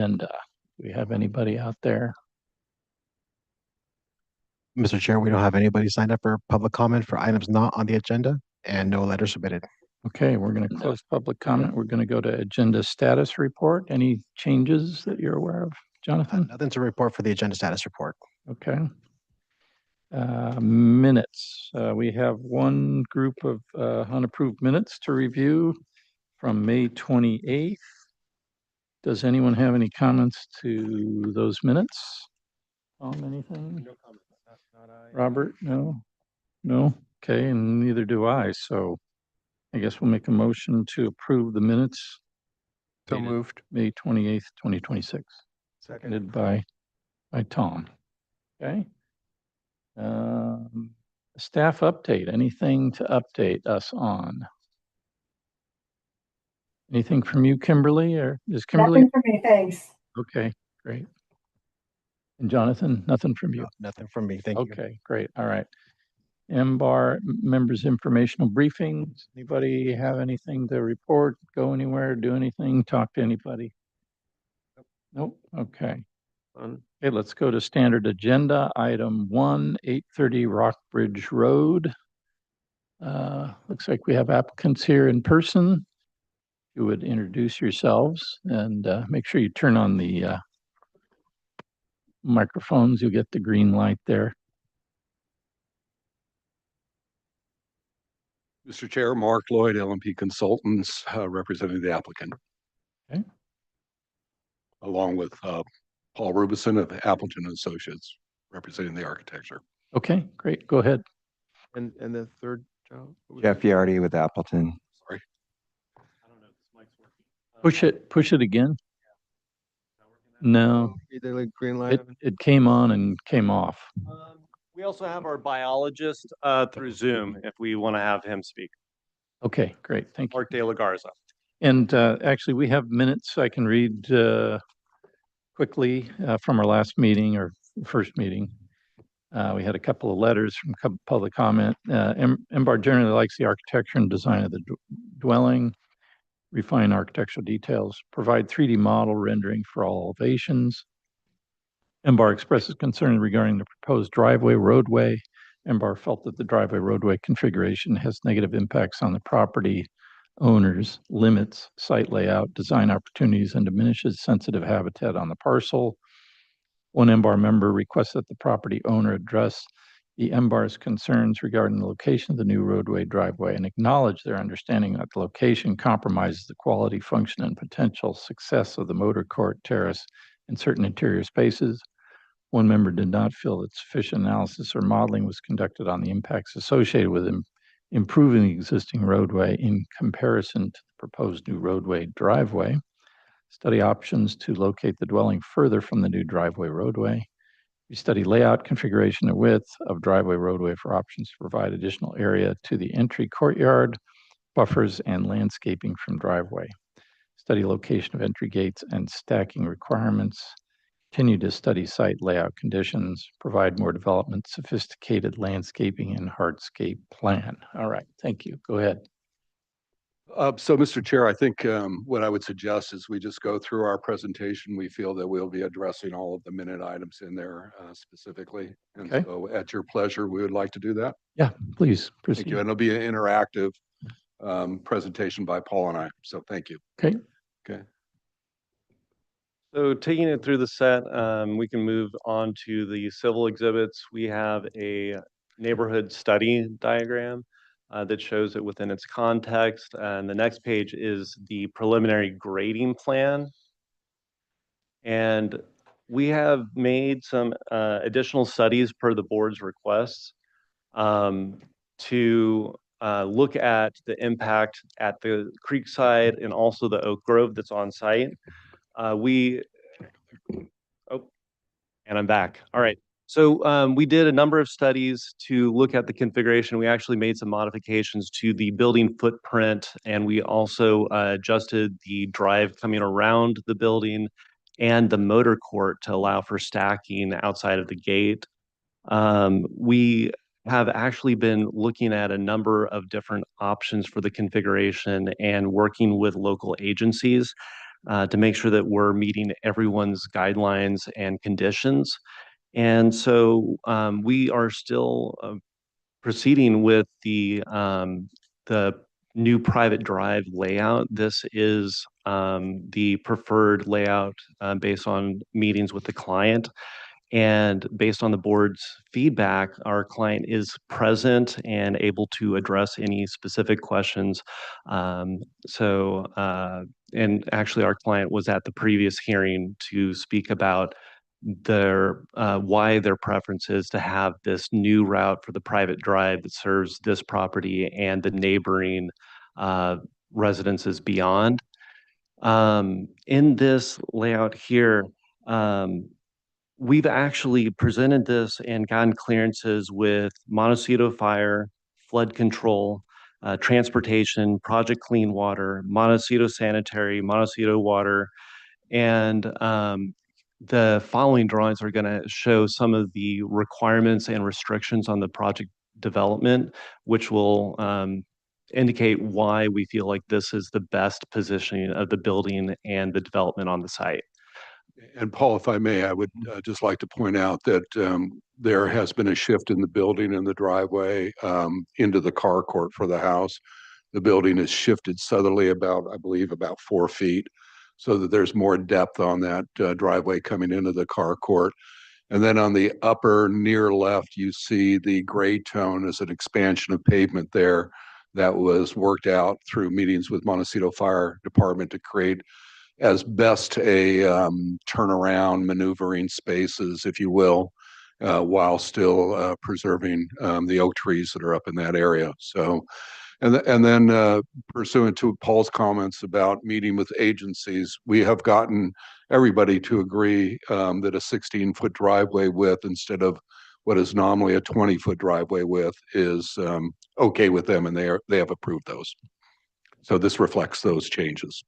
And do we have anybody out there? Mr. Chair, we don't have anybody signed up for public comment for items not on the agenda and no letters submitted. Okay, we're going to close public comment. We're going to go to agenda status report. Any changes that you're aware of, Jonathan? Nothing to report for the agenda status report. Okay. Minutes. We have one group of unapproved minutes to review from May 28th. Does anyone have any comments to those minutes? Anything? No comment. Not I. Robert, no? No? Okay, and neither do I. So I guess we'll make a motion to approve the minutes. So dated moved. May 28th, 2026. Seconded by Tom. Okay. Staff update. Anything to update us on? Anything from you, Kimberly, or is Kimberly? Nothing for me, thanks. Okay, great. And Jonathan, nothing from you? No, nothing from me. Thank you. Okay, great. All right. MBAR members informational briefings. Anybody have anything to report? Go anywhere, do anything, talk to anybody? Nope. Okay. Okay, let's go to standard agenda. Item 1, 830 Rockbridge Road. Looks like we have applicants here in person. You would introduce yourselves and make sure you turn on the microphones. You'll get the green light there. Mr. Chair, Mark Lloyd, LMP Consultants, representing the applicant. Okay. Along with Paul Rubison of Appleton Associates, representing the architecture. Okay, great. Go ahead. And the third job? Jeff Yardy with Appleton. Sorry. I don't know if this mic's working. Push it again. No, Either like green light. it came on and came off. We also have our biologist through Zoom if we want to have him speak. Okay, great. Thank you. Mark De La Garza. And actually, we have minutes I can read quickly from our last meeting or first meeting. We had a couple of letters from public comment. MBAR generally likes the architecture and design of the dwelling, refine architectural details, provide 3D model rendering for all elevations. MBAR expresses concern regarding the proposed driveway roadway. MBAR felt that the driveway roadway configuration has negative impacts on the property owners, limits site layout, design opportunities, and diminishes sensitive habitat on the parcel. One MBAR member requests that the property owner address the MBAR's concerns regarding the location of the new roadway driveway and acknowledge their understanding that the location compromises the quality, function, and potential success of the motor court, terrace, and certain interior spaces. One member did not feel that sufficient analysis or modeling was conducted on the impacts associated with improving the existing roadway in comparison to the proposed new roadway driveway. Study options to locate the dwelling further from the new driveway roadway. We study layout, configuration, and width of driveway roadway for options to provide additional area to the entry courtyard, buffers, and landscaping from driveway. Study location of entry gates and stacking requirements. Continue to study site layout conditions, provide more development, sophisticated landscaping, and hardscape plan. All right, thank you. Go ahead. So, Mr. Chair, I think what I would suggest is we just go through our presentation. We feel that we'll be addressing all of the minute items in there specifically. And Okay. so at your pleasure, we would like to do that. Yeah, please proceed. Thank you. And it'll be an interactive presentation by Paul and I. So thank you. Okay. Okay. So taking it through the set, we can move on to the civil exhibits. We have a neighborhood study diagram that shows it within its context. And the next page is the preliminary grading plan. And we have made some additional studies per the board's requests to look at the impact at the Creekside and also the Oak Grove that's on site. And I'm back. All right. So we did a number of studies to look at the configuration. We actually made some modifications to the building footprint, and we also adjusted the drive coming around the building and the motor court to allow for stacking outside of the gate. We have actually been looking at a number of different options for the configuration and working with local agencies. to make sure that we're meeting everyone's guidelines and conditions. And so we are still proceeding with the new private drive layout. This is the preferred layout based on meetings with the client. And based on the board's feedback, our client is present and able to address any specific questions. And actually, our client was at the previous hearing to speak about their why their preference is to have this new route for the private drive that serves this property and the neighboring residences beyond. In this layout here, we've actually presented this and gotten clearances with Montecito Fire, flood control, transportation, Project Clean Water, Montecito Sanitary, Montecito Water, and the following drawings are going to show some of the requirements and restrictions on the project development, which will indicate why we feel like this is the best positioning of the building and the development on the site. And Paul, if I may, I would just like to point out that there has been a shift in the building and the driveway into the carport for the house. The building is shifted southerly about, I believe, about 4 feet, so that there's more depth on that driveway coming into the carport. And then on the upper near left, you see the gray tone as an expansion of pavement there that was worked out through meetings with Montecito Fire Department to create as best a turnaround maneuvering spaces, if you will, while still preserving the oak trees that are up in that area. So, and then pursuant to Paul's comments about meeting with agencies, we have gotten everybody to agree that a 16-foot driveway width instead of what is normally a 20-foot driveway width is okay with them, and they have approved those. So this reflects those changes.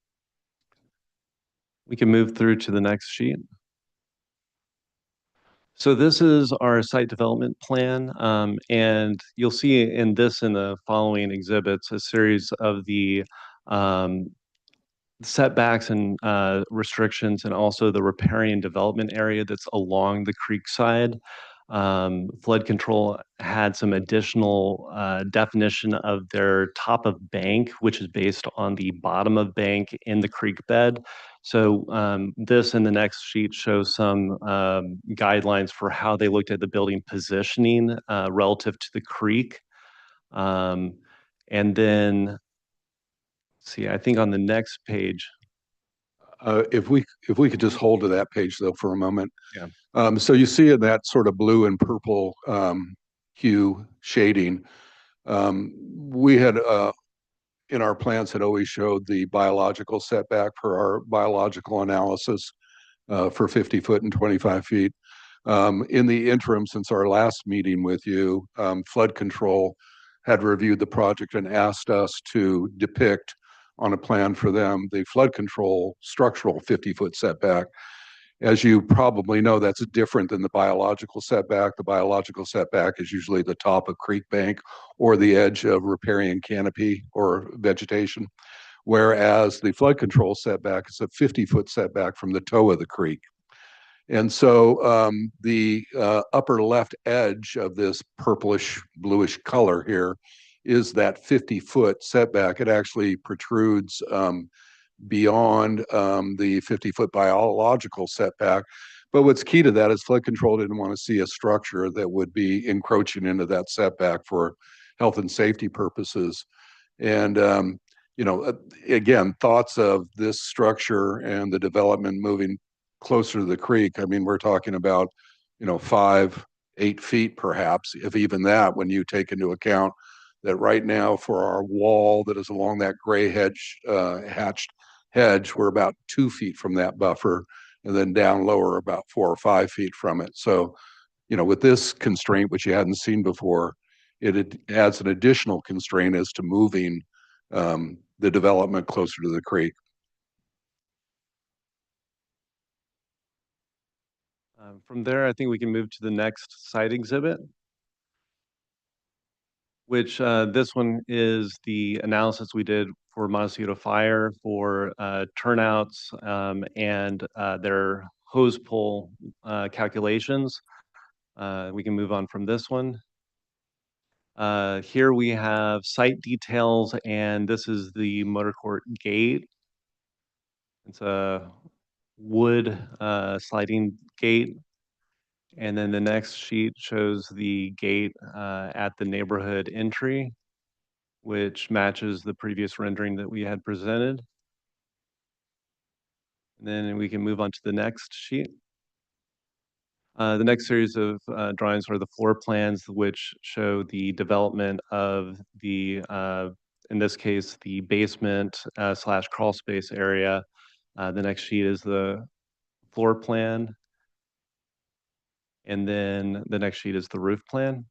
We can move through to the next sheet. So this is our site development plan, and you'll see in this and the following exhibits a series of the setbacks and restrictions, and also the riparian development area that's along the creek side. Flood control had some additional definition of their top of bank, which is based on the bottom of bank in the creek bed. So this and the next sheet shows some guidelines for how they looked at the building positioning relative to the creek. And then, see, I think on the next page. If we could just hold to that page though for a moment. Yeah. So you see in that sort of blue and purple hue shading, we had in our plans had always showed the biological setback for our biological analysis for 50 foot and 25 feet. In the interim, since our last meeting with you, flood control had reviewed the project and asked us to depict on a plan for them the flood control structural 50-foot setback. As you probably know, that's different than the biological setback. The biological setback is usually the top of creek bank or the edge of riparian canopy or vegetation, whereas the flood control setback is a 50-foot setback from the toe of the creek. And so the upper left edge of this purplish bluish color here is that 50-foot setback. It actually protrudes beyond the 50-foot biological setback. But what's key to that is flood control didn't want to see a structure that would be encroaching into that setback for health and safety purposes. And, you know, again, thoughts of this structure and the development moving closer to the creek. I mean, we're talking about, you know, 5, 8 feet perhaps, if even that, when you take into account that right now for our wall that is along that gray hatched hedge, we're about 2 feet from that buffer, and then down lower about 4 or 5 feet from it. So, you know, with this constraint, which you hadn't seen before, it adds an additional constraint as to moving the development closer to the creek. From there, I think we can move to the next site exhibit, which this one is the analysis we did for Montecito Fire for turnouts and their hose pull calculations. We can move on from this one. Here we have site details, and this is the motor court gate. It's a wood sliding gate. And then the next sheet shows the gate at the neighborhood entry, which matches the previous rendering that we had presented. And then we can move on to the next sheet. The next series of drawings are the floor plans, which show the development of the, in this case, the basement slash crawl space area. The next sheet is the floor plan. And then the next sheet is the roof plan.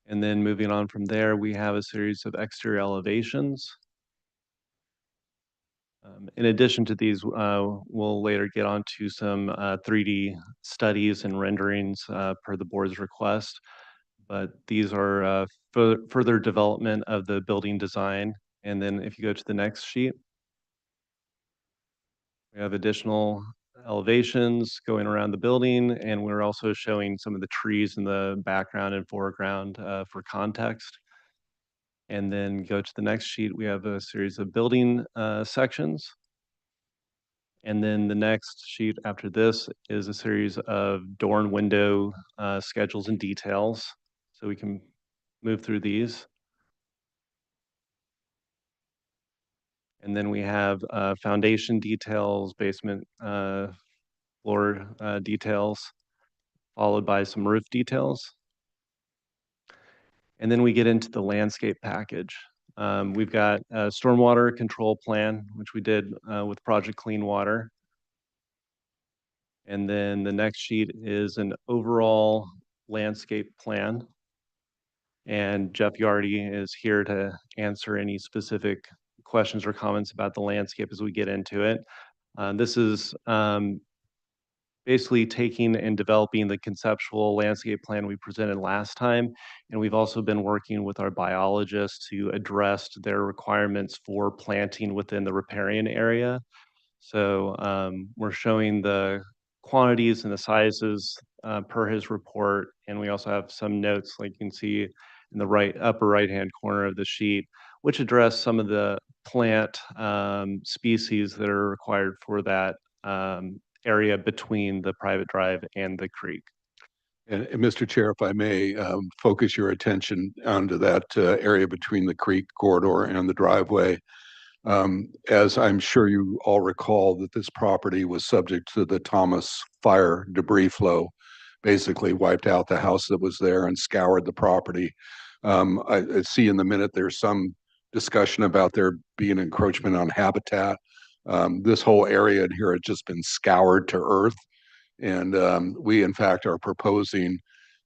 And then moving on from there, we have a series of exterior elevations. In addition to these, we'll later get onto some 3D studies and renderings per the board's request. But these are further development of the building design. And then if you go to the next sheet, we have additional elevations going around the building, and we're also showing some of the trees in the background and foreground for context. And then go to the next sheet, we have a series of building sections. And then the next sheet after this is a series of door and window schedules and details. So we can move through these. And then we have foundation details, basement floor details, followed by some roof details. And then we get into the landscape package. We've got a stormwater control plan, which we did with Project Clean Water. And then the next sheet is an overall landscape plan. And Jeff Yardy is here to answer any specific questions or comments about the landscape as we get into it. This is basically taking and developing the conceptual landscape plan we presented last time. And we've also been working with our biologists to address their requirements for planting within the riparian area. So we're showing the quantities and the sizes per his report. And we also have some notes, like you can see in the upper right-hand corner of the sheet, which address some of the plant species that are required for that area between the private drive and the creek. And Mr. Chair, if I may, focus your attention onto that area between the creek corridor and the driveway. As I'm sure you all recall, that this property was subject to the Thomas fire debris flow, basically wiped out the house that was there and scoured the property. I see in the minute there's some discussion about there being encroachment on habitat. This whole area in here has just been scoured to earth. And we, in fact, are proposing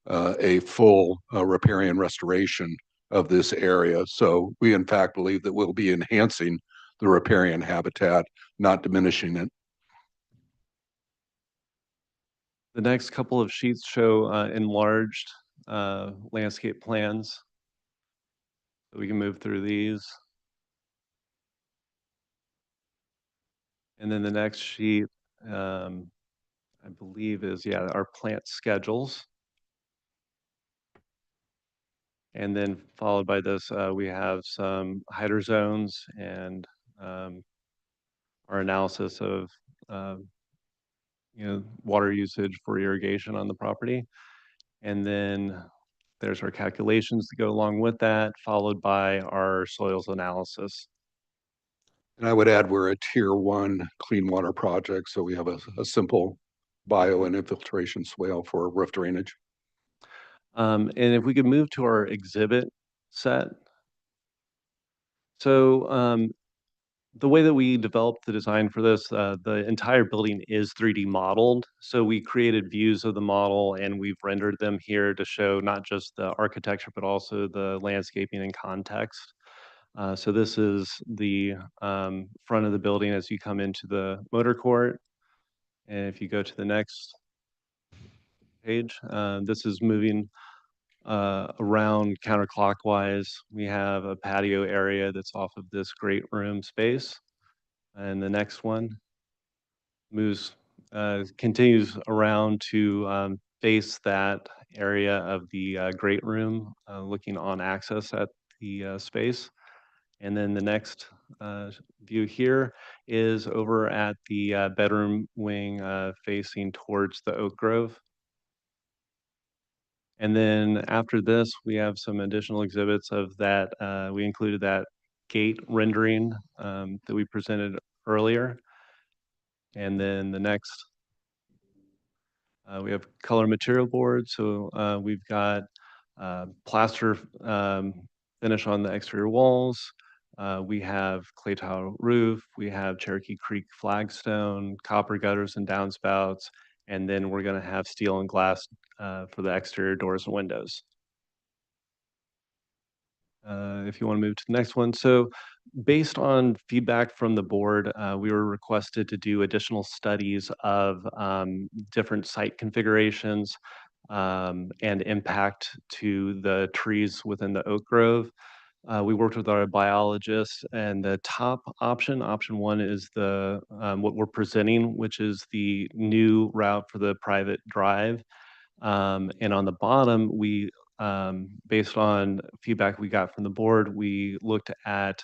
a full riparian restoration of this area. So we, in fact, believe that we'll be enhancing the riparian habitat, not diminishing it. The next couple of sheets show enlarged landscape plans. So we can move through these. And then the next sheet, I believe is, yeah, our plant schedules. And then followed by this, we have some hydro zones and our analysis of water usage for irrigation on the property. And then there's our calculations to go along with that, followed by our soils analysis. And I would add we're a tier 1 clean water project, so we have a simple bio and infiltration swale for roof drainage. And if we could move to our exhibit set. So the way that we developed the design for this, the entire building is 3D modeled. So we created views of the model and we've rendered them here to show not just the architecture, but also the landscaping and context. So this is the front of the building as you come into the motor court. And if you go to the next page, this is moving around counterclockwise. We have a patio area that's off of this great room space. And the next one continues around to face that area of the great room, looking on access at the space. And then the next view here is over at the bedroom wing facing towards the oak grove. And then after this, we have some additional exhibits of that. We included that gate rendering that we presented earlier. And then the next, we have color material board. So we've got plaster finish on the exterior walls. We have clay tile roof. We have Cherokee Creek flagstone, copper gutters and downspouts. And then we're going to have steel and glass for the exterior doors and windows. If you want to move to the next one. So based on feedback from the board, we were requested to do additional studies of different site configurations and impact to the trees within the oak grove. We worked with our biologists, and the top option, option one, is the what we're presenting, which is the new route for the private drive. And on the bottom, based on feedback we got from the board, we looked at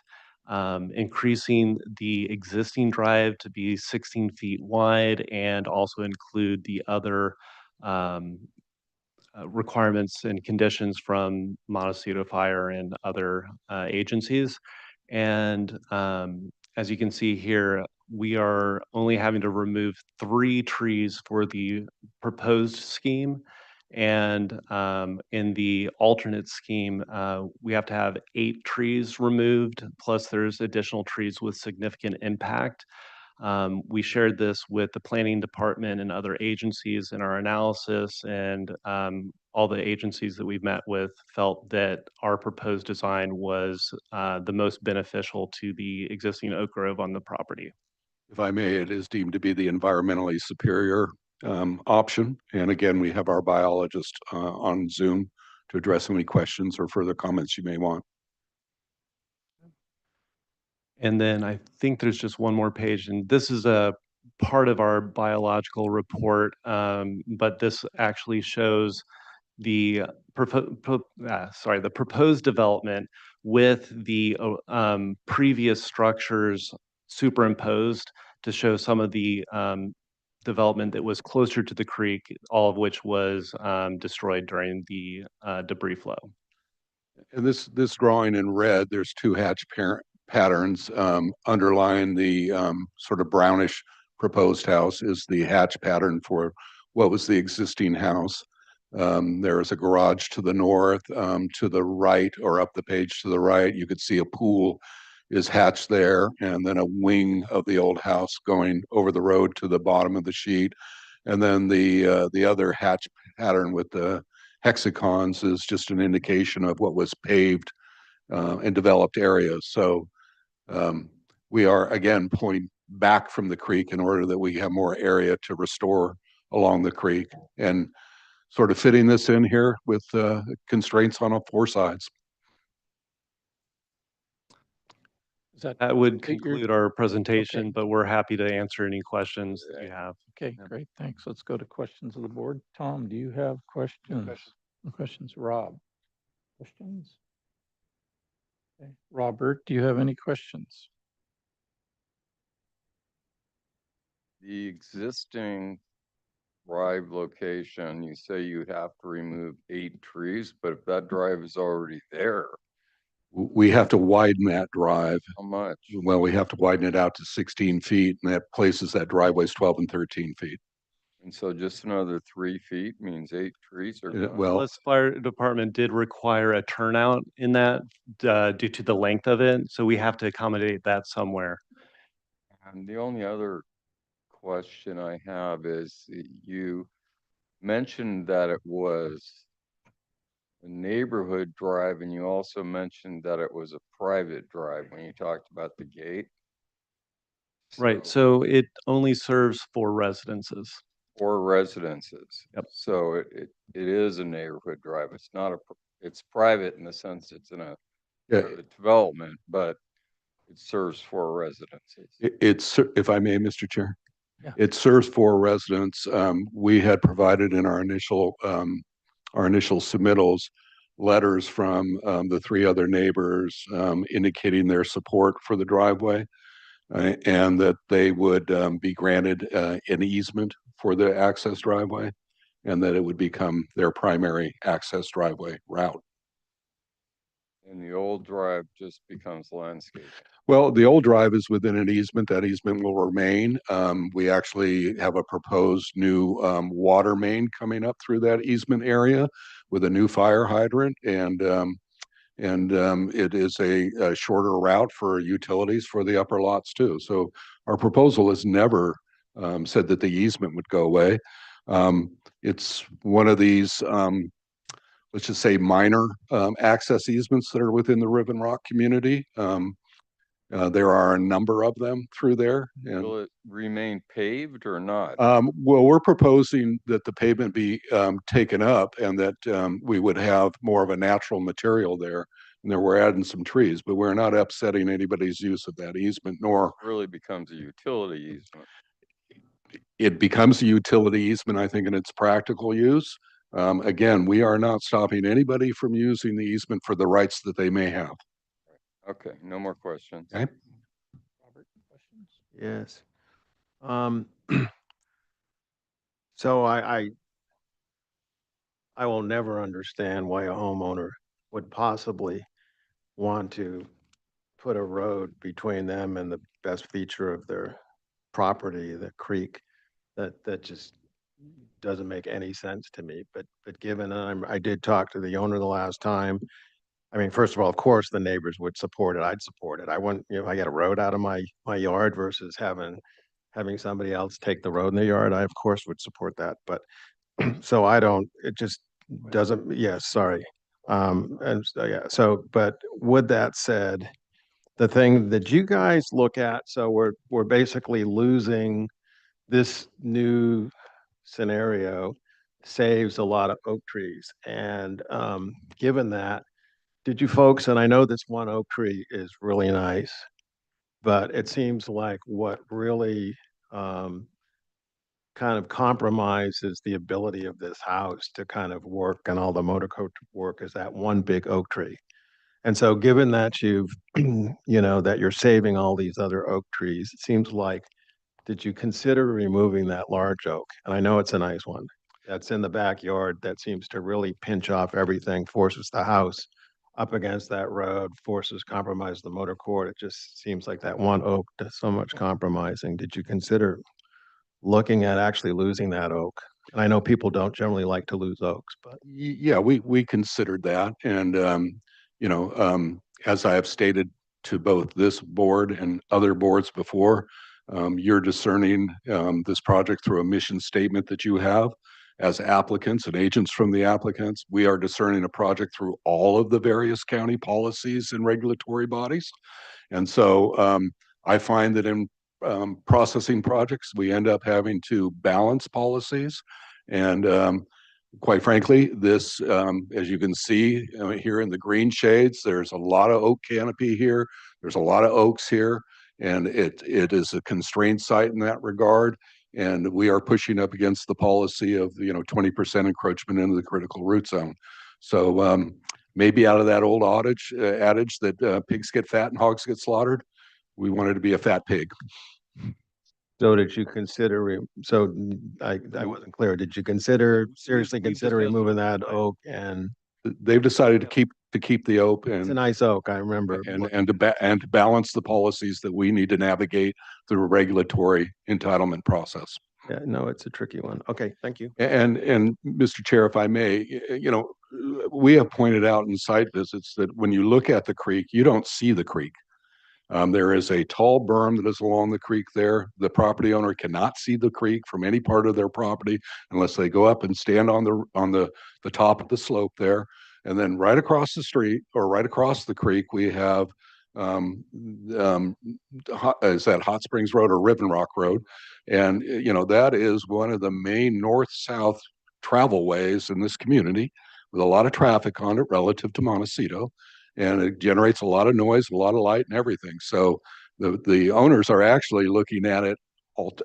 increasing the existing drive to be 16 feet wide and also include the other um, requirements and conditions from Montecito Fire and other agencies. And as you can see here, we are only having to remove 3 trees for the proposed scheme. And in the alternate scheme, we have to have 8 trees removed, plus there's additional trees with significant impact. We shared this with the planning department and other agencies in our analysis, and all the agencies that we've met with felt that our proposed design was the most beneficial to the existing oak grove on the property. If I may, it is deemed to be the environmentally superior option. And again, we have our biologist on Zoom to address any questions or further comments you may want. And then I think there's just one more page, and this is a part of our biological report, but this actually shows the the proposed development with the previous structures superimposed to show some of the development that was closer to the creek, all of which was destroyed during the debris flow. And this drawing in red, there's 2 hatch patterns underlying the sort of brownish proposed house is the hatch pattern for what was the existing house. There is a garage to the north, to the right, or up the page to the right. You could see a pool is hatched there, and then a wing of the old house going over the road to the bottom of the sheet. And then the other hatch pattern with the hexagons is just an indication of what was paved and developed areas. So we are again pulling back from the creek in order that we have more area to restore along the creek and sort of fitting this in here with constraints on all 4 sides. Is that That would complete your- conclude our presentation, Okay. but we're happy to answer any questions that you have. Okay, Yeah. great, thanks. Let's go to questions of the board. Tom, do you have questions? No questions. Rob? Questions? Okay. Robert, do you have any questions? The existing drive location, you say you have to remove 8 trees, but if that drive is already there, We have to widen that drive. how much? Well, we have to widen it out to 16 feet, and that places that driveways 12 and 13 feet. And so just another 3 feet means 8 trees are gone? Well, Plus, fire department did require a turnout in that due to the length of it, so we have to accommodate that somewhere. And the only other question I have is you mentioned that it was a neighborhood drive, and you also mentioned that it was a private drive when you talked about the gate. Right, so it only serves 4 residences. 4 residences. Yep. So it is a neighborhood drive. It's not it's private in the sense it's in a Yeah, development, but it serves 4 residences. if I may, Mr. Chair. Yeah. It serves 4 residents. We had provided in our initial submittals, letters from the 3 other neighbors indicating their support for the driveway and that they would be granted an easement for the access driveway and that it would become their primary access driveway route. And the old drive just becomes landscape. Well, the old drive is within an easement. That easement will remain. We actually have a proposed new water main coming up through that easement area with a new fire hydrant, and it is a shorter route for utilities for the upper lots too. So our proposal has never said that the easement would go away. It's one of these, let's just say, minor access easements that are within the Riven Rock community. There are a number of them through there. And, Will it remain paved or not? well, we're proposing that the pavement be taken up and that we would have more of a natural material there. And there we're adding some trees, but we're not upsetting anybody's use of that easement, nor Really becomes a utility easement. it becomes a utility easement, I think, in its practical use. Again, we are not stopping anybody from using the easement for the rights that they may have. Okay, no more questions. Okay. Robert, questions? Yes. So I will never understand why a homeowner would possibly want to put a road between them and the best feature of their property, the creek. That just doesn't make any sense to me. But given I did talk to the owner the last time. I mean, first of all, of course, the neighbors would support it. I'd support it. I wouldn't, I get a road out of my yard versus having somebody else take the road in the yard, I of course would support that. But so it just doesn't, yes, sorry. And so, yeah, so, but with that said, the thing that you guys look at, so we're basically losing this new scenario saves a lot of oak trees. And given that, did you folks, and I know this one oak tree is really nice, but it seems like what really kind of compromises the ability of this house to kind of work and all the motor coach work is that one big oak tree. And so given that you've, that you're saving all these other oak trees, it seems like, did you consider removing that large oak? And I know it's a nice one that's in the backyard that seems to really pinch off everything, forces the house up against that road, forces compromise the motor court. It just seems like that one oak does so much compromising. Did you consider looking at actually losing that oak? And I know people don't generally like to lose oaks, but Yeah, we considered that. And, as I have stated to both this board and other boards before, you're discerning this project through a mission statement that you have as applicants and agents from the applicants. We are discerning a project through all of the various county policies and regulatory bodies. And so I find that in processing projects, we end up having to balance policies. And quite frankly, this, as you can see here in the green shades, there's a lot of oak canopy here. There's a lot of oaks here, and it is a constrained site in that regard. And we are pushing up against the policy of 20% encroachment into the critical root zone. So maybe out of that old adage that pigs get fat and hogs get slaughtered, we wanted to be a fat pig. so did you consider, so I wasn't clear. Did you seriously consider removing that oak? And They've decided to keep the oak it's a nice oak, I remember. and to balance the policies that we need to navigate through a regulatory entitlement process. Yeah, no, it's a tricky one. Okay, thank you. And Mr. Chair, if I may, we have pointed out in site visits that when you look at the creek, you don't see the creek. There is a tall berm that is along the creek there. The property owner cannot see the creek from any part of their property unless they go up and stand on the top of the slope there. And then right across the street or right across the creek, we have um, is that Hot Springs Road or Ribbon Rock Road? And, that is one of the main north-south travel ways in this community with a lot of traffic on it relative to Montecito. And it generates a lot of noise, a lot of light and everything. So the owners are actually looking at it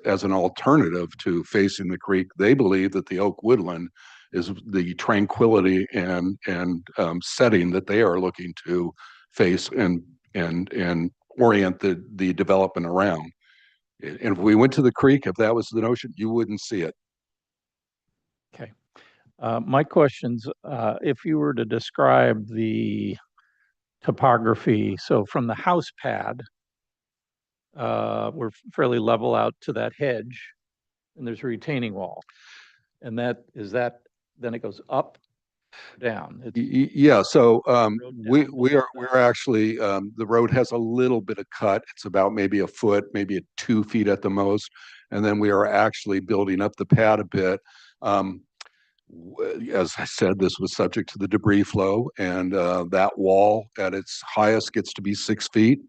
as an alternative to facing the creek. They believe that the oak woodland is the tranquility and setting that they are looking to face and orient the development around. And if we went to the creek, if that was the notion, you wouldn't see it. Okay. My questions, if you were to describe the topography, so from the house pad, we're fairly level out to that hedge, and there's a retaining wall. And then it goes up, down. Yeah, so Road down. we're actually the road has a little bit of cut. It's about maybe a foot, maybe 2 feet at the most, and then we are actually building up the pad a bit. Um, as I said, this was subject to the debris flow, and that wall at its highest gets to be 6 feet,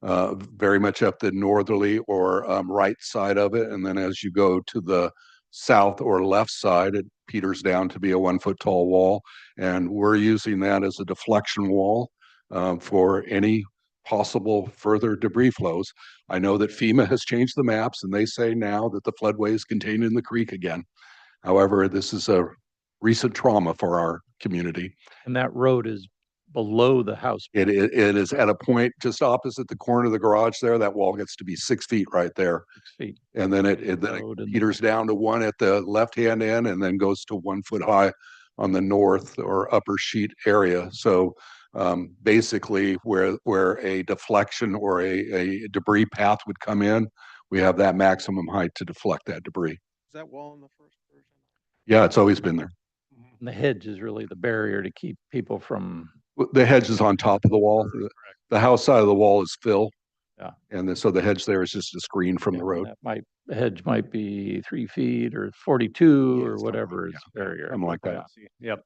very much up the northerly or right side of it. And then as you go to the south or left side, it peters down to be a 1 foot tall wall. And we're using that as a deflection wall for any possible further debris flows. I know that FEMA has changed the maps and they say now that the floodway is contained in the creek again. However, this is a recent trauma for our community. And that road is below the house. It is at a point just opposite the corner of the garage there. That wall gets to be 6 feet right there. 6 feet. And then it peters down to 1 at the left-hand end and then goes to 1 foot high on the north or upper sheet area. So basically where a deflection or a debris path would come in, we have that maximum height to deflect that debris. Is that wall in the first version? Yeah, it's always been there. And the hedge is really the barrier to keep people from. The hedge is on top of the wall. The house side of the wall is fill. Yeah. And so the hedge there is just a screen from the road. The hedge might be 3 feet or 42 Yeah, or something whatever like is barrier. Something like that. Yep.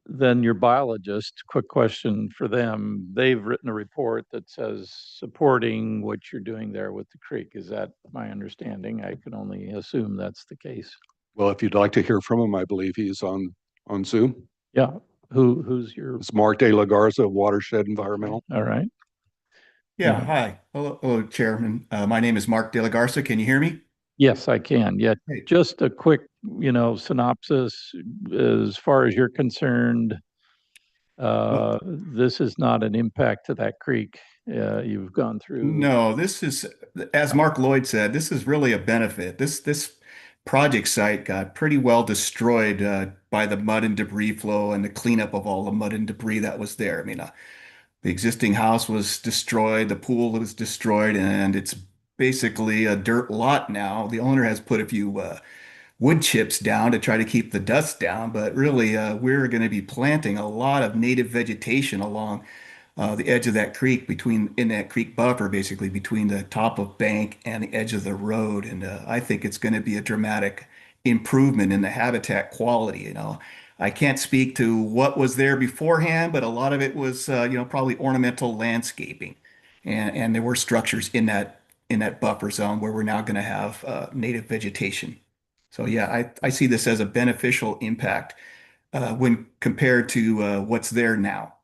Then your biologist, quick question for them. They've written a report that says supporting what you're doing there with the creek. Is that my understanding? I can only assume that's the case. Well, if you'd like to hear from him, I believe he's on Zoom. Yeah. Who's your? It's Mark De La Garza, Watershed Environmental. All right. Yeah, Yeah. hi. Hello, Chairman. My name is Mark De La Garza. Can you hear me? Yes, I can. Yeah. Great. Just a quick, synopsis as far as you're concerned. This is not an impact to that creek. You've gone through. No, this is, as Mark Lloyd said, this is really a benefit. This project site got pretty well destroyed by the mud and debris flow and the cleanup of all the mud and debris that was there. I mean, the existing house was destroyed, the pool was destroyed, and it's basically a dirt lot now. The owner has put a few wood chips down to try to keep the dust down, but really we're going to be planting a lot of native vegetation along the edge of that creek in that creek buffer, basically between the top of bank and the edge of the road. And I think it's going to be a dramatic improvement in the habitat quality. I can't speak to what was there beforehand, but a lot of it was, probably ornamental landscaping. And there were structures in that buffer zone where we're now going to have native vegetation. So yeah, I see this as a beneficial impact when compared to what's there now.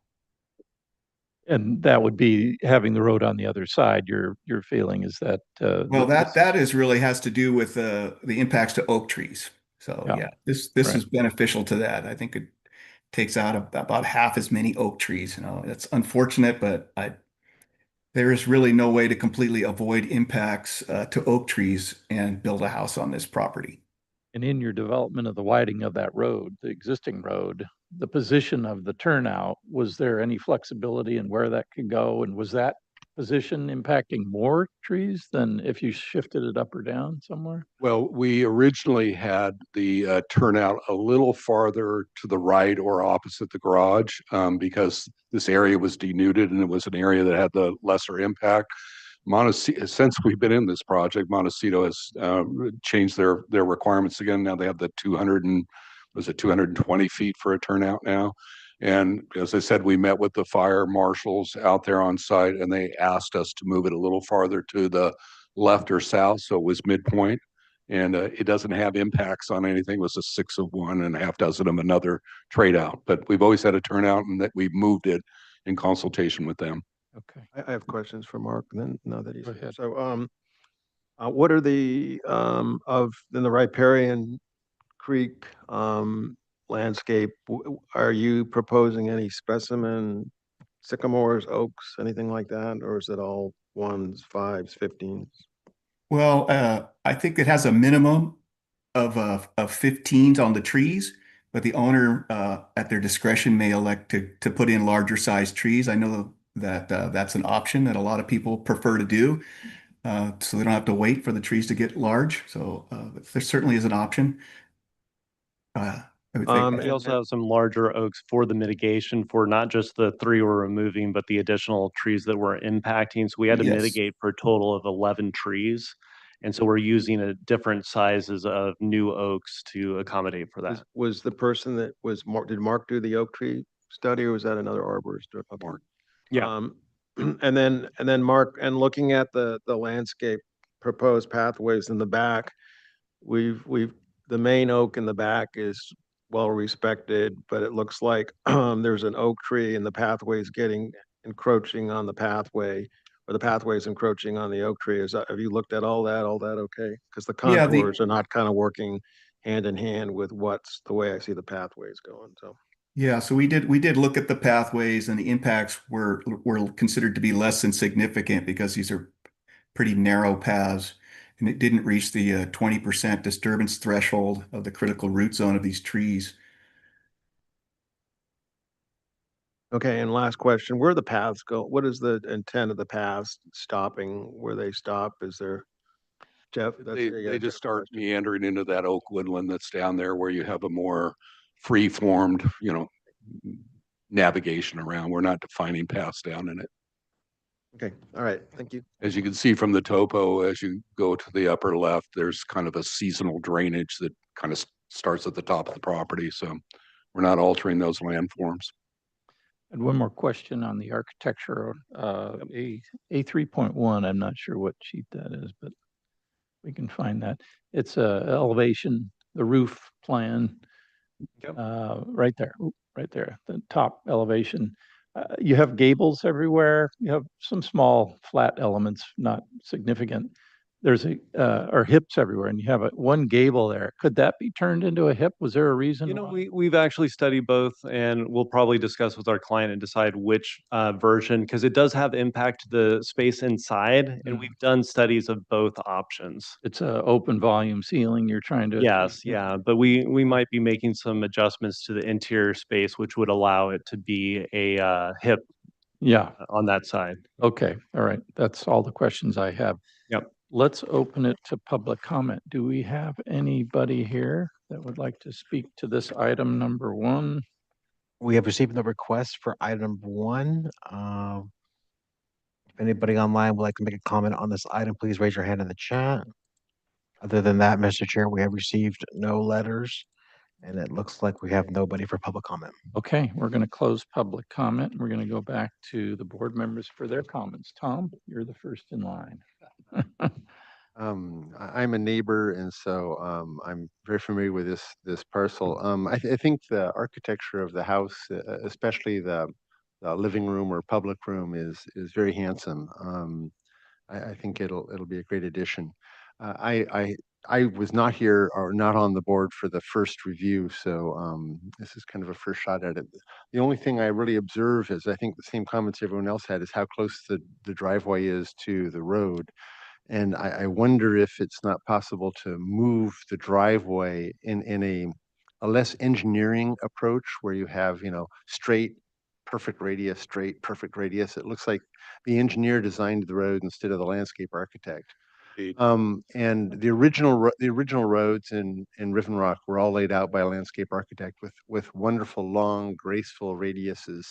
And that would be having the road on the other side. Your feeling is that. Well, that is really has to do with the impacts to oak trees. So yeah, this Right. is beneficial to that. I think it takes out about half as many oak trees. It's unfortunate, but there is really no way to completely avoid impacts to oak trees and build a house on this property. And in your development of the widening of that road, the existing road, the position of the turnout, was there any flexibility in where that could go? And was that position impacting more trees than if you shifted it up or down somewhere? Well, we originally had the turnout a little farther to the right or opposite the garage because this area was denuded and it was an area that had the lesser impact. Since we've been in this project, Montecito has changed their requirements again. Now they have the 220 feet for a turnout now. And as I said, we met with the fire marshals out there on site and they asked us to move it a little farther to the left or south. So it was midpoint. And it doesn't have impacts on anything. It was a 6 of one and a half dozen of another trade out. But we've always had a turnout and that we've moved it in consultation with them. Okay. I have questions for Mark then, now that he's Go here. ahead. So, what are the, in the riparian creek, landscape, are you proposing any specimen sycamores, oaks, anything like that? Or is it all ones, fives, 15s? Well, I think it has a minimum of 15s on the trees, but the owner, at their discretion, may elect to put in larger sized trees. I know that that's an option that a lot of people prefer to do, so they don't have to wait for the trees to get large. So there certainly is an option. I would think. We also have some larger oaks for the mitigation for not just the 3 we're removing, but the additional trees that we're impacting. So we had to Yes. mitigate for a total of 11 trees. And so we're using a different sizes of new oaks to accommodate for that. Was the person that was Mark, did Mark do the oak tree study or was that another arborist? Mark. Yeah. And then Mark, and looking at the landscape proposed pathways in the back, the main oak in the back is well respected, but it looks like there's an oak tree and the pathway's getting encroaching on the pathway, or the pathway's encroaching on the oak tree. Have you looked at all that okay? Because the Yeah, contours are not kind of working hand in hand with what's the way I see the pathways going, so. Yeah, so we did look at the pathways, and the impacts were considered to be less than significant because these are pretty narrow paths, and it didn't reach the 20% disturbance threshold of the critical root zone of these trees. Okay, and last question, where the paths go? What is the intent of the paths stopping, where they stop? Is there, Jeff? They just start meandering into that oak woodland that's down there where you have a more free-formed, navigation around. We're not defining paths down in it. Okay, all right, thank you. As you can see from the topo, as you go to the upper left, there's kind of a seasonal drainage that kind of starts at the top of the property. So we're not altering those landforms. And one more question on the architecture, A 3.1, I'm not sure what sheet that is, but we can find that. It's a elevation, the roof plan. Yep. Right there, right there, the top elevation. You have gables everywhere. You have some small flat elements, not significant. There's or hips everywhere, and you have one gable there. Could that be turned into a hip? Was there a reason? We've actually studied both, and we'll probably discuss with our client and decide which version, because it does have impact to the space inside, and we've done studies of both options. It's a open volume ceiling you're trying to. Yes, yeah, but we might be making some adjustments to the interior space, which would allow it to be a hip Yeah. on that side. Okay. All right. That's all the questions I have. Yep. Let's open it to public comment. Do we have anybody here that would like to speak to this item number 1? We have received the request for item number 1. If anybody online would like to make a comment on this item, please raise your hand in the chat. Other than that, Mr. Chair, we have received no letters, and it looks like we have nobody for public comment. Okay, we're going to close public comment. We're going to go back to the board members for their comments. Tom, you're the first in line. I'm a neighbor, and so I'm very familiar with this parcel. I think the architecture of the house, especially the living room or public room, is very handsome. I think it'll be a great addition. I was not here or not on the board for the first review, so this is kind of a first shot at it. The only thing I really observe is, I think the same comments everyone else had, is how close the driveway is to the road. And I wonder if it's not possible to move the driveway in a less engineering approach, where you have, straight, perfect radius, straight, perfect radius. It looks like the engineer designed the road instead of the landscape architect. And the original roads in Riven Rock were all laid out by a landscape architect with wonderful, long, graceful radiuses.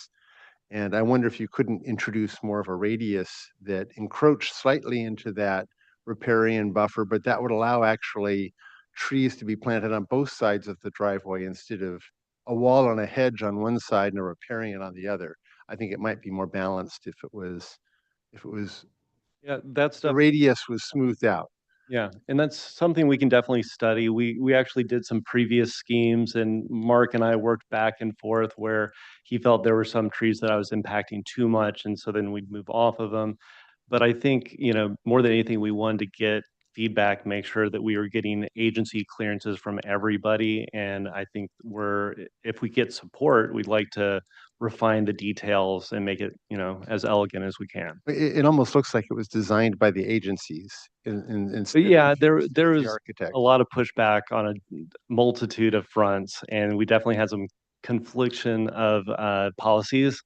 And I wonder if you couldn't introduce more of a radius that encroached slightly into that riparian buffer, but that would allow actually trees to be planted on both sides of the driveway instead of a wall and a hedge on one side and a repairing it on the other. I think it might be more balanced if it was, Yeah, that the stuff. radius was smoothed out. Yeah, and that's something we can definitely study. We actually did some previous schemes, and Mark and I worked back and forth where he felt there were some trees that I was impacting too much, and so then we'd move off of them. But I think, more than anything, we wanted to get feedback, make sure that we were getting agency clearances from everybody. And I think if we get support, we'd like to refine the details and make it, as elegant as we can. It almost looks like it was designed by the agencies But instead yeah, of there the was architect. a lot of pushback on a multitude of fronts, and we definitely had some confliction of policies,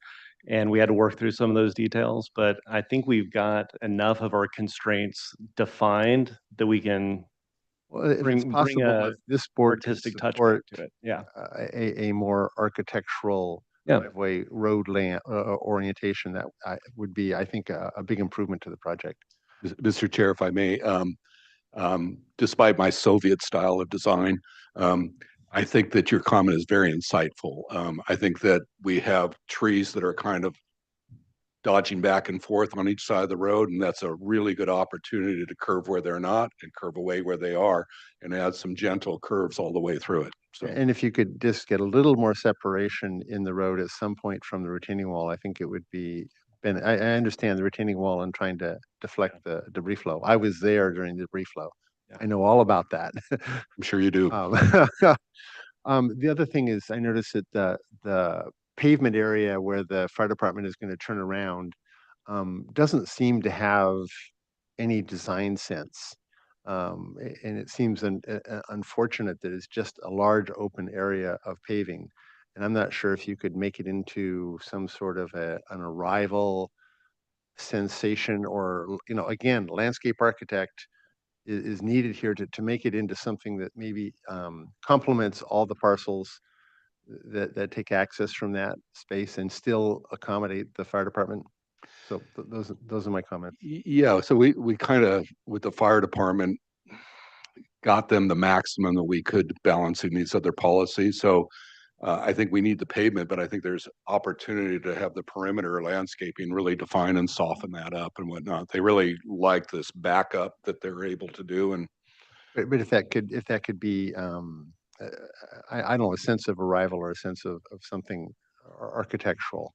and we had to work through some of those details. But I think we've got enough of our constraints defined that we can Well, if it's bring possible, a if this board could artistic touch support back to it. Yeah, a more architectural yeah. way road land orientation, that would be, I think, a big improvement to the project. Mr. Chair, if I may, despite my Soviet style of design, I think that your comment is very insightful. I think that we have trees that are kind of dodging back and forth on each side of the road, and that's a really good opportunity to curve where they're not and curve away where they are, and add some gentle curves all the way through it. So, And if you could just get a little more separation in the road at some point from the retaining wall, I think it would be. I understand the retaining wall and trying to deflect the debris flow. I was there during the debris flow. Yeah. I know all about that. I'm sure you do. The other thing is, I noticed that the pavement area where the fire department is going to turn around doesn't seem to have any design sense. And it seems unfortunate that it's just a large open area of paving. And I'm not sure if you could make it into some sort of an arrival sensation, or, again, landscape architect is needed here to make it into something that maybe complements all the parcels that take access from that space and still accommodate the fire department. So those are my comments. Yeah, so we kind of, with the fire department, got them the maximum that we could balancing these other policies. So I think we need the pavement, but I think there's opportunity to have the perimeter landscaping really define and soften that up and whatnot. They really like this backup that they're able to do. And But if that could be, I don't know, a sense of arrival or a sense of something architectural.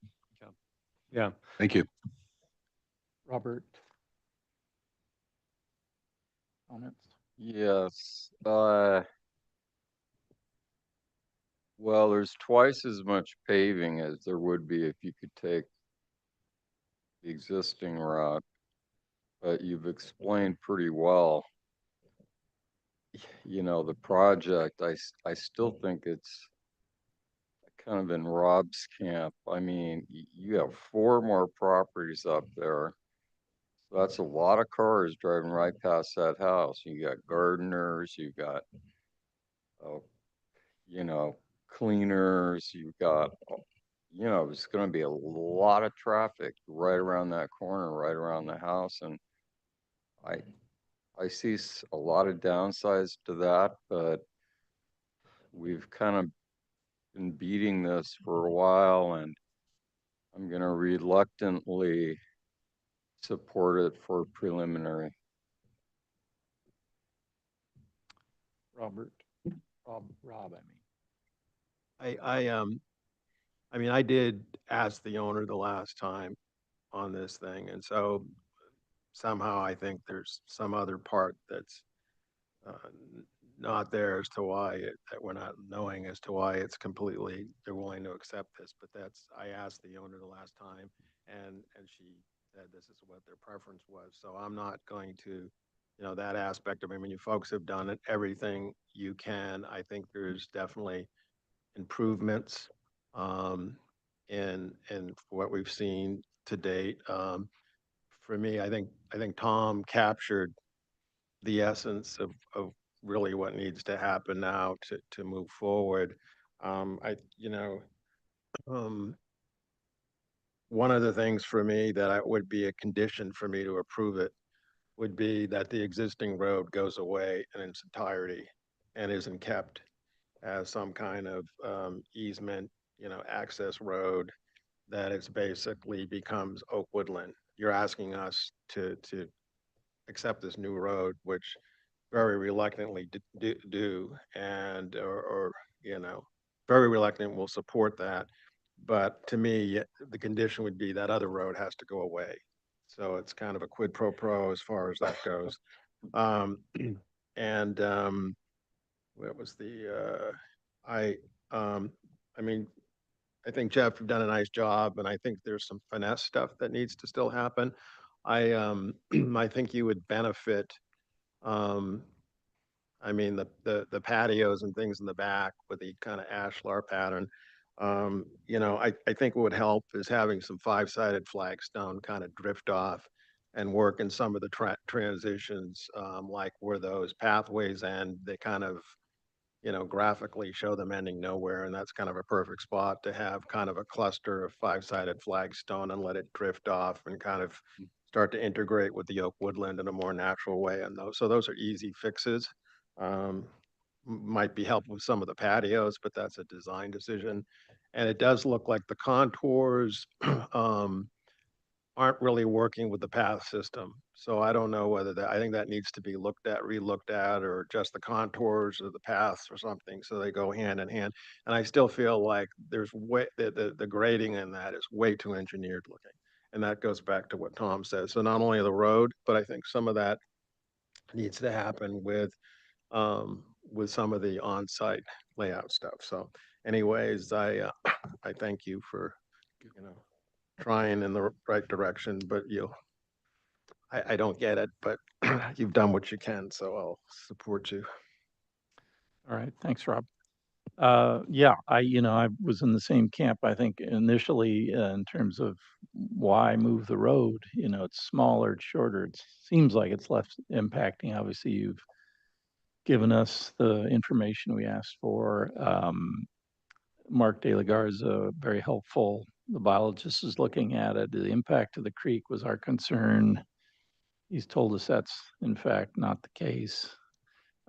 Yeah. thank you. Robert? Comments? Yes, well, there's twice as much paving as there would be if you could take the existing route, but you've explained pretty well, the project. I still think it's kind of in Rob's camp. I mean, you have 4 more properties up there. So that's a lot of cars driving right past that house. You got gardeners, you got, uh, cleaners, you've got, it's going to be a lot of traffic right around that corner, right around the house. And I, I see a lot of downsides to that, but we've kind of been beating this for a while, and I'm going to reluctantly support it for preliminary. Robert? Rob, I mean. I mean, I did ask the owner the last time on this thing, and so somehow I think there's some other part that's not there as to why that we're not knowing as to why it's completely, they're willing to accept this. But I asked the owner the last time, and she said this is what their preference was. So I'm not going to, that aspect of it. I mean, you folks have done everything you can. I think there's definitely improvements in what we've seen to date. For me, I think Tom captured the essence of really what needs to happen now to move forward. One of the things for me that would be a condition for me to approve it would be that the existing road goes away in its entirety and isn't kept as some kind of easement, access road, that it's basically becomes oak woodland. You're asking us to accept this new road, which very reluctantly do, and or very reluctant will support that. But to me, the condition would be that other road has to go away. So it's kind of a quid pro quo as far as that goes. Um, and what was um, I mean, I think Jeff, you've done a nice job, and I think there's some finesse stuff that needs to still happen. I think you would benefit, um, the patios and things in the back with the kind of ashlar pattern. I think what would help is having some five-sided flagstone kind of drift off and work in some of the transitions, like where those pathways end, they kind of, graphically show them ending nowhere. And that's kind of a perfect spot to have kind of a cluster of five-sided flagstone and let it drift off and kind of start to integrate with the oak woodland in a more natural way. And those are easy fixes. Um, Might be helpful with some of the patios, but that's a design decision. And it does look like the contours, aren't really working with the path system. So I don't know whether I think that needs to be looked at, relooked at, or just the contours of the paths or something, so they go hand in hand. And I still feel like there's the grading in that is way too engineered looking. And that goes back to what Tom says. So not only the road, but I think some of that needs to happen with some of the on-site layout stuff. So anyways, I thank you for, you know, trying in the right direction, but I don't get it, but you've done what you can, so I'll support you. All right, thanks, Rob. Yeah, I was in the same camp. I think initially, in terms of why move the road, it's smaller, it's shorter. It seems like it's less impacting. Obviously, you've given us the information we asked for. Mark De La Garza, very helpful. The biologist is looking at it. The impact of the creek was our concern. He's told us that's in fact not the case.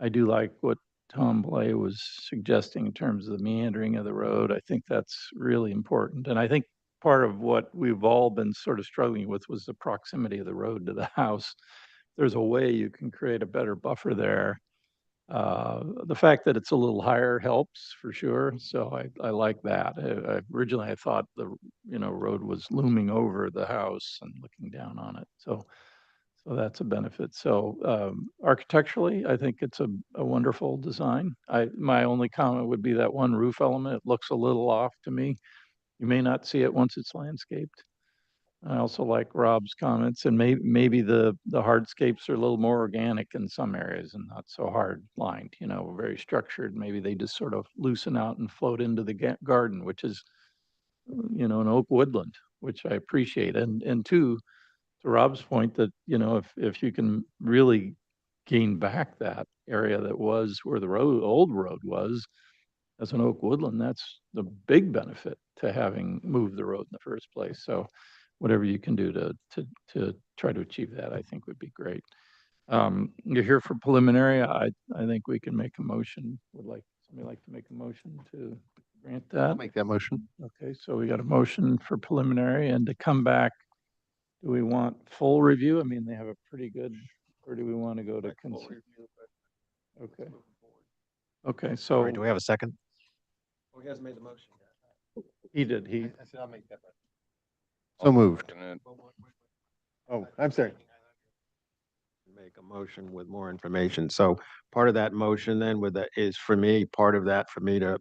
I do like what Tom Blay was suggesting in terms of the meandering of the road. I think that's really important. And I think part of what we've all been sort of struggling with was the proximity of the road to the house. There's a way you can create a better buffer there. The fact that it's a little higher helps for sure. So I like that. Originally I thought the road was looming over the house and looking down on it. So that's a benefit. So architecturally, I think it's a wonderful design. My only comment would be that one roof element. It looks a little off to me. You may not see it once it's landscaped. I also like Rob's comments, and maybe the hardscapes are a little more organic in some areas and not so hard lined. Very structured. Maybe they just sort of loosen out and float into the garden, which is an oak woodland, which I appreciate. And two, to Rob's point, that if you can really gain back that area that was where the old road was as an oak woodland, that's the big benefit to having moved the road in the first place. So whatever you can do to try to achieve that, I think would be great. You're here for preliminary. I think we can make a motion. Would somebody like to make a motion to grant I'll that? make that motion. Okay, so we got a motion for preliminary, and to come back, do we want full review? I mean, they have a pretty good, or do we want to go to consent? Okay. Okay, All so right, do we have a second? Oh, he hasn't made the motion yet. he did, I said I'll make that. So moved. Oh, I'm sorry. Make a motion with more information. So part of that motion then with that is for me, part of that for me to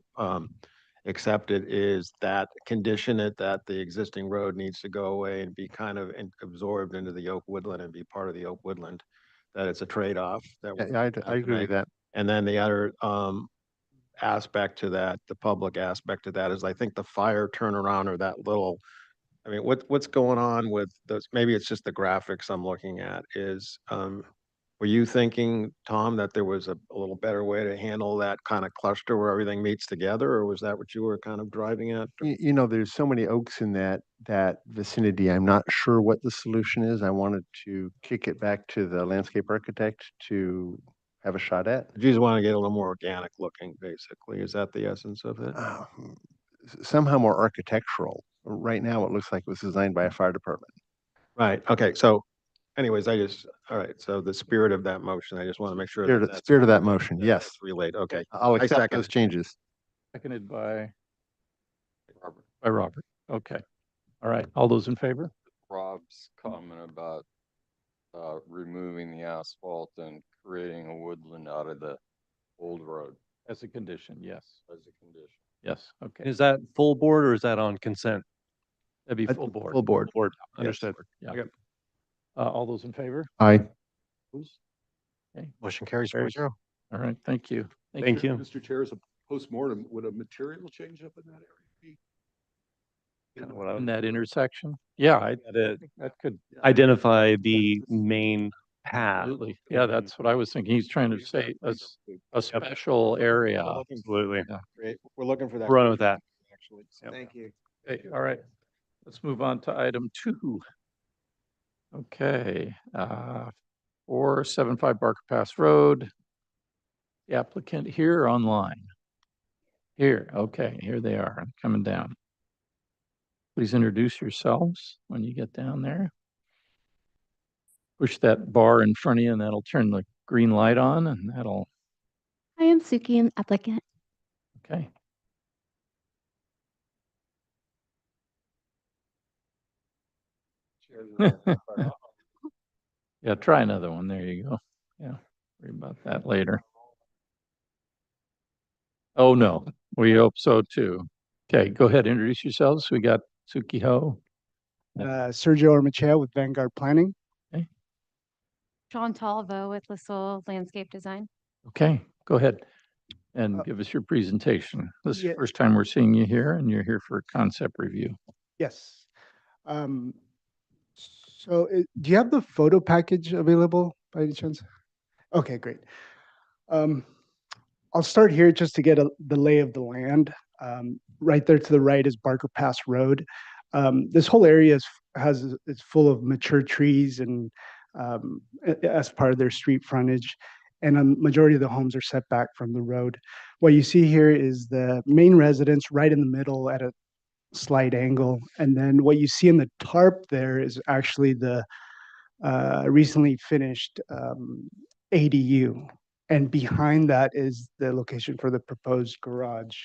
accept it is that condition it that the existing road needs to go away and be kind of absorbed into the oak woodland and be part of the oak woodland. That it's a trade-off that Yeah, I agree with that. And then the other aspect to that, the public aspect to that is I think the fire turnaround or that little, what's going on with those, maybe it's just the graphics I'm looking at is, were you thinking, Tom, that there was a little better way to handle that kind of cluster where everything meets together, or was that what you were kind of driving at? There's so many oaks in that vicinity. I'm not sure what the solution is. I wanted to kick it back to the landscape architect to have a shot at. You just want to get a little more organic looking, basically. Is that the essence of it? Somehow more architectural. Right now, it looks like it was designed by a fire department. Right, okay, so anyways, all right, so the spirit of that motion, I just want to make sure. Spirit of that motion, yes. It's relayed, okay. I'll I accept second. those changes. Seconded by Robert. Okay. All right. All those in favor? Rob's comment about removing the asphalt and creating a woodland out of the old road As a condition, yes. as a condition. Yes, okay. Is that full board or is that on consent? That'd be full board. Full board. Board, Yes. understood. Yeah. Okay. All those in favor? Aye. Opposed? Okay, Motion carries Carries. 4-0. all right, thank you. Thank you. Mr. Chair, as a postmortem, would a material change up in that area be? Kind of what I was- In that intersection? Yeah, I That think that could, identify the main path. absolutely. Yeah, that's what I was thinking. He's trying to say a special area. Absolutely. We're looking for that. We're running with that. Actually, Yep. thank you. Okay, all right. Let's move on to item 2. Okay, 475 Barker Pass Road. The applicant here or online? Here, okay, here they are, coming down. Please introduce yourselves when you get down there. Push that bar in front of you and that'll turn the green light on and that'll, I am Suki, an applicant. okay. Yeah, try another one. There you go. Yeah, worry about that later. Oh, no, we hope so too. Okay, go ahead, introduce yourselves. We got Suki Ho. Sergio Ormachea with Vanguard Planning. Chantal Vo with LaSalle Landscape Design. Okay, go ahead and Uh, give us your presentation. This is the yeah. first time we're seeing you here and you're here for a concept review. Yes. Do you have the photo package available by any chance? Okay, great. I'll start here just to get the lay of the land. Right there to the right is Barker Pass Road. This whole area is full of mature trees and as part of their street frontage. And a majority of the homes are set back from the road. What you see here is the main residence right in the middle at a slight angle. And then what you see in the tarp there is actually the recently finished ADU. And behind that is the location for the proposed garage.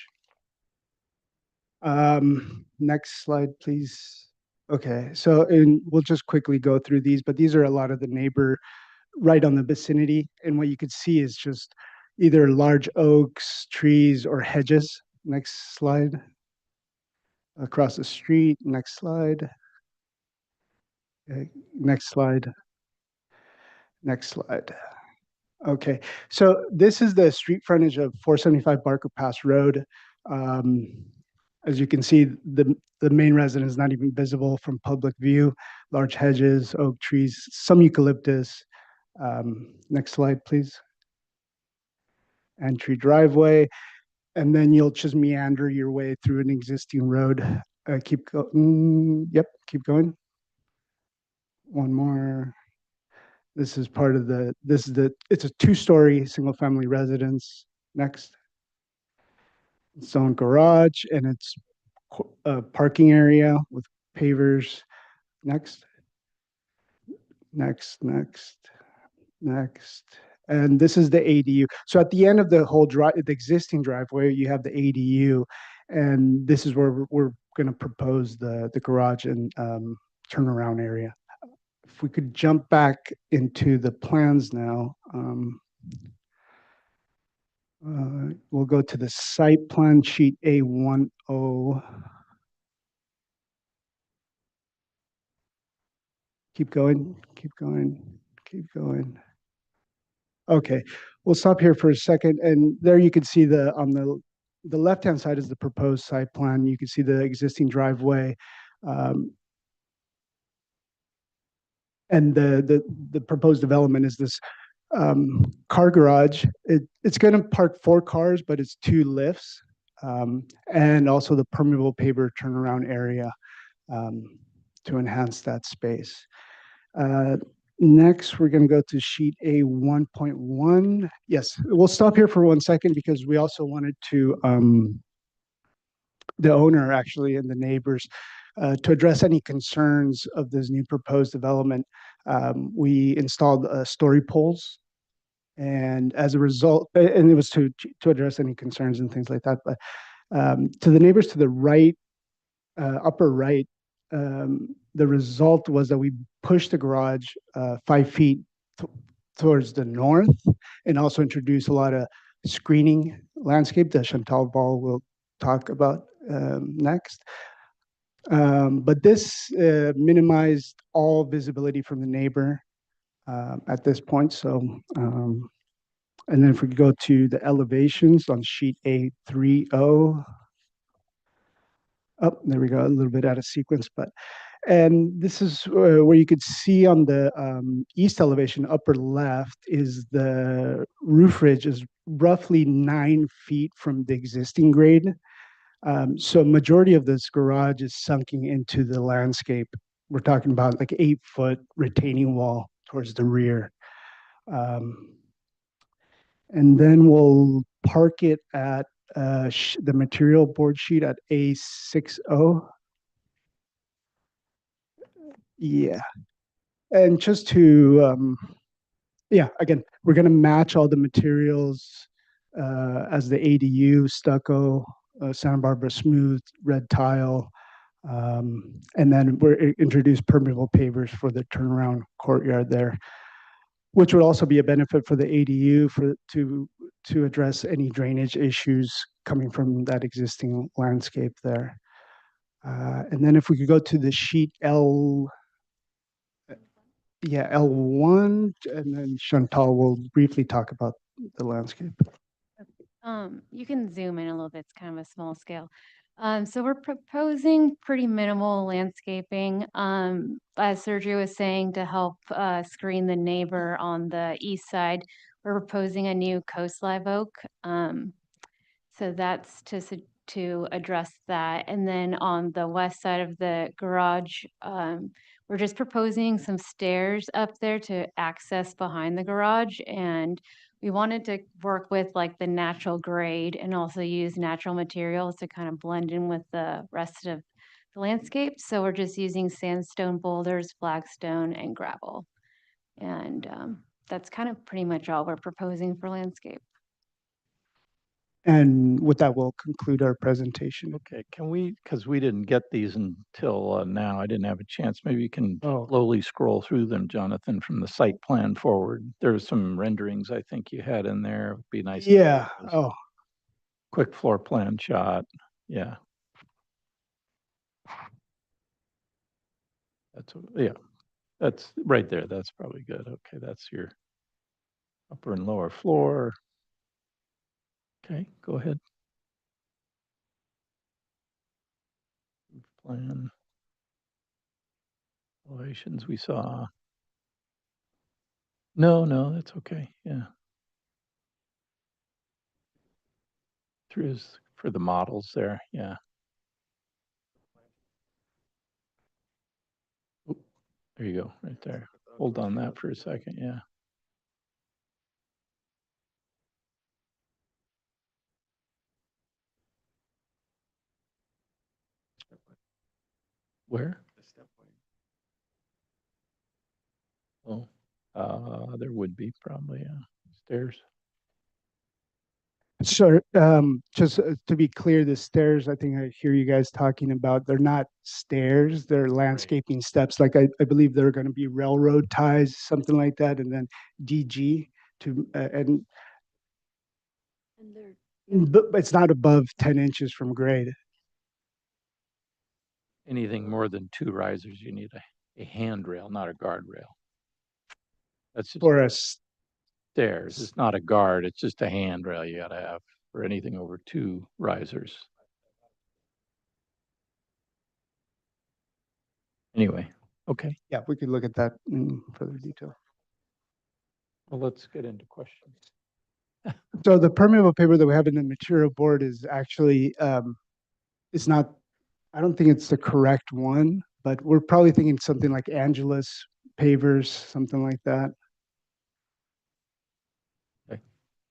Next slide, please. Okay, so we'll just quickly go through these, but these are a lot of the neighbor right on the vicinity. And what you could see is just either large oaks, trees, or hedges. Next slide. Across the street, next slide. Okay, next slide. Next slide. Okay, so this is the street frontage of 475 Barker Pass Road. As you can see, the main residence is not even visible from public view. Large hedges, oak trees, some eucalyptus. Next slide, please. Entry driveway, and then you'll just meander your way through an existing road. Keep going. Yep, keep going. One more. This is part of it's a 2-story single family residence. Next. Its own garage and it's a parking area with pavers. Next. Next. And this is the ADU. So at the end of the whole the existing driveway, you have the ADU, and this is where we're going to propose the garage and turnaround area. If we could jump back into the plans now, we'll go to the site plan sheet A10. Keep going, keep going, keep going. Okay, we'll stop here for a second. And there you can see on the left-hand side is the proposed site plan. You can see the existing driveway. And the proposed development is this car garage. It's going to park 4 cars, but it's 2 lifts, and also the permeable paver turnaround area to enhance that space. Next, we're going to go to sheet A 1.1. Yes, we'll stop here for 1 second because we also wanted to, the owner actually and the neighbors, to address any concerns of this new proposed development. We installed story poles, and as a result, and it was to address any concerns and things like that. But to the neighbors to the right, upper right, the result was that we pushed the garage 5 feet towards the north and also introduced a lot of screening landscape that Chantal Ball will talk about next. But this minimized all visibility from the neighbor at this point. So, and then if we go to the elevations on sheet A30, oh, there we go, a little bit out of sequence, but, and this is where you could see on the east elevation, upper left, is the roof ridge is roughly 9 feet from the existing grade. So majority of this garage is sunking into the landscape. We're talking about like 8-foot retaining wall towards the rear. And then we'll park it at the material board sheet at A60. Yeah. And just to, yeah, again, we're going to match all the materials as the ADU, stucco, Santa Barbara smooth, red tile. And then we're introduce permeable pavers for the turnaround courtyard there, which would also be a benefit for the ADU to address any drainage issues coming from that existing landscape there. And then if we could go to the sheet L1, and then Chantal will briefly talk about the landscape. You can zoom in a little bit. It's kind of a small scale. So we're proposing pretty minimal landscaping. As Sergio was saying, to help screen the neighbor on the east side, we're proposing a new coast live oak. So that's to address that. And then on the west side of the garage, we're just proposing some stairs up there to access behind the garage. And we wanted to work with like the natural grade and also use natural materials to kind of blend in with the rest of the landscape. So we're just using sandstone boulders, flagstone, and gravel. And that's kind of pretty much all we're proposing for landscape. And with that, we'll conclude our presentation. Okay, can we, because we didn't get these until now, I didn't have a chance. Maybe you can Oh. slowly scroll through them, Jonathan, from the site plan forward. There's some renderings I think you had in there. It'd be nice. Yeah. Oh, Quick floor plan shot. Yeah. Yeah, that's right there. That's probably good. Okay, that's your upper and lower floor. Okay, go ahead. Roof plan. Elevations we saw. No, that's okay. Yeah. Through for the models there. Yeah. Oop, there you go, right there. Hold on that for a second. Yeah. Where? Oh, there would be probably, stairs. so just to be clear, the stairs, I think I hear you guys talking about, they're not stairs, they're landscaping steps. Like I believe they're going to be railroad ties, something like that, and then DG to, but it's not above 10 inches from grade. Anything more than 2 risers, you need a handrail, not a guardrail. That's just For us, stairs. It's not a guard. It's just a handrail you gotta have for anything over 2 risers. Anyway, okay. yeah, we could look at that in further detail. Well, let's get into questions. So the permeable paper that we have in the material board is actually, it's not, I don't think it's the correct one, but we're probably thinking something like Angelus pavers, something like that.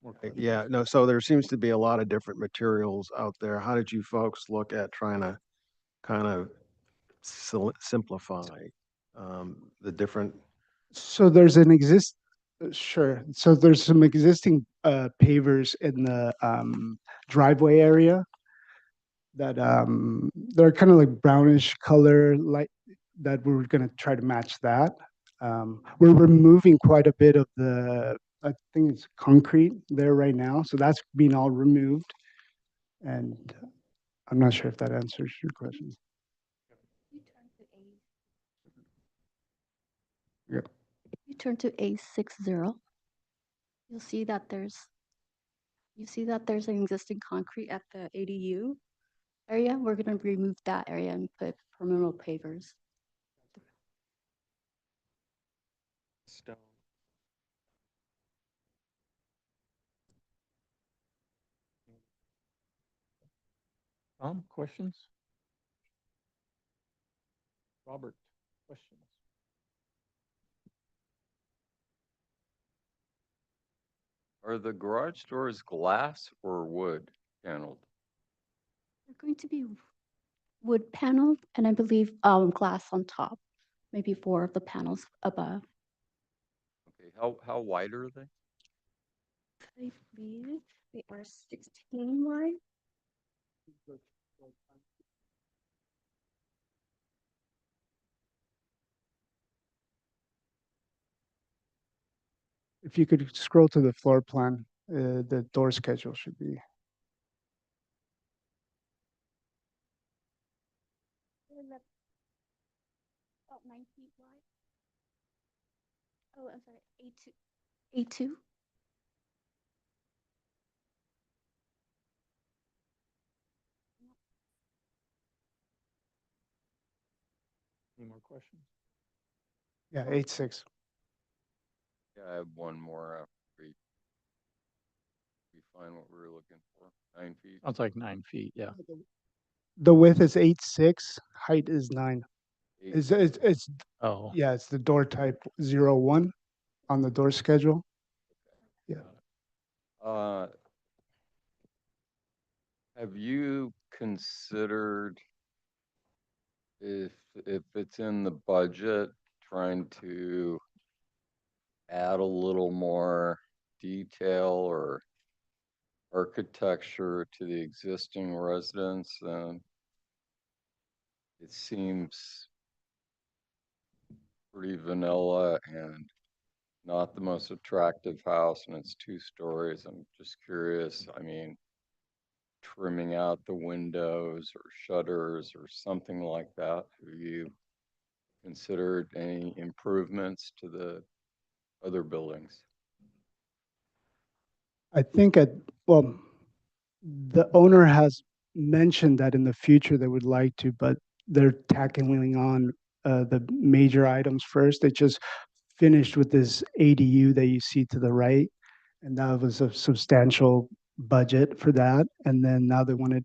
More questions? Yeah, no, so there seems to be a lot of different materials out there. How did you folks look at trying to kind of simplify the different? So there's an sure. So there's some existing pavers in the driveway area that they're kind of like brownish color, like that we're gonna try to match that. We're removing quite a bit of I think it's concrete there right now, so that's being all removed. And I'm not sure if that answers your question. Yep. You turn to A60. You'll see that there's an existing concrete at the ADU area. We're going to remove that area and put permanent pavers. Stone. Questions? Robert, questions? Are the garage doors glass or wood paneled? They're going to be wood paneled and I believe glass on top, maybe 4 of the panels above. Okay, how wide are they? I believe they are 16 wide. If you could scroll to the floor plan, the door schedule should be. About 9 feet wide. Oh, I'm sorry, A2. A2. Any more questions? Yeah, 8.6. Yeah, I have one more after we find what we were looking for. 9 feet. Sounds like 9 feet, yeah. The width is 8.6, height is 9. Eight. It's Oh, yeah, it's the door type 01 on the door schedule. Yeah. Have you considered if it's in the budget, trying to add a little more detail or architecture to the existing residence? It seems pretty vanilla and not the most attractive house, and it's 2 stories. I'm just curious, I mean, trimming out the windows or shutters or something like that. Have you considered any improvements to the other buildings? I think well, the owner has mentioned that in the future they would like to, but they're tackling on the major items first. They just finished with this ADU that you see to the right, and that was a substantial budget for that. And then now they want to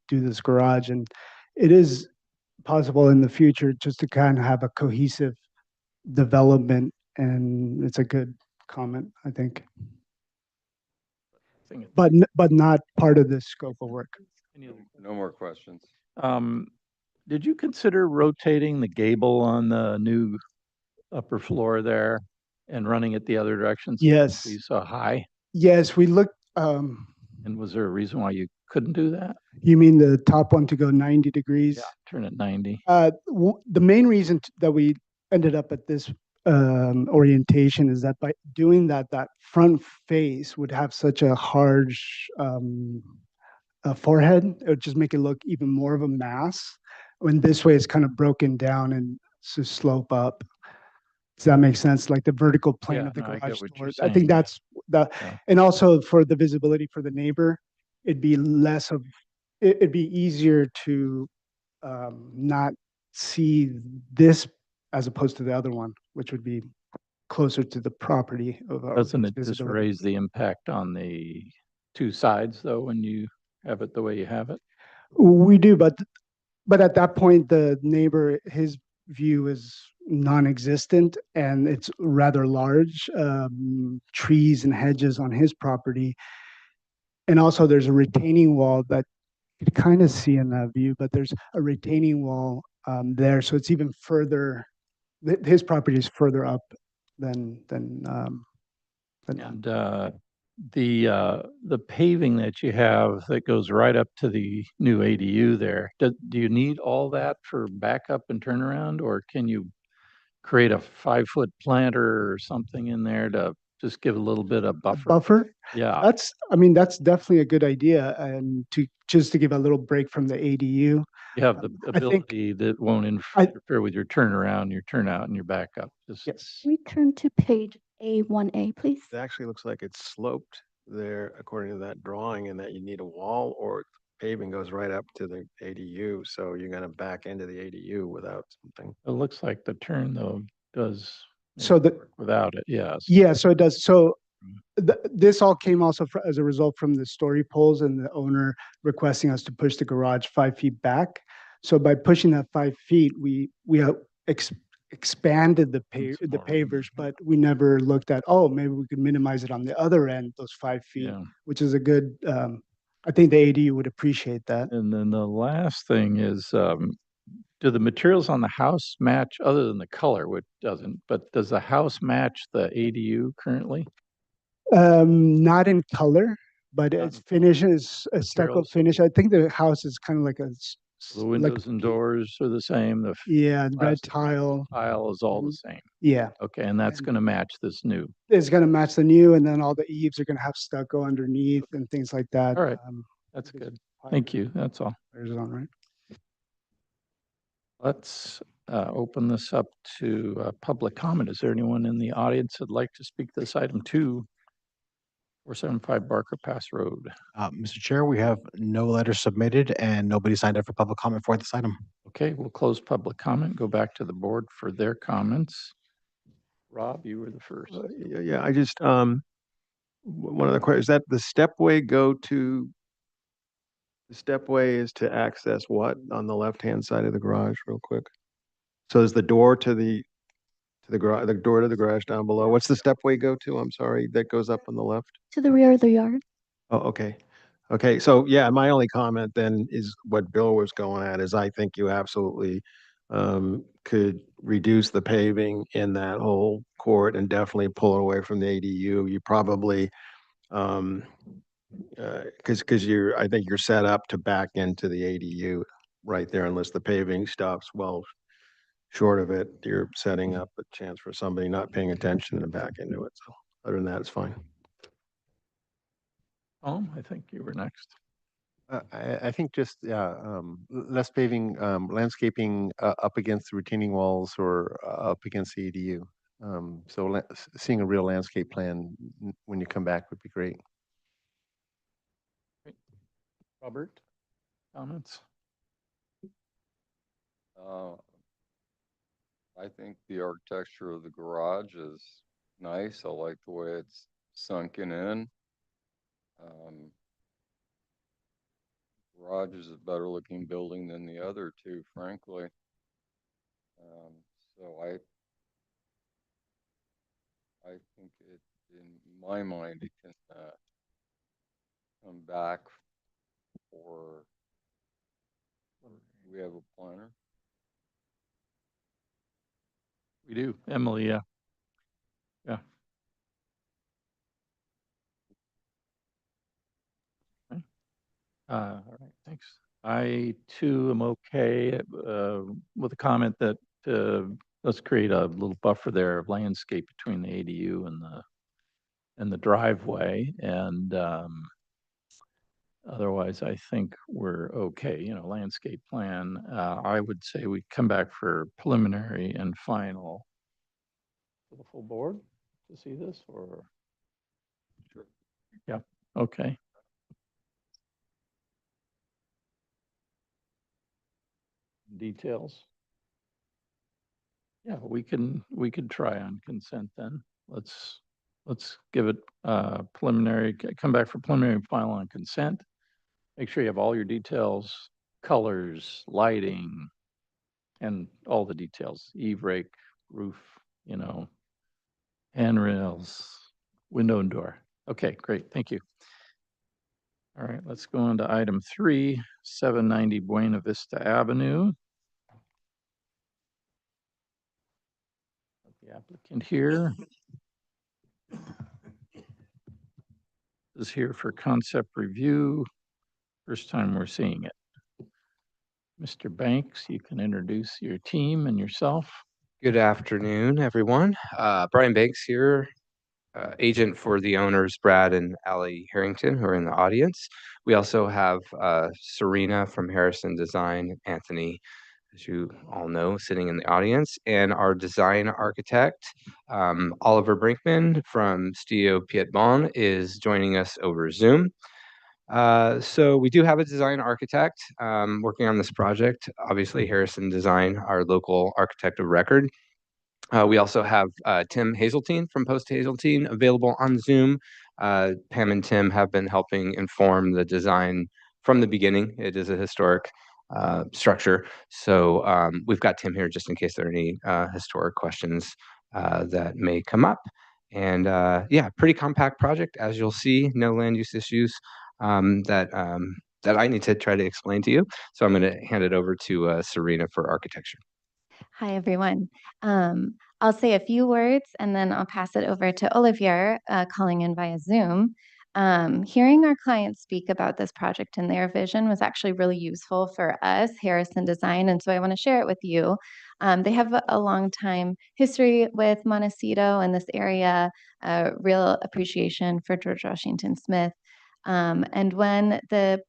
do this garage, and it is possible in the future just to kind of have a cohesive development, and it's a good comment, I think, I think but not part of the scope of work. any other No more questions. did you consider rotating the gable on the new upper floor there and running it the other direction? So Yes. you saw high, Yes, we looked, and was there a reason why you couldn't do that? you mean the top one to go 90 degrees? Yeah, turn it 90. The main reason that we ended up at this orientation is that by doing that, that front face would have such a harsh forehead. It would just make it look even more of a mass. When this way, it's kind of broken down and to slope up. Does that make sense? Like the vertical plane Yeah, of the no, I get garage what you're door. I think saying, yeah. that's the, Yeah. and also for the visibility for the neighbor, it'd be less of, it'd be easier to not see this as opposed to the other one, which would be closer to the property of our Doesn't it just visibility. raise the impact on the 2 sides though, when you have it the way you have it? We do, but at that point, the neighbor, his view is non-existent and it's rather large, trees and hedges on his property. And also there's a retaining wall that you could kind of see in that view, but there's a retaining wall there. So it's even further, his property is further up than And the paving that you have that goes right up to the new ADU there, do you need all that for backup and turnaround, or can you create a 5-foot planter or something in there to just give a little bit of buffer? buffer. Yeah, I mean, that's definitely a good idea. And just to give a little break from the ADU, you have the I think, ability that won't I, interfere with your turnaround, your turnout, and your backup. Just yes. Can we turn to page A1A, please? It actually looks like it's sloped there according to that drawing and that you need a wall or paving goes right up to the ADU. So you're gonna back into the ADU without something. it looks like the turn though does So maybe the, work without it. Yes. yeah, so it does. So this all came also as a result from the story polls and the owner requesting us to push the garage 5 feet back. So by pushing that 5 feet, we have expanded the pavers, but we never looked at, oh, maybe we could minimize it on the other end, those 5 feet, Yeah. which is a good, I think the ADU would appreciate that. And then the last thing is, do the materials on the house match, other than the color, which doesn't, but does the house match the ADU currently? Not in color, but Not its in color. finish is a stucco Materials, finish. I think the house is kind of like the like windows and doors are the same, the yeah, red plastic tile. tile is all the Mhm. same. Yeah, Okay, and that's And- gonna match this new. it's gonna match the new, and then all the eaves are gonna have stucco underneath and things like that. All right, that's because good. Thank you, that's all. There's on, right? Let's open this up to public comment. Is there anyone in the audience that'd like to speak to this item 475 Barker Pass Road? Mr. Chair, we have no letters submitted and nobody signed up for public comment for this item. Okay, we'll close public comment, go back to the board for their comments. Rob, you were the first. Yeah, I just, one other question, is that the stepway the stepway is to access what on the left-hand side of the garage real quick? So is the door to the garage, the door to the garage down below? What's the stepway go to? I'm sorry, that goes up on the left? To the rear of the yard? Oh, okay. Okay, so yeah, my only comment then is what Bill was going at is I think you absolutely could reduce the paving in that whole court and definitely pull it away from the ADU. You probably because I think you're set up to back into the ADU right there unless the paving stops well short of it. You're setting up a chance for somebody not paying attention to back into it. So other than that, it's fine. I think you were next. I think just, yeah, less paving, landscaping up against the retaining walls or up against the ADU. So seeing a real landscape plan when you come back would be great. Robert, comments? I think the architecture of the garage is nice. I like the way it's sunken in. Garage is a better looking building than the other two, frankly. So I think it, in my mind, it can come back for, we have a planner. We do. Emily, yeah. Yeah. Okay. All right, thanks. I too am okay with a comment that let's create a little buffer there of landscape between the ADU and the driveway. And otherwise, I think we're okay. You know, landscape plan. I would say we come back for preliminary and final for the full board to see this, or? Sure. Yeah, okay. Details. Yeah, we could try on consent then. Let's give it preliminary, come back for preliminary and final on consent. Make sure you have all your details, colors, lighting, and all the details, eave rake, roof, you know, handrails, window and door. Okay, great, thank you. All right, let's go on to item 3, 790 Buena Vista Avenue. The applicant here is here for concept review. First time we're seeing it. Mr. Banks, you can introduce your team and yourself. Good afternoon, everyone. Brian Banks here, agent for the owners, Brad and Allie Harrington, who are in the audience. We also have Serena from Harrison Design, Anthony, as you all know, sitting in the audience, and our design architect, Oliver Brinkman from Studio Piedmont, is joining us over Zoom. So we do have a design architect working on this project. Obviously, Harrison Design, our local architect of record. We also have Tim Hazeltine from Post Hazeltine available on Zoom. Pam and Tim have been helping inform the design from the beginning. It is a historic structure. So we've got Tim here just in case there are any historic questions that may come up. And yeah, pretty compact project, as you'll see, no land use issues that I need to try to explain to you. So I'm going to hand it over to Serena for architecture. Hi, everyone. I'll say a few words and then I'll pass it over to Olivier, calling in via Zoom. Hearing our clients speak about this project and their vision was actually really useful for us, Harrison Design, and so I want to share it with you. They have a long time history with Montecito and this area, real appreciation for George Washington Smith. And when the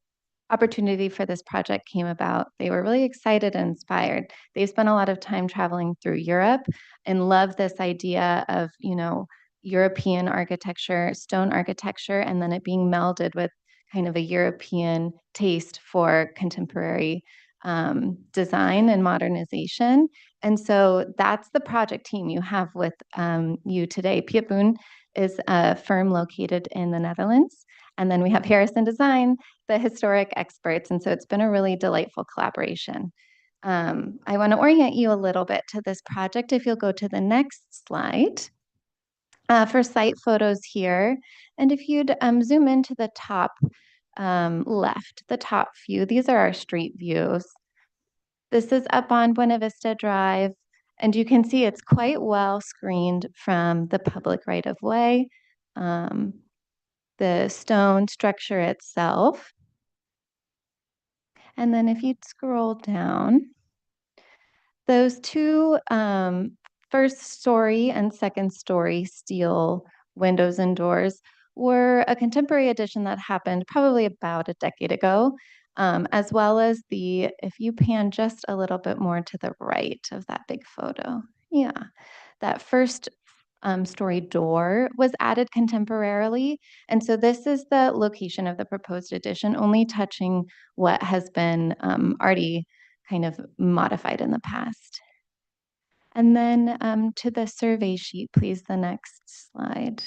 opportunity for this project came about, they were really excited and inspired. They spent a lot of time traveling through Europe and love this idea of, you know, European architecture, stone architecture, and then it being melded with kind of a European taste for contemporary design and modernization. And so that's the project team you have with you today. Piet is a firm located in the Netherlands. And then we have Harrison Design, the historic experts. And so it's been a really delightful collaboration. I want to orient you a little bit to this project. If you'll go to the next slide for site photos here. And if you'd zoom into the top left, the top view, these are our street views. This is up on Buena Vista Drive. And you can see it's quite well screened from the public right of way. The stone structure itself. And then if you scroll down, those two first story and second story steel windows and doors were a contemporary addition that happened probably about a decade ago, as well as if you pan just a little bit more to the right of that big photo. Yeah, that first story door was added contemporarily. And so this is the location of the proposed addition, only touching what has been already kind of modified in the past. And then to the survey sheet, please, the next slide.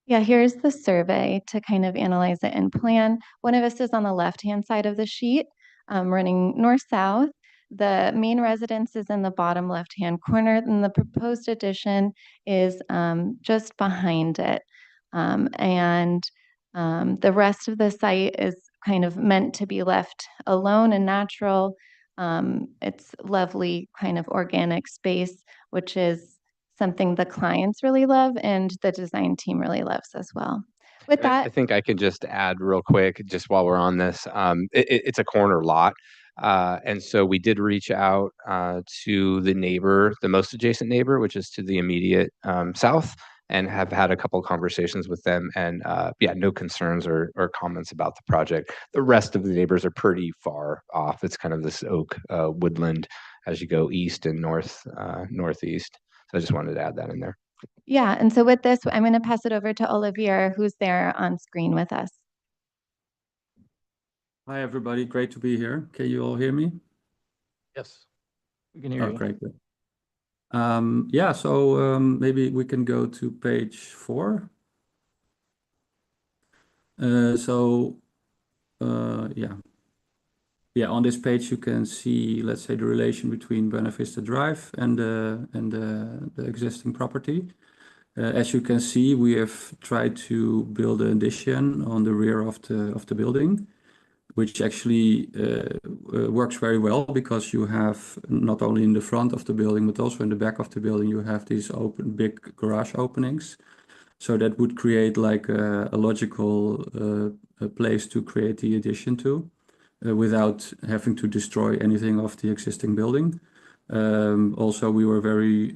Yeah, here's the survey to kind of analyze it and plan. Buena Vista is on the left-hand side of the sheet, running north-south. The main residence is in the bottom left-hand corner, and the proposed addition is just behind it. And the rest of the site is kind of meant to be left alone and natural. It's lovely kind of organic space, which is something the clients really love and the design team really loves as well. With that, I think I could just add real quick, just while we're on this, it's a corner lot. And so we did reach out to the neighbor, the most adjacent neighbor, which is to the immediate south, and have had a couple of conversations with them. And yeah, no concerns or comments about the project. The rest of the neighbors are pretty far off. It's kind of this oak woodland as you go east and northeast. So I just wanted to add that in there. yeah, and so with this, I'm going to pass it over to Olivier, who's there on screen with us. Hi, everybody. Great to be here. Can you all hear me? Yes, we can hear you. Great. Yeah, so maybe we can go to page 4. Yeah. yeah, on this page you can see, let's say, the relation between Buena Vista Drive and the existing property. As you can see, we have tried to build an addition on the rear of the building, which actually works very well because you have not only in the front of the building, but also in the back of the building, you have these open big garage openings. So that would create like a logical a place to create the addition to without having to destroy anything of the existing building. Also, we were very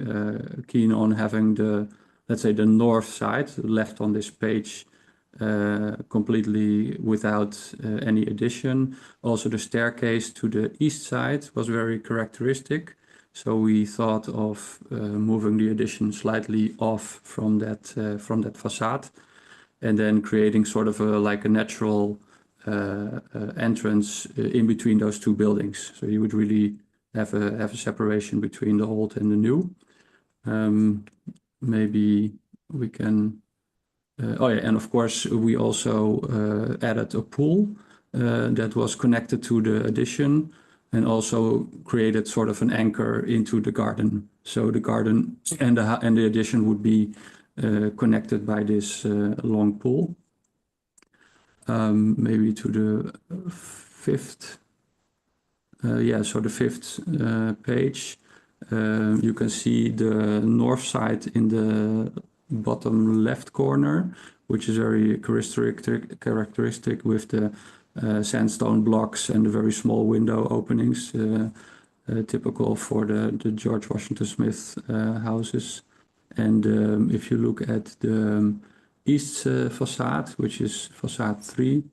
keen on having the, let's say, the north side left on this page completely without any addition. Also, the staircase to the east side was very characteristic. So we thought of moving the addition slightly off from that facade, and then creating sort of like a natural entrance in between those two buildings. So you would really have a separation between the old and the new. Maybe we can. Oh yeah, and of course we also added a pool that was connected to the addition, and also created sort of an anchor into the garden. So the garden and the addition would be connected by this long pool. Maybe to the fifth. Yeah, so the fifth page. You can see the north side in the bottom left corner, which is very characteristic with the sandstone blocks and the very small window openings, typical for the George Washington Smith houses. And if you look at the east facade, which is facade 3,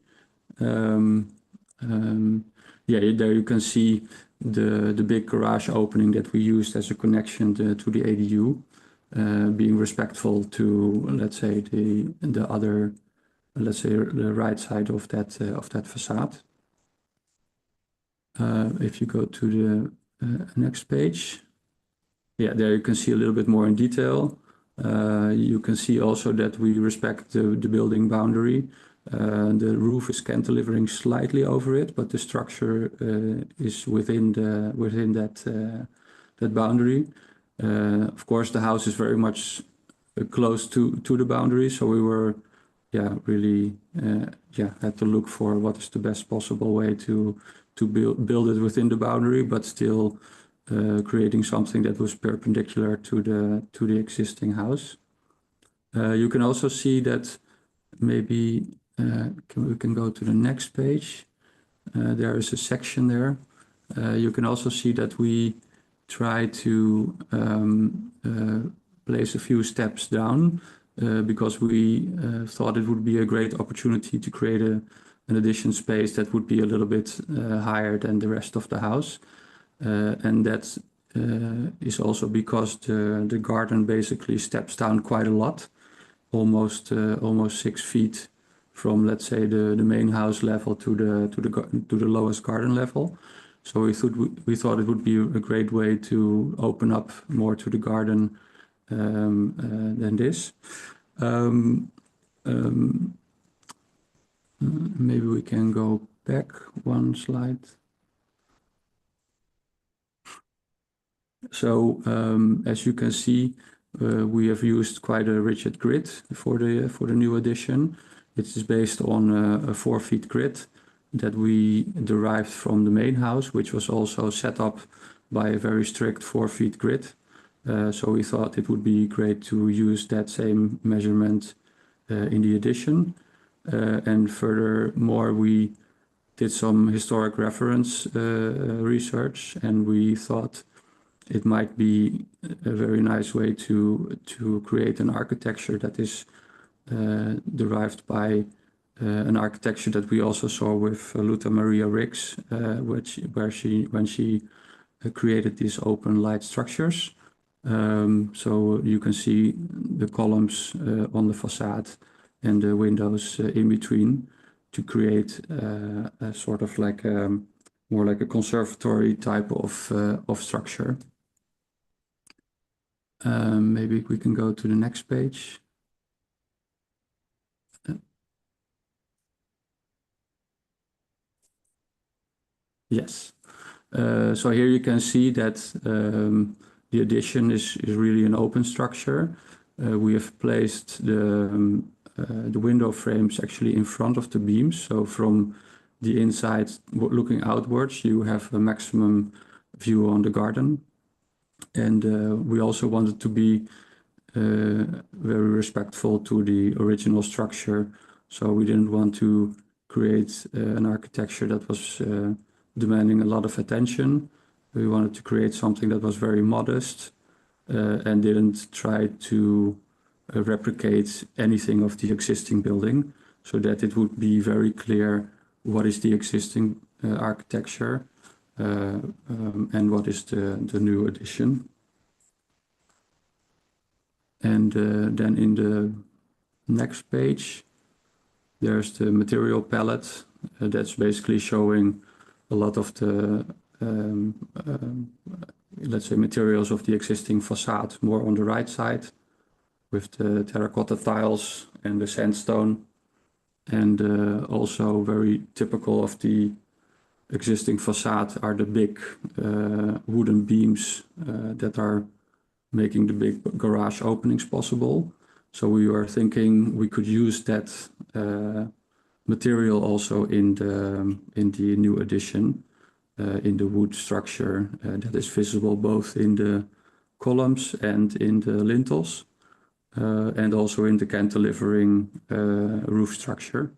yeah, there you can see the big garage opening that we used as a connection to the ADU, being respectful to, let's say, the other, let's say, the right side of that facade. If you go to the next page, yeah, there you can see a little bit more in detail. You can see also that we respect the building boundary. The roof is cantilevering slightly over it, but the structure is within that boundary. Of course, the house is very much close to the boundary, so we were, yeah, really, had to look for what is the best possible way to build it within the boundary, but still creating something that was perpendicular to the existing house. You can also see that maybe we can go to the next page. There is a section there. You can also see that we try to place a few steps down because we thought it would be a great opportunity to create an addition space that would be a little bit higher than the rest of the house. And that is also because the garden basically steps down quite a lot, almost 6 feet from, let's say, the main house level to the lowest garden level. So we thought it would be a great way to open up more to the garden than this. Maybe we can go back one slide. So as you can see, we have used quite a rigid grid for the new addition. It is based on a 4-foot grid that we derived from the main house, which was also set up by a very strict 4-foot grid. So we thought it would be great to use that same measurement in the addition. And furthermore, we did some historic reference research, and we thought it might be a very nice way to create an architecture that is derived by an architecture that we also saw with Luta Maria Riggs, when she created these open light structures. So you can see the columns on the facade and the windows in between to create a sort of like more like a conservatory type of structure. Maybe we can go to the next page. Yes. So here you can see that the addition is really an open structure. We have placed the window frames actually in front of the beams. So from the inside looking outwards, you have a maximum view on the garden. And we also wanted to be very respectful to the original structure. So we didn't want to create an architecture that was demanding a lot of attention. We wanted to create something that was very modest and didn't try to replicate anything of the existing building, so that it would be very clear what is the existing architecture and what is the new addition. And then in the next page, there's the material palette that's basically showing a lot of the, let's say, materials of the existing facade, more on the right side, with the terracotta tiles and the sandstone. And also very typical of the existing facade are the big wooden beams that are making the big garage openings possible. So we were thinking we could use that material also in the new addition, in the wood structure that is visible both in the columns and in the lintels, and also in the cantilevering roof structure.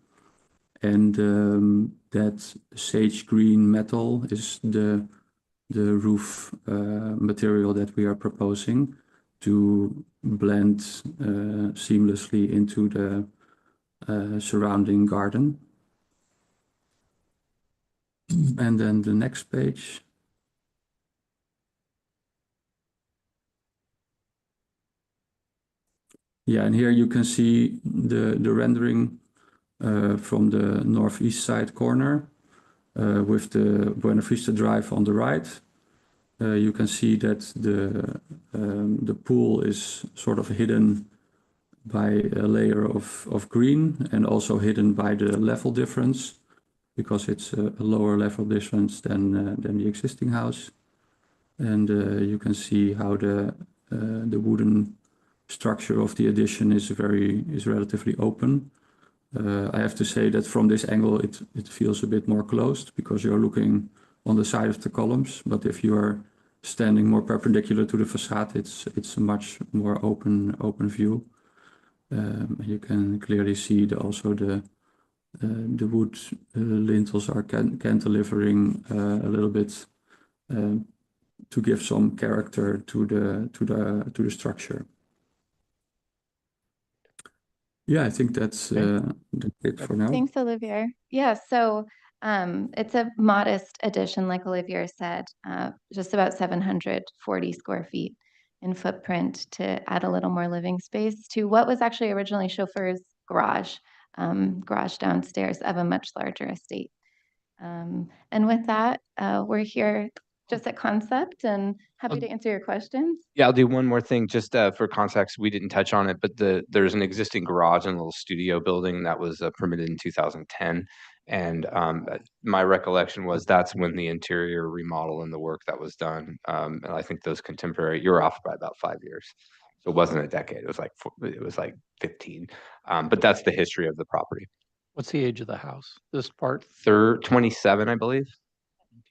And that sage green metal is the roof material that we are proposing to blend seamlessly into the surrounding garden. And then the next page. Yeah, and here you can see the rendering from the northeast side corner with the Buena Vista Drive on the right. You can see that the pool is sort of hidden by a layer of green, and also hidden by the level difference, because it's a lower level difference than the existing house. And you can see how the wooden structure of the addition is relatively open. I have to say that from this angle it feels a bit more closed, because you're looking on the side of the columns, but if you are standing more perpendicular to the facade, it's a much more open view. You can clearly see also the wood lintels are cantilevering a little bit to give some character to the structure. Yeah, I think that's it for now. Thanks, Olivier. Yeah, so it's a modest addition, like Olivier said, just about 740 square feet in footprint to add a little more living space to what was actually originally chauffeur's garage downstairs of a much larger estate. And with that, we're here just at concept and happy to answer your questions. Yeah, I'll do one more thing just for context. We didn't touch on it, but there's an existing garage and a little studio building that was permitted in 2010. And my recollection was that's when the interior remodel and the work that was done. And I think those contemporary, you're off by about 5 years. So it wasn't a decade. It was like 15. But that's the history of the property. What's the age of the house? This part? 27, I believe.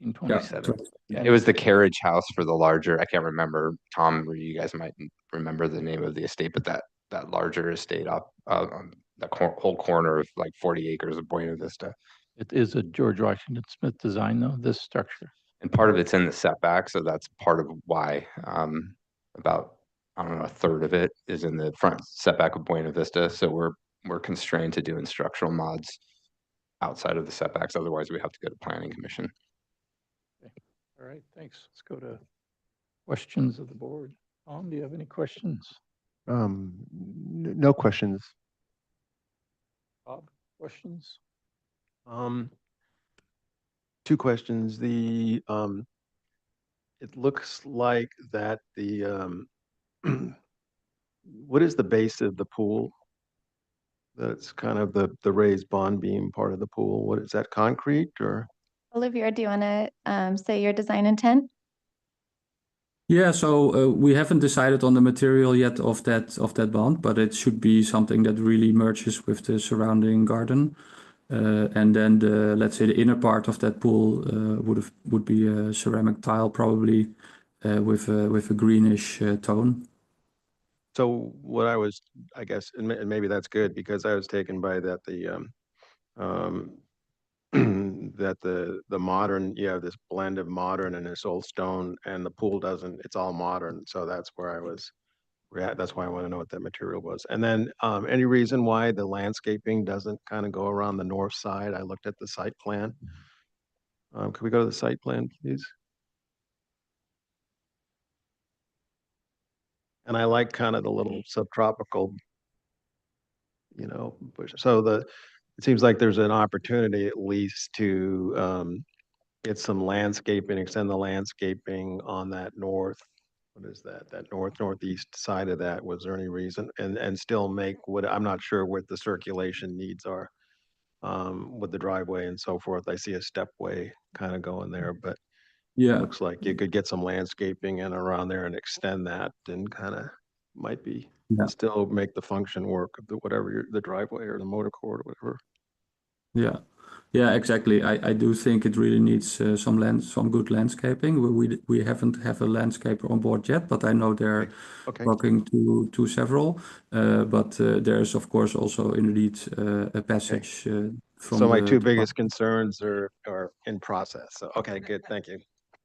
1927. Yeah, it was the carriage house for the larger, I can't remember, Tom, or you guys might remember the name of the estate, but that larger estate up on the whole corner of like 40 acres of Buena Vista. It is a George Washington Smith design, though, this structure. And part of it's in the setback, so that's part of why about, I don't know, a third of it is in the front setback of Buena Vista. So we're constrained to doing structural mods outside of the setbacks. Otherwise, we have to go to Planning Commission. All right, thanks. Let's go to questions of the board. Tom, do you have any questions? No questions. Bob, questions? Two questions. It looks like that what is the base of the pool? That's kind of the raised bond beam part of the pool. What is that, concrete or? Olivia, do you want to say your design intent? Yeah, so we haven't decided on the material yet of that bond, but it should be something that really merges with the surrounding garden. And then let's say the inner part of that pool would be a ceramic tile, probably with a greenish tone. So what I was, I guess, and maybe that's good because I was taken by that um, that the modern, you have this blend of modern and this old stone, and the pool doesn't, it's all modern. So that's where I was, that's why I want to know what that material was. And then any reason why the landscaping doesn't kind of go around the north side? I looked at the site plan. Could we go to the site plan, please? And I like kind of the little subtropical, bush. So it seems like there's an opportunity at least to get some landscaping, extend the landscaping on that what is that? That northeast side of that. Was there any reason? And still make what, I'm not sure what the circulation needs are with the driveway and so forth. I see a stepway kind of going there, but Yeah, looks like you could get some landscaping in around there and extend that and kind of might be Yeah. still make the function work of the whatever the driveway or the motor court or whatever. Yeah, exactly. I do think it really needs some good landscaping. We haven't have a landscaper on board yet, but I know they're Okay. talking to several. But there's of course also indeed a passage from So my the two biggest concerns are in process. So, okay, good. Thank you.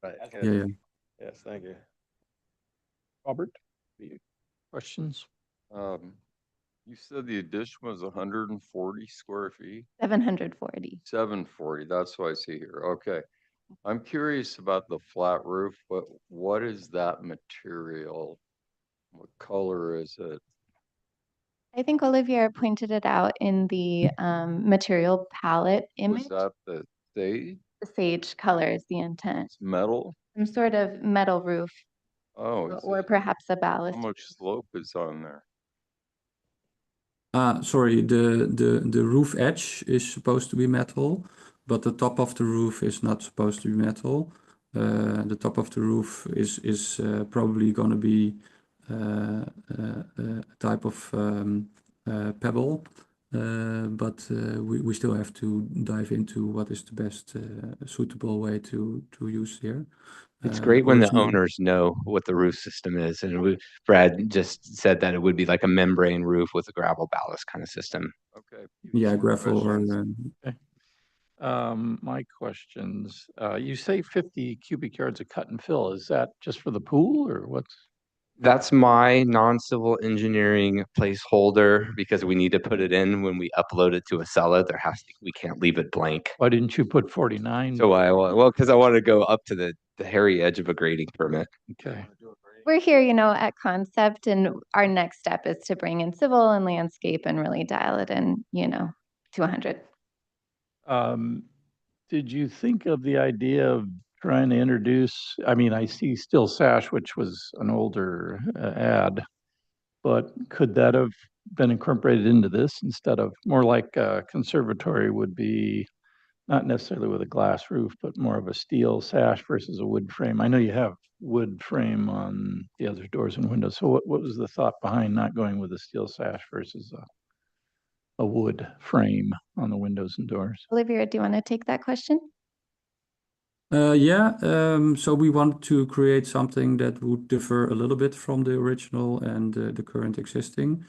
Right. good. Yeah. Yes, thank you. Robert, questions? You said the addition was 140 square feet? 740. 740, that's what I see here. Okay. I'm curious about the flat roof, but what is that material? What color is it? I think Olivia pointed it out in the material palette image. Was that the sage? The sage color is the intent. It's metal? Some sort of metal roof Oh, or perhaps a how ballast. much slope is on there? Sorry, the roof edge is supposed to be metal, but the top of the roof is not supposed to be metal. The top of the roof is probably going to be a type of pebble, but we still have to dive into what is the best suitable way to use here. It's great when the originally- owners know what the roof system is. And Brad just said that it would be like a membrane roof with a gravel ballast kind of system. Okay. Yeah, gravel or My questions, you say 50 cubic yards of cut and fill. Is that just for the pool or what's? That's my non-civil engineering placeholder because we need to put it in when we upload it to Acela. We can't leave it blank. Why didn't you put 49? So because I wanted to go up to the hairy edge of a grading permit. Okay. We're here, at concept, and our next step is to bring in civil and landscape and really dial it in, to 100. Did you think of the idea of trying to introduce, I mean, I see Still Sash, which was an older ad, but could that have been incorporated into this instead of more like a conservatory would be, not necessarily with a glass roof, but more of a steel sash versus a wood frame? I know you have wood frame on the other doors and windows. So what was the thought behind not going with a steel sash versus a wood frame on the windows and doors? Olivia, do you want to take that question? So we want to create something that would differ a little bit from the original and the current existing.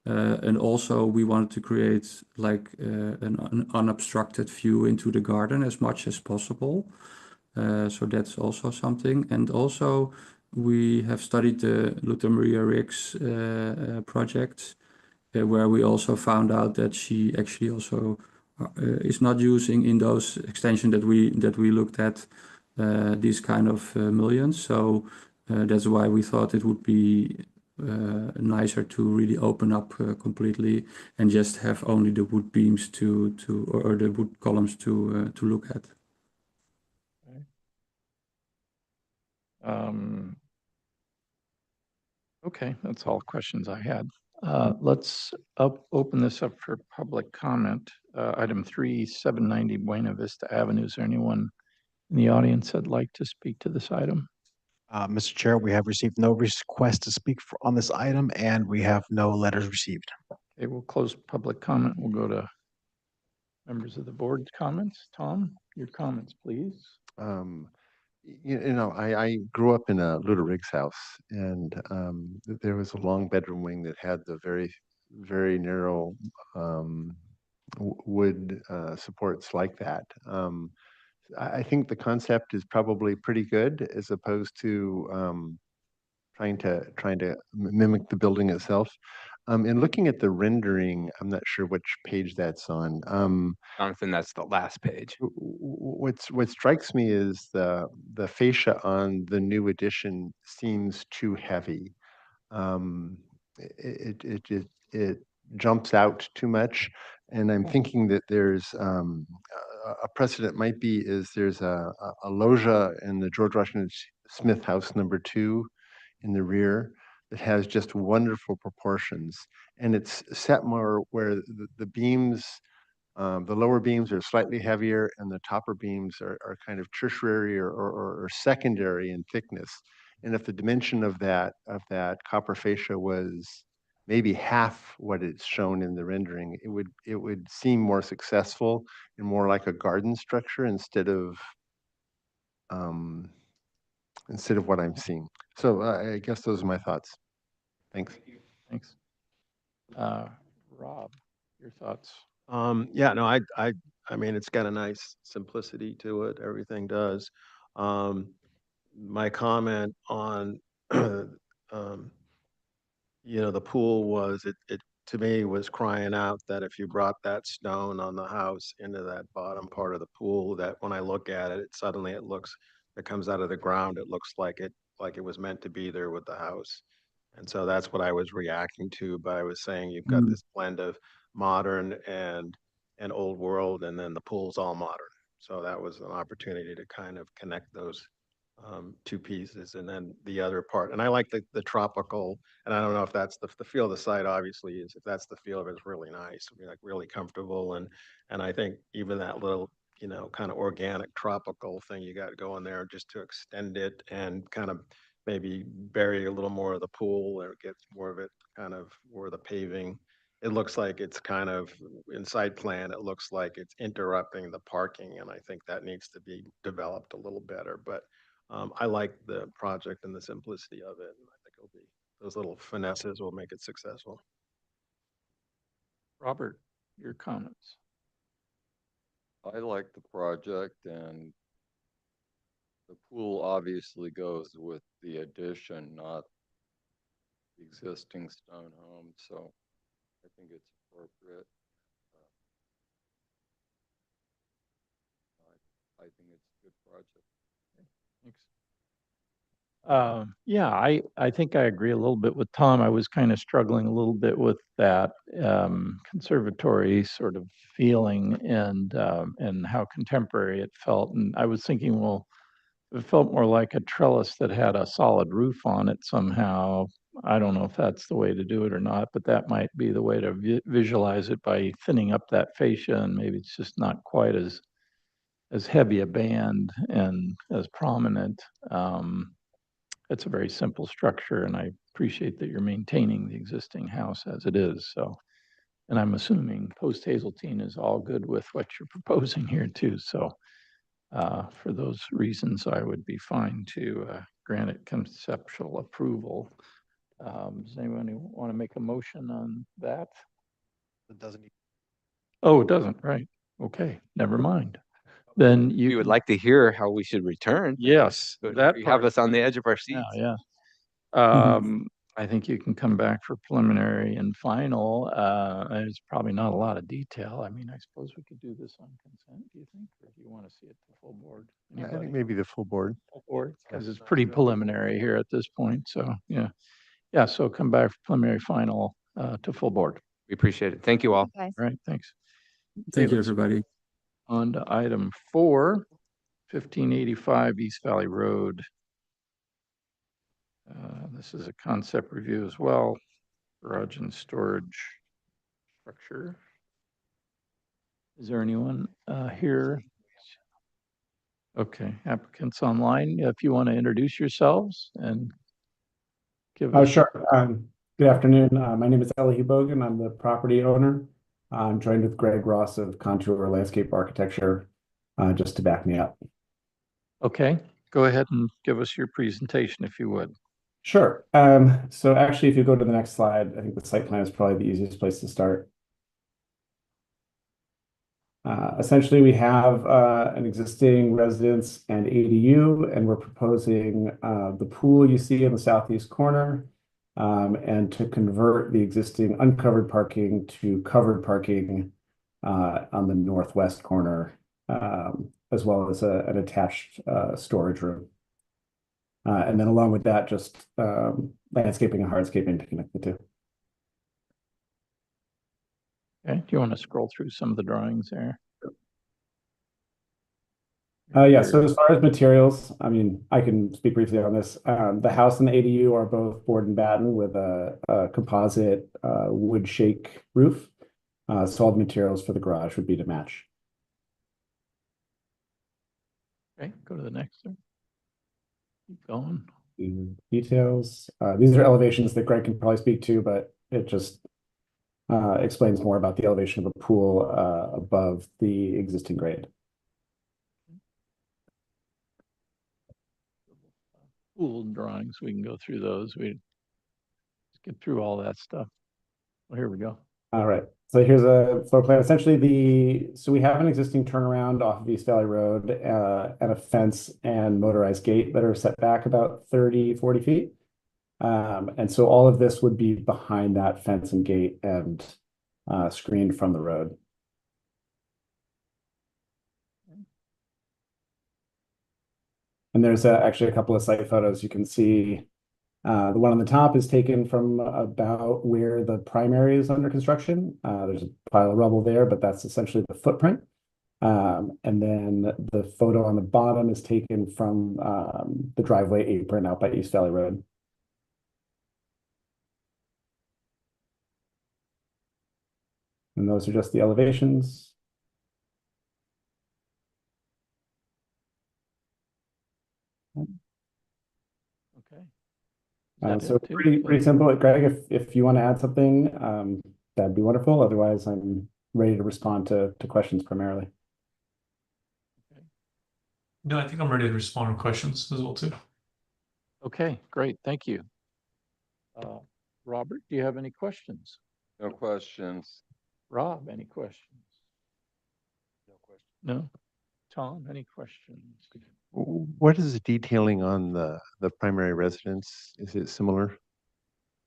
And also we wanted to create like an unobstructed view into the garden as much as possible. So that's also something. And also we have studied the Luther Maria Riggs project, where we also found out that she actually also is not using in those extension that we looked at these kind of mullions. So that's why we thought it would be nicer to really open up completely and just have only the wood beams or the wood columns to look at. Okay, that's all questions I had. Let's open this up for public comment. Item 3, 790 Buena Vista Avenue. Is there anyone in the audience that'd like to speak to this item? Mr. Chair, we have received no request to speak on this item, and we have no letters received. Okay, we'll close public comment. We'll go to members of the board's comments. Tom, your comments, please. I grew up in a Luda Riggs house, and there was a long bedroom wing that had the very narrow wood supports like that. I think the concept is probably pretty good as opposed to trying to mimic the building itself. In looking at the rendering, I'm not sure which page that's on. Jonathan, that's the last page. What strikes me is the fascia on the new edition seems too heavy. It jumps out too much, and I'm thinking that there's a precedent might be is there's a loggia in the George Washington Smith House #2 in the rear that has just wonderful proportions, and it's set more where the beams, the lower beams are slightly heavier and the topper beams are kind of tertiary or secondary in thickness. And if the dimension of that copper fascia was maybe half what it's shown in the rendering, it would seem more successful and more like a garden structure instead of what I'm seeing. So I guess those are my thoughts. Thanks. Thanks. Rob, your thoughts? Yeah, no, I mean, it's got a nice simplicity to it. Everything does. My comment on, the pool was, it to me was crying out that if you brought that stone on the house into that bottom part of the pool, that when I look at it, suddenly it comes out of the ground. It looks like it was meant to be there with the house. And so that's what I was reacting to, but I was saying you've got this blend of modern and old world, and then the pool's all modern. So that was an opportunity to kind of connect those two pieces. And then the other part, and I like the tropical, and I don't know if that's the feel of the site obviously is, if that's the feel of it, it's really nice, like really comfortable. And I think even that little, kind of organic tropical thing you got going there just to extend it and kind of maybe bury a little more of the pool or get more of it kind of where the paving, it looks like it's kind of in site plan, it looks like it's interrupting the parking. And I think that needs to be developed a little better, but I like the project and the simplicity of it. And I think it'll be, those little finesses will make it successful. Robert, your comments? I like the project, and the pool obviously goes with the addition, not the existing stone home, so I think it's appropriate. I think it's a good project. Thanks. Yeah, I think I agree a little bit with Tom. I was kind of struggling a little bit with that conservatory sort of feeling and how contemporary it felt. And I was thinking, well, it felt more like a trellis that had a solid roof on it somehow. I don't know if that's the way to do it or not, but that might be the way to visualize it by thinning up that fascia, and maybe it's just not quite as heavy a band and as prominent. It's a very simple structure, and I appreciate that you're maintaining the existing house as it is. So, and I'm assuming post Hazeltine is all good with what you're proposing here too. So, for those reasons, I would be fine to grant it conceptual approval. Does anyone want to make a motion on that? It doesn't. Oh, it doesn't, right? Okay, never mind. Then You would like to hear how we should return. Yes, But that you part. have us on the edge of our Yeah, seats. yeah. Mhm. I think you can come back for preliminary and final. There's probably not a lot of detail. I mean, I suppose we could do this on consent, do you think? Or do you want to see it to full board? I think Anybody? maybe the full board. Full board, because it's pretty preliminary here at this point. So, yeah. Yeah, so come back for preliminary final to full board. We appreciate it. Thank you all. Guys. All right, thanks. Thank you, let's everybody. On to item 4, 1585 East Valley Road. This is a concept review as well, garage and storage structure. Is there anyone here? Okay, applicants online, if you want to introduce yourselves and give Oh, us. sure. Good afternoon. My name is Elihu Bogan. I'm the property owner. I'm joined with Greg Ross of Contour Landscape Architecture, just to back me up. Okay, go ahead and give us your presentation if you would. Sure. So actually, if you go to the next slide, I think the site plan is probably the easiest place to start. Essentially, we have an existing residence and ADU, and we're proposing the pool you see in the southeast corner, and to convert the existing uncovered parking to covered parking on the northwest corner, as well as an attached storage room. And then along with that, just landscaping and hardscaping to connect the two. Okay, do you want to scroll through some of the drawings there? Yeah, so as far as materials, I mean, I can speak briefly on this. The house and the ADU are both board and batten with a composite wood shake roof. So all the materials for the garage would be to match. Okay, go to the next one. Keep going. Details. These are elevations that Greg can probably speak to, but it just explains more about the elevation of the pool above the existing grade. Pool drawings, we can go through those. We skip through all that stuff. Well, here we go. All right. So here's a floor plan. Essentially, so we have an existing turnaround off of East Valley Road and a fence and motorized gate that are set back about 30, 40 feet. And so all of this would be behind that fence and gate and screened from the road. And there's actually a couple of site photos you can see. The one on the top is taken from about where the primary is under construction. There's a pile of rubble there, but that's essentially the footprint. And then the photo on the bottom is taken from the driveway apron out by East Valley Road. And those are just the elevations. Okay. So pretty simple. Greg, if you want to add something, that'd be wonderful. Otherwise, I'm ready to respond to questions primarily. No, I think I'm ready to respond to questions as well too. Okay, great. Thank you. Robert, do you have any questions? No questions. Rob, any questions? No questions. No? Tom, any questions? What is the detailing on the primary residence? Is it similar?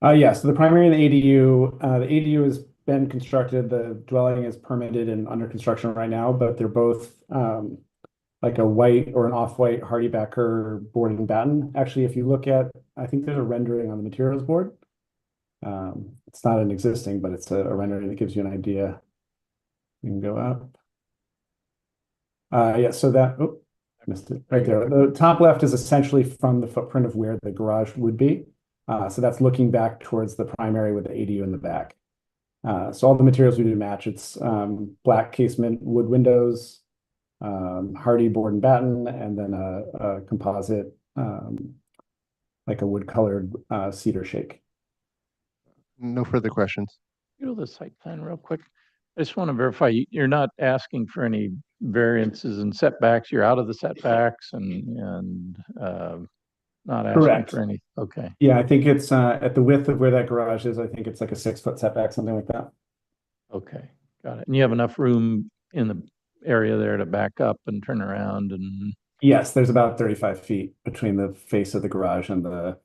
Yeah, so the primary and the ADU has been constructed, the dwelling is permitted and under construction right now, but they're both like a white or an off-white Hardy-Backer board and batten. Actually, if you look at, I think there's a rendering on the materials board. It's not an existing, but it's a rendering that gives you an idea. You can go up. Yeah, so that, oh, I missed it right there. The top left is essentially from the footprint of where the garage would be. So that's looking back towards the primary with the ADU in the back. So all the materials we do match. It's black casement, wood windows, Hardy board and batten, and then a composite, like a wood colored cedar shake. No further questions. Go to the site plan real quick. I just want to verify you're not asking for any variances and setbacks. You're out of the setbacks and not asking Correct. for any. Okay. Yeah, I think it's at the width of where that garage is. I think it's like a 6-foot setback, something like that. Okay, got it. And you have enough room in the area there to back up and turn around and. Yes, there's about 35 feet between the face of the garage and the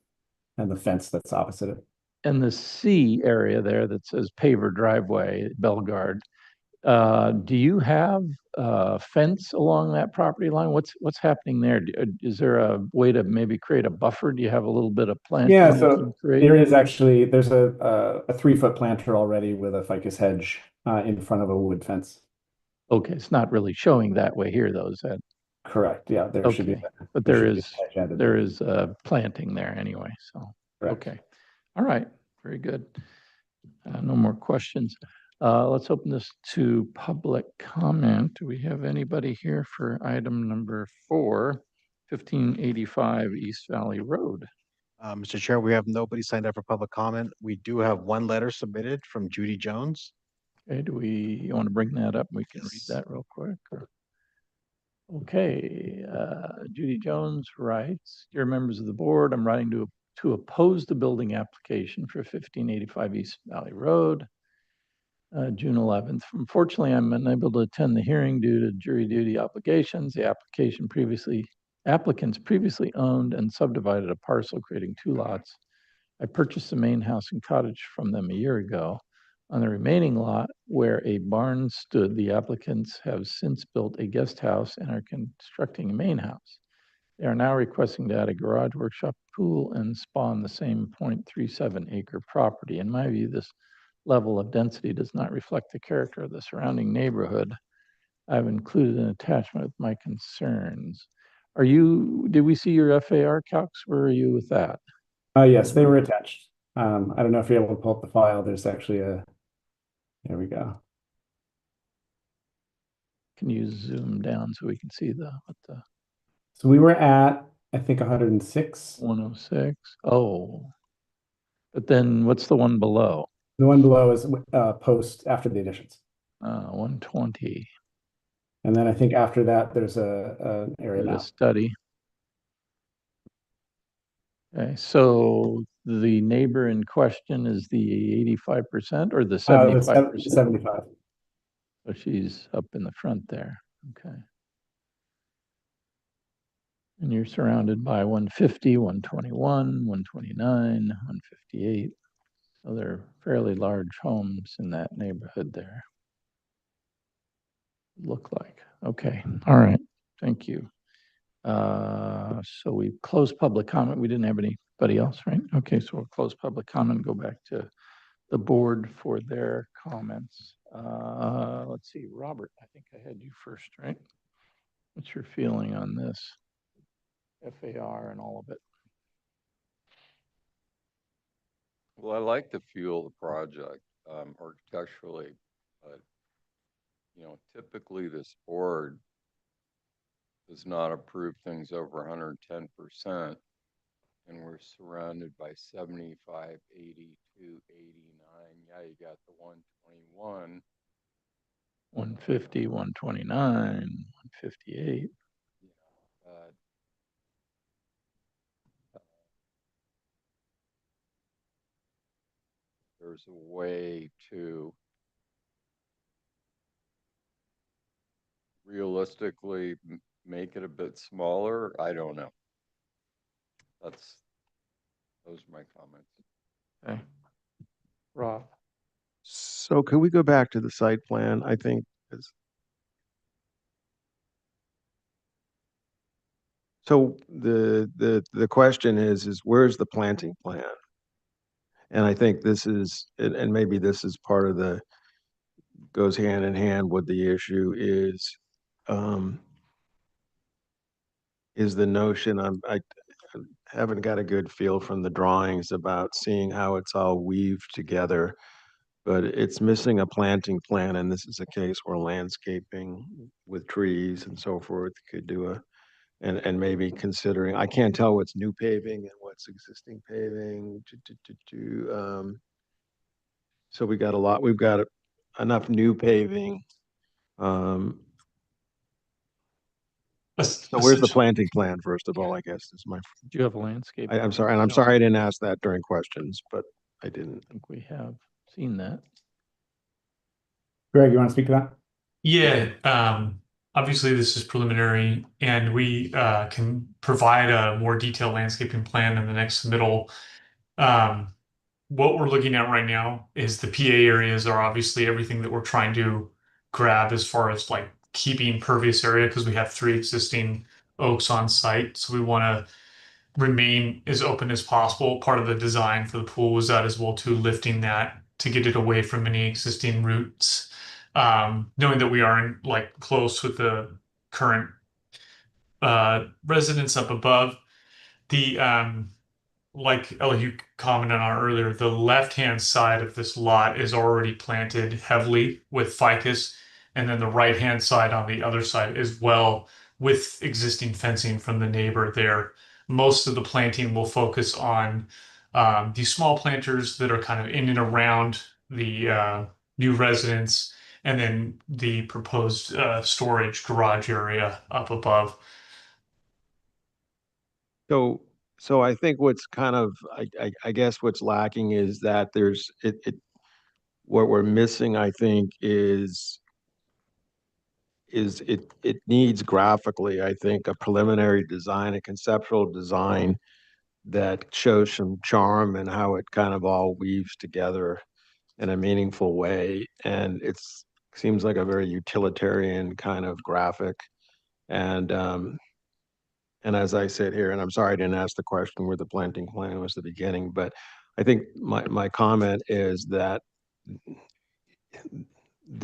fence that's opposite it. And the C area there that says paver driveway, Bellegarde, do you have a fence along that property line? What's happening there? Is there a way to maybe create a buffer? Do you have a little bit of planting? Yeah, so there is actually, there's a 3-foot planter already with a ficus hedge in front of a wood fence. Okay, it's not really showing that way here though, is that? Correct, yeah, there should be. But there is planting there anyway, so. Correct. Okay. All right, very good. No more questions. Let's open this to public comment. Do we have anybody here for item number 4, 1585 East Valley Road? Mr. Chair, we have nobody signed up for public comment. We do have one letter submitted from Judy Jones. Okay, you want to bring that up? We can read that real quick. Okay, Judy Jones writes, "Dear members of the board, I'm writing to oppose the building application for 1585 East Valley Road, June 11th. Unfortunately, I'm unable to attend the hearing due to jury duty obligations. The applicants previously owned and subdivided a parcel creating 2 lots. I purchased the main house and cottage from them a year ago. On the remaining lot where a barn stood, the applicants have since built a guest house and are constructing a main house. They are now requesting to add a garage, workshop, pool, and spa on the same 0.37 acre property. In my view, this level of density does not reflect the character of the surrounding neighborhood. I've included an attachment with my concerns." Did we see your FAR calcs? Where are you with that? Yes, they were attached. I don't know if you're able to pull up the file. There's actually there we go. Can you zoom down so we can see So we were at, I think, 106. 106? Oh, but then what's the one below? The one below is post after the additions. 120. And then I think after that, there's an area Did a now. study. Okay, so the neighbor in question is the 85% or the 75%? 75. So she's up in the front there. Okay. And you're surrounded by 150, 121, 129, 158. So they're fairly large homes in that neighborhood there. Look like. Okay. All right. Thank you. So we closed public comment. We didn't have anybody else, right? Okay, so we'll close public comment and go back to the board for their comments. Let's see, Robert, I think I had you first, right? What's your feeling on this? FAR and all of it. Well, I like the feel of the project architecturally, but typically this board does not approve things over 110%, and we're surrounded by 75, 82, 89. Yeah, you got the 121. 150, 129, 158. There's a way to realistically make it a bit smaller. I don't know. Those are my comments. Okay. Rob. So can we go back to the site plan? I think so the question is where's the planting plan? And I think this is, and maybe this is part of goes hand in hand with the issue is the notion I haven't got a good feel from the drawings about seeing how it's all weaved together, but it's missing a planting plan, and this is a case where landscaping with trees and so forth could do and maybe considering, I can't tell what's new paving and what's existing paving. So we've got enough new paving. So where's the planting plan, first of all, I guess is my. Do you have a landscape? I'm sorry, and I'm sorry I didn't ask that during questions, but I didn't. I think we have seen that. Greg, you want to speak to that? Yeah, obviously this is preliminary, and we can provide a more detailed landscaping plan in the next submittal. What we're looking at right now is the PA areas are obviously everything that we're trying to grab as far as like keeping pervious area, because we have 3 existing oaks on site. So we want to remain as open as possible. Part of the design for the pool was that as well too, lifting that to get it away from any existing roots. Knowing that we are in like close with the current residents up above. The like Ellie, you commented on earlier, the left-hand side of this lot is already planted heavily with ficus, and then the right-hand side on the other side as well with existing fencing from the neighbor there. Most of the planting will focus on these small planters that are kind of in and around the new residence, and then the proposed storage garage area up above. So I think what's kind of, I guess what's lacking is that what we're missing, I think, is it needs graphically, I think, a preliminary design, a conceptual design that shows some charm and how it kind of all weaves together in a meaningful way. And seems like a very utilitarian kind of graphic. And as I sit here, and I'm sorry I didn't ask the question where the planting plan was at the beginning, but I think my comment is that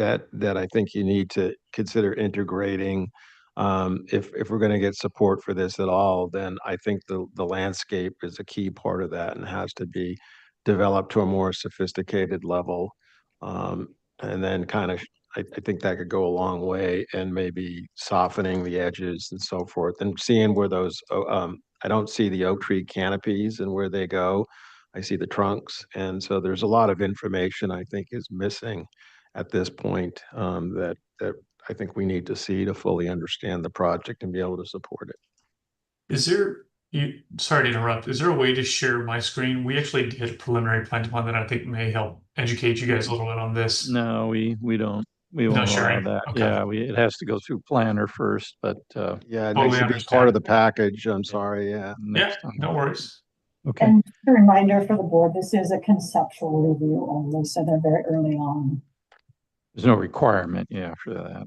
I think you need to consider integrating. If we're going to get support for this at all, then I think the landscape is a key part of that and has to be developed to a more sophisticated level. And then kind of, I think that could go a long way and maybe softening the edges and so forth and seeing where those, I don't see the oak tree canopies and where they go. I see the trunks. And so there's a lot of information I think is missing at this point, that I think we need to see to fully understand the project and be able to support it. Is there, sorry to interrupt, is there a way to share my screen? We actually did a preliminary planting plan that I think may help educate you guys a little bit on this. No, we don't, we No won't allow sharing? that. Okay. Yeah, it has to go through planner first, but Yeah, it Totally needs to be part of the understand. package. I'm sorry, yeah. Yeah, next time. no worries. Okay, And a reminder for the board, this is a conceptual review only, so they're very early on. there's no requirement, yeah, for that.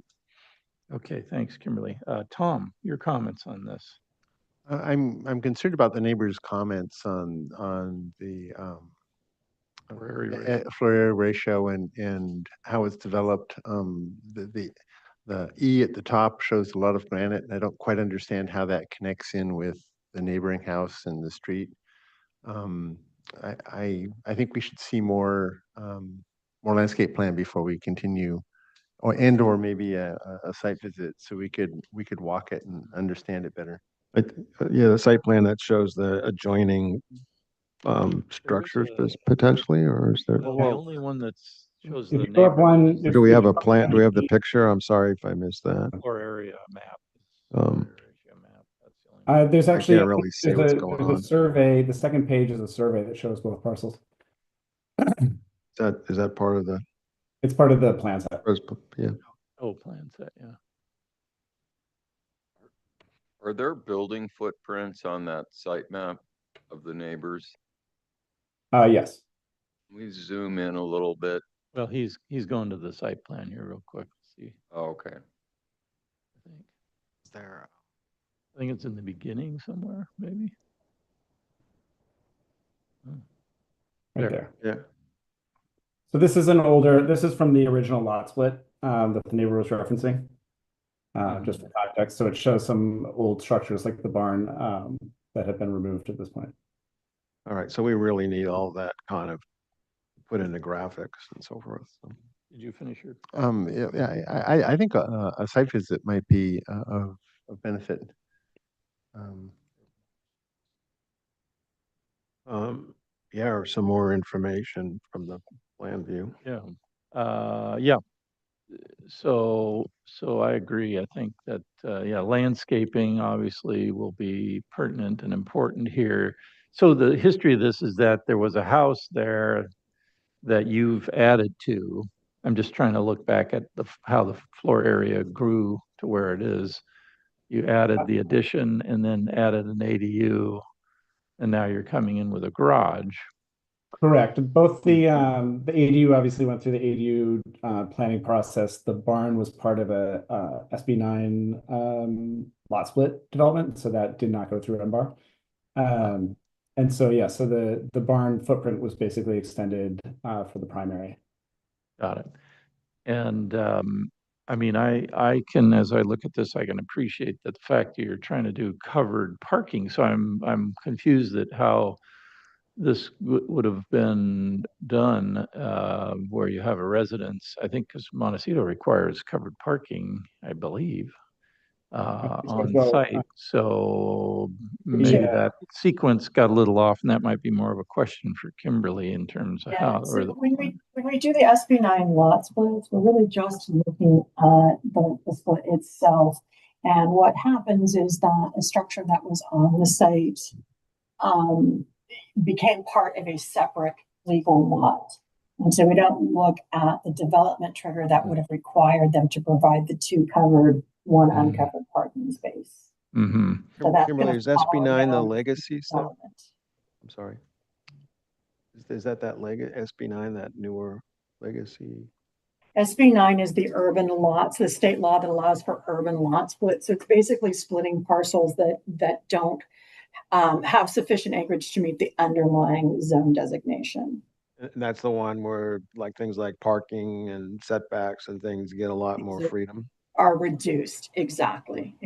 Okay, thanks, Kimberly. Tom, your comments on this? I'm concerned about the neighbors' comments on the floor area ratio and how it's developed. The E at the top shows a lot of granite, and I don't quite understand how that connects in with the neighboring house and the street. I think we should see more landscape plan before we continue, or maybe a site visit so we could walk it and understand it better. Yeah, the site plan that shows the adjoining structures potentially, or is there? The only one that shows If the you go up one, neighborhood Do we have a plan? Do we have the picture? I'm sorry if I missed that. floor area map. There's actually can't really see what's going there's a on. survey. The second page is a survey that shows both parcels. Is that part of the? It's part of the plan set. Yeah. Oh, plan set, yeah. Are there building footprints on that site map of the neighbors? Yes. We zoom in a little bit. Well, he's going to the site plan here real quick. See, Oh, okay. I think it's in the beginning somewhere, maybe. Right there. Yeah. So this is from the original lot split that the neighbor was referencing. Just for context, so it shows some old structures like the barn that have been removed at this point. All right, so we really need all that kind of put into graphics and so forth. So. Did you finish your? Yeah, I think a site visit might be of benefit. Yeah, or some more information from the plan view. Yeah. Yeah. So I agree. I think that, yeah, landscaping obviously will be pertinent and important here. So the history of this is that there was a house there that you've added to. I'm just trying to look back at how the floor area grew to where it is. You added the addition and then added an ADU, and now you're coming in with a garage. Correct. Both the ADU obviously went through the ADU planning process. The barn was part of a SB9 lot split development, so that did not go through MBAR. And so yeah, so the barn footprint was basically extended for the primary. Got it. And I mean, I can, as I look at this, I can appreciate that the fact that you're trying to do covered parking. So I'm confused at how this would have been done where you have a residence, I think, because Montecito requires covered parking, I believe, on So, site. So maybe yeah. that sequence got a little off, and that might be more of a question for Kimberly in terms of how, So or the, when we do the SB9 lot splits, we're really just looking at the split itself. And what happens is that a structure that was on the site became part of a separate legal lot. And so we don't look at the development trigger that would have required them to provide the two covered, one uncovered parking space. So that's Kimberly, gonna is SB9 the follow legacy stuff? development. I'm sorry. Is that SB9, that newer legacy? SB9 is the urban lots, the state law that allows for urban lot splits. So it's basically splitting parcels that don't have sufficient acreage to meet the underlying zone designation. And that's the one where like things like parking and setbacks and things get a lot more freedom. Are reduced. Exactly.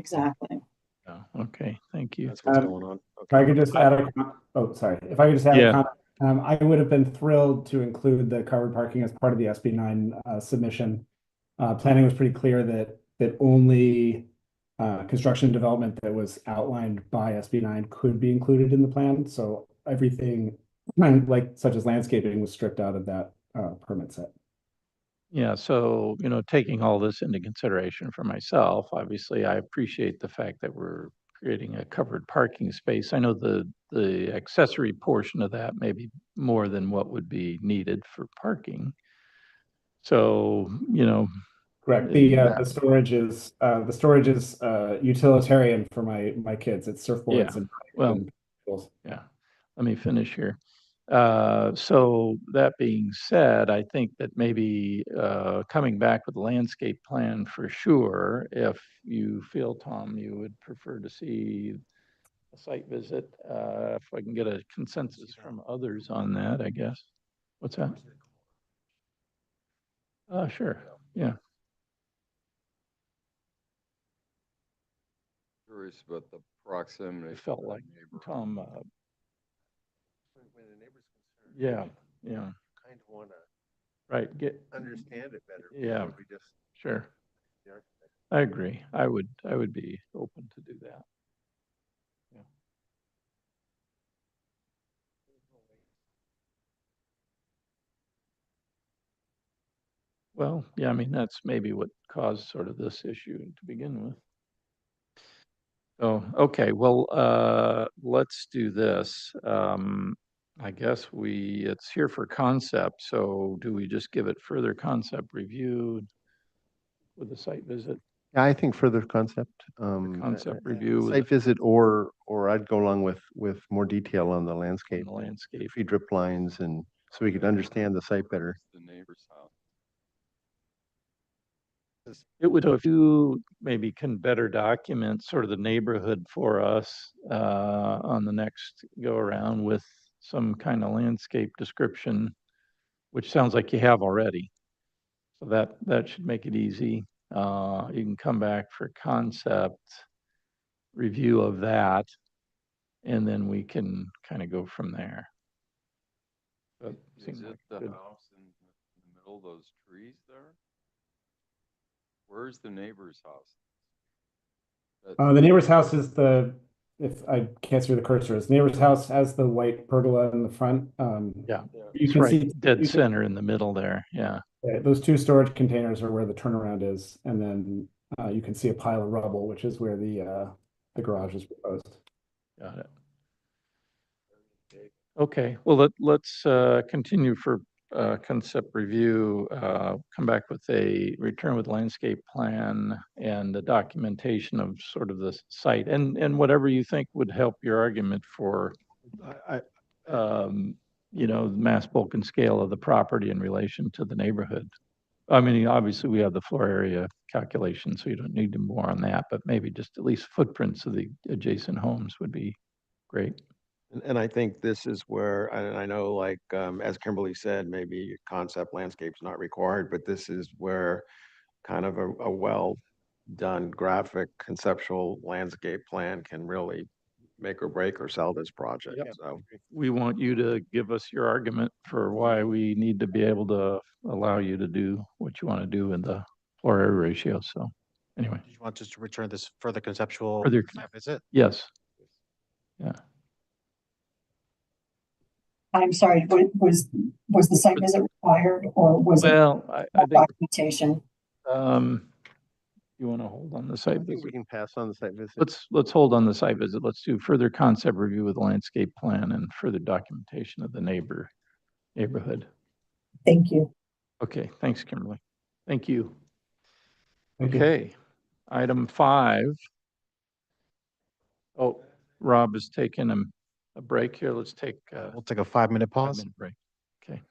oh, okay, thank you. That's what's going on. If I could just add if I could just add Yeah. a comment, I would have been thrilled to include the covered parking as part of the SB9 submission. Planning was pretty clear that only construction development that was outlined by SB9 could be included in the plan. So everything like such as landscaping was stripped out of that permit set. Yeah, so, taking all this into consideration for myself, obviously, I appreciate the fact that we're creating a covered parking space. I know the accessory portion of that may be more than what would be needed for parking. So, Correct. The storage is utilitarian for my kids. It's surfboards and well, yeah. Let me finish here. So that being said, I think that maybe coming back with a landscape plan for sure, if you feel, Tom, you would prefer to see a site visit, if I can get a consensus from others on that, I guess. What's that? Sure, yeah. Curious about the proximity. I felt like Tom, When the neighbor's concerned, yeah. kind of want to Right, understand it better. Yeah, before we just sure. the architect. I agree. I would be open to do that. Yeah. Well, yeah, I mean, that's maybe what caused sort of this issue to begin with. Oh, okay, well, let's do this. I guess it's here for concept, so do we just give it further concept review with a site visit? Yeah, I think further concept, Concept review with site visit, or I'd go along with more detail on the landscape, landscape. tree drip lines, and so we could understand the site better. The neighbor's house. It would, if you maybe can better document sort of the neighborhood for us on the next go around with some kind of landscape description, which sounds like you have already. So that should make it easy. You can come back for concept review of that, and then we can kind of go from there. That Is seems it like the good. house in the middle of those trees there? Where's the neighbor's house? The neighbor's house is if I can't see where the cursor is, the neighbor's house has the white pergola in the front. Yeah, You it's can right see dead center in the middle there. Yeah. Those two storage containers are where the turnaround is, and then you can see a pile of rubble, which is where the garage is proposed. Got it. Okay, well, let's continue for concept review, come back with a return with landscape plan and the documentation of sort of the site and whatever you think would help your argument for, the mass bulk and scale of the property in relation to the neighborhood. I mean, obviously we have the floor area calculation, so you don't need more on that, but maybe just at least footprints of the adjacent homes would be great. And I think this is where, and I know like, as Kimberly said, maybe concept landscape's not required, but this is where kind of a well-done graphic conceptual landscape plan can really make or break or sell this project. Yep. So We want you to give us your argument for why we need to be able to allow you to do what you want to do in the floor area ratio. So anyway, Do you want us to return this for the conceptual Further- site visit? yes. Yeah. I'm sorry, was the site visit required or was it Well, I think, documentation? you want to hold on the I site think we visit? can pass on the site visit. Let's hold on the site visit. Let's do further concept review with the landscape plan and further documentation of the neighborhood. Thank you. Okay, thanks, Kimberly. Thank you. Thank you. Okay, item 5. Oh, Rob is taking a break here. Let's take a We'll take a 5-minute pause. 5-minute break. Okay.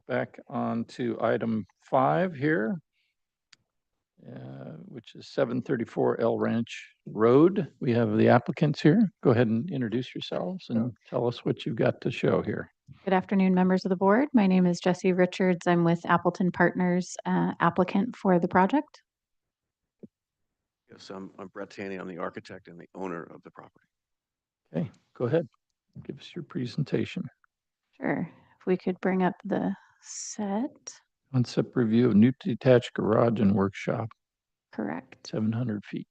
back on to item 5 here, which is 734 El Ranch Road. We have the applicants here. Go ahead and introduce yourselves and tell us what you've got to show here. Good afternoon, members of the board. My name is Jessie Richards. I'm with Appleton Partners, applicant for the project. Yes, I'm Brett Taney. I'm the architect and the owner of the property. Okay, go ahead. Give us your presentation. Sure. If we could bring up the set. Concept review of new detached garage and workshop, Correct. 700 feet.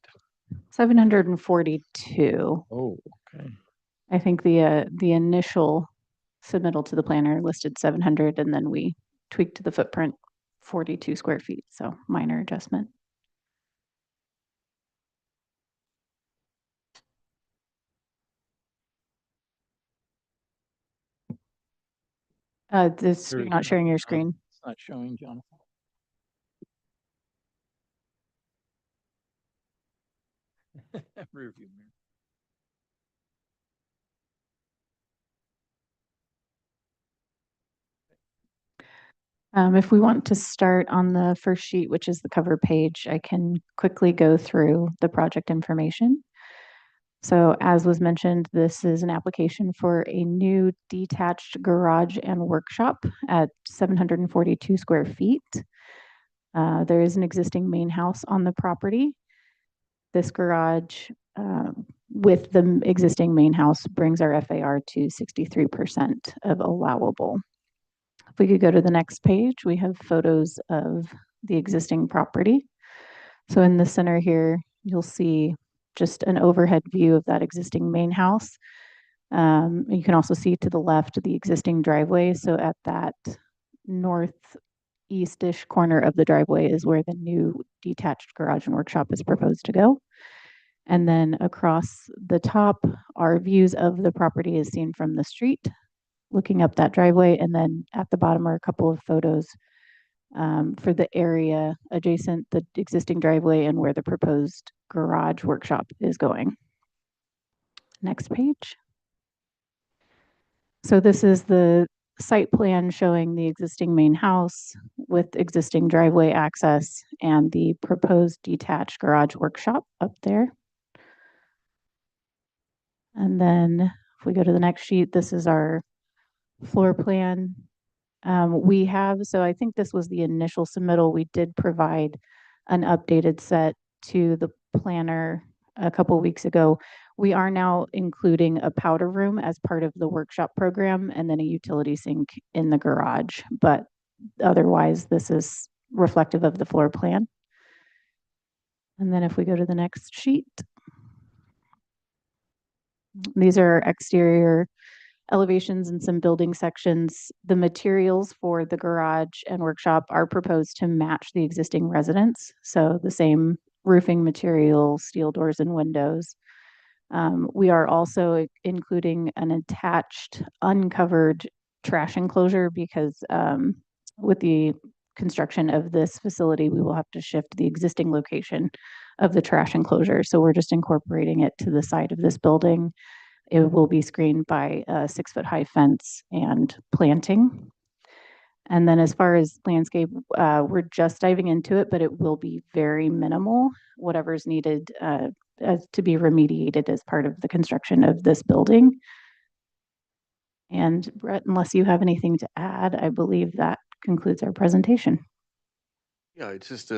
742. Oh, okay. I think the initial submittal to the planner listed 700, and then we tweaked the footprint 42 square feet. So minor adjustment. You're not sharing your screen. It's not showing, Jonathan. Rear view mirror. If we want to start on the first sheet, which is the cover page, I can quickly go through the project information. So as was mentioned, this is an application for a new detached garage and workshop at 742 square feet. There is an existing main house on the property. This garage with the existing main house brings our FAR to 63% of allowable. If we could go to the next page, we have photos of the existing property. So in the center here, you'll see just an overhead view of that existing main house. You can also see to the left the existing driveway. So at that northeast-ish corner of the driveway is where the new detached garage and workshop is proposed to go. And then across the top, our views of the property is seen from the street, looking up that driveway. And then at the bottom are a couple of photos for the area adjacent the existing driveway and where the proposed garage workshop is going. Next page. So this is the site plan showing the existing main house with existing driveway access and the proposed detached garage workshop up there. And then if we go to the next sheet, this is our floor plan. So I think this was the initial submittal. We did provide an updated set to the planner a couple weeks ago. We are now including a powder room as part of the workshop program and then a utility sink in the garage. But otherwise, this is reflective of the floor plan. And then if we go to the next sheet, these are exterior elevations and some building sections. The materials for the garage and workshop are proposed to match the existing residence. So the same roofing material, steel doors and windows. We are also including an attached uncovered trash enclosure because with the construction of this facility, we will have to shift the existing location of the trash enclosure. So we're just incorporating it to the side of this building. It will be screened by a 6-foot high fence and planting. And then as far as landscape, we're just diving into it, but it will be very minimal, whatever's needed to be remediated as part of the construction of this building. And Brett, unless you have anything to add, I believe that concludes our presentation. Yeah, it's just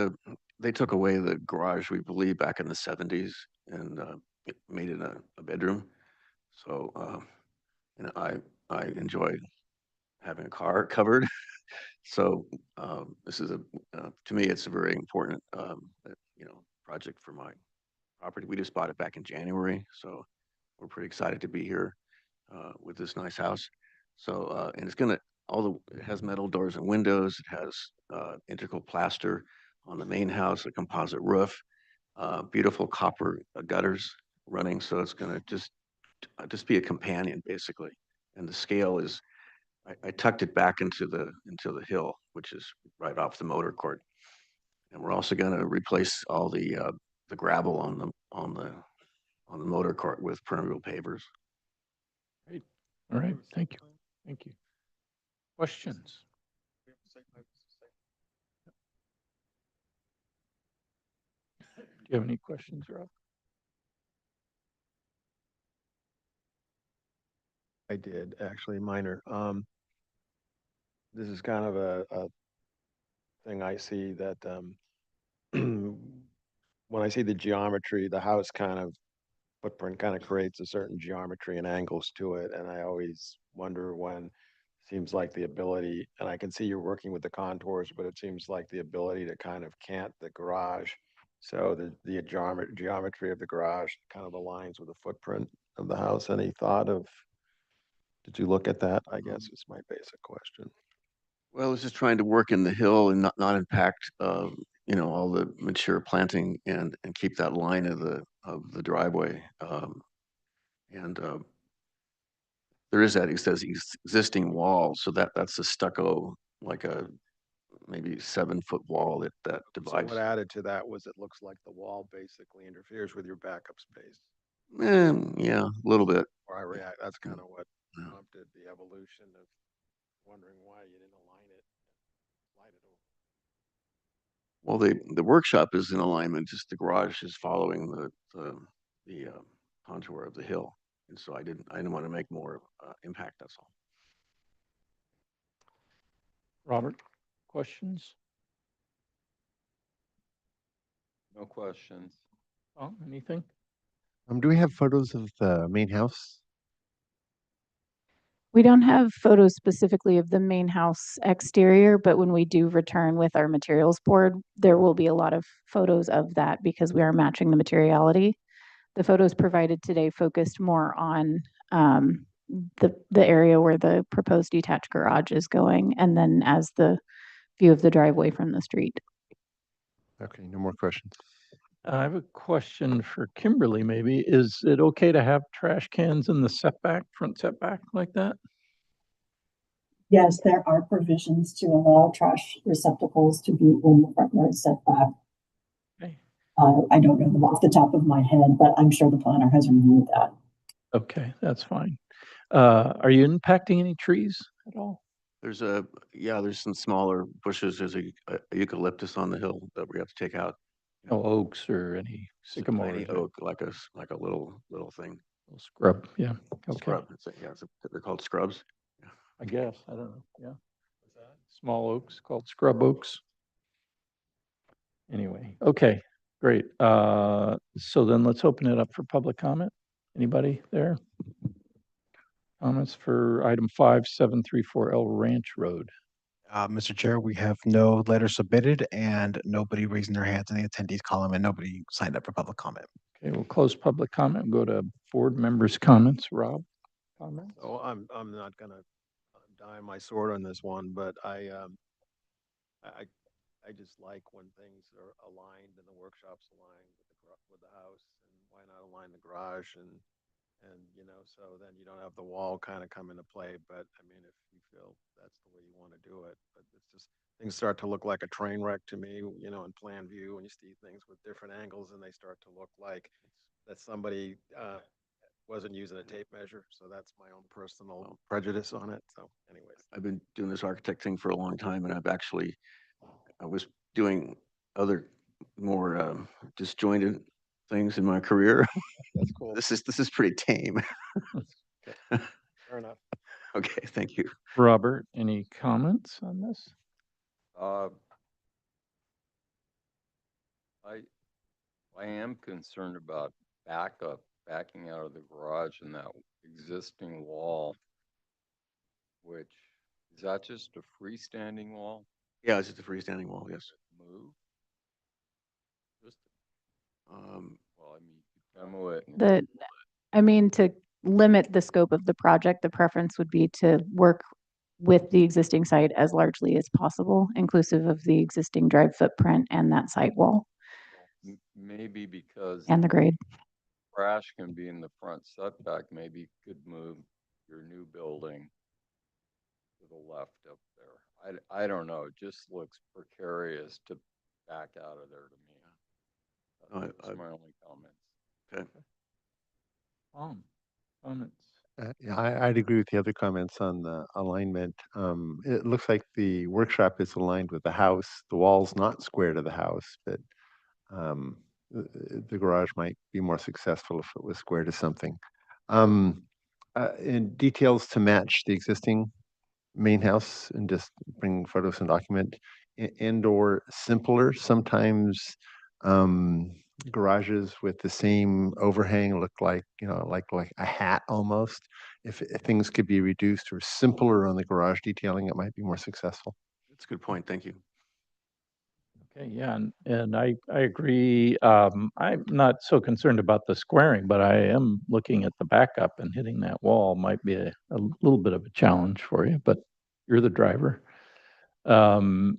they took away the garage, we believe, back in the 70s and made it a bedroom. So, you know, I enjoy having a car covered. So this is to me, it's a very important, project for my property. We just bought it back in January, so we're pretty excited to be here with this nice house. So, and it has metal doors and windows. It has integral plaster on the main house, a composite roof, beautiful copper gutters running. So it's going to just be a companion basically. And the scale is, I tucked it back into the hill, which is right off the motor court. And we're also going to replace all the gravel on the motor court with permeable pavers. Great. All right. Thank you. Thank you. Questions? you have any questions, Rob? I did, actually, minor. This is kind of a thing I see that when I see the geometry, the house kind of footprint kind of creates a certain geometry and angles to it. And I always wonder when seems like the ability, and I can see you're working with the contours, but it seems like the ability to kind of cant the garage. So the geometry of the garage kind of aligns with the footprint of the house. Any thought of, did you look at that? I guess is my basic question. Well, I was just trying to work in the hill and not impact, all the mature planting and keep that line of the driveway. And there is that, it says existing wall, so that's a stucco, like a maybe 7-foot wall that So divides. what added to that was it looks like the wall basically interferes with your backup space. Yeah, a little bit. Or I react, that's kind of what prompted the evolution of wondering why you didn't align it, slide it over. Well, the workshop is in alignment, just the garage is following the contour of the hill. And so I didn't want to make more impact, that's all. Robert, questions? No questions. Tom, anything? Do we have photos of the main house? We don't have photos specifically of the main house exterior, but when we do return with our materials board, there will be a lot of photos of that because we are matching the materiality. The photos provided today focused more on the area where the proposed detached garage is going, and then as the view of the driveway from the street. Okay, no more questions. I have a question for Kimberly, maybe. Is it okay to have trash cans in the setback, front setback like that? Yes, there are provisions to allow trash receptacles to be in the front yard setback. Okay. I don't know them off the top of my head, but I'm sure the planner has reviewed that. Okay, that's fine. Are you impacting any trees at all? There's some smaller bushes. There's a eucalyptus on the hill that we have to take out. No oaks or any sycamores? Tiny oak, like a little thing. Little scrub, yeah, okay. Scrub. They're called scrubs. I guess, I don't know, yeah. Small oaks called scrub oaks. Anyway, okay, great. So then let's open it up for public comment. Anybody there? Comments for item 5734L Ranch Road? Mr. Chair, we have no letters submitted and nobody raising their hands in the attendees column and nobody signed up for public comment. Okay, we'll close public comment, go to board members' comments. Rob, comments? So I'm not gonna die on my sword on this one, but I just like when things are aligned and the workshop's aligned with the house, and why not align the garage and so then you don't have the wall kind of come into play. But I mean, if you feel that's the way you want to do it, but it's just things start to look like a train wreck to me, in plan view when you see things with different angles and they start to look like that somebody wasn't using a tape measure. So that's my own personal prejudice on it. So anyways. I've been doing this architect thing for a long time, and I was doing other more disjointed things in my career. That's cool. This is pretty tame. Fair enough. Okay, thank you. Robert, any comments on this? I am concerned about backing out of the garage and that existing wall, which, is that just a freestanding wall? Yeah, it's just a freestanding wall, yes. Move? Just, well, I mean, demo it. To limit the scope of the project, the preference would be to work with the existing site as largely as possible, inclusive of the existing drive footprint and that site wall Maybe because and the grade. trash can be in the front setback, maybe you could move your new building to the left up there. I don't know, it just looks precarious to back out of there to me. That's my only comments. Okay. Comments? Yeah, I'd agree with the other comments on the alignment. It looks like the workshop is aligned with the house. The wall's not square to the house, but the garage might be more successful if it was square to something. In details to match the existing main house and just bring photos and document and or simpler. Sometimes garages with the same overhang look like, you know, like a hat almost. If things could be reduced or simpler on the garage detailing, it might be more successful. That's a good point. Thank you. Okay, yeah, and I agree. I'm not so concerned about the squaring, but I am looking at the backup, and hitting that wall might be a little bit of a challenge for you, but you're the driver. And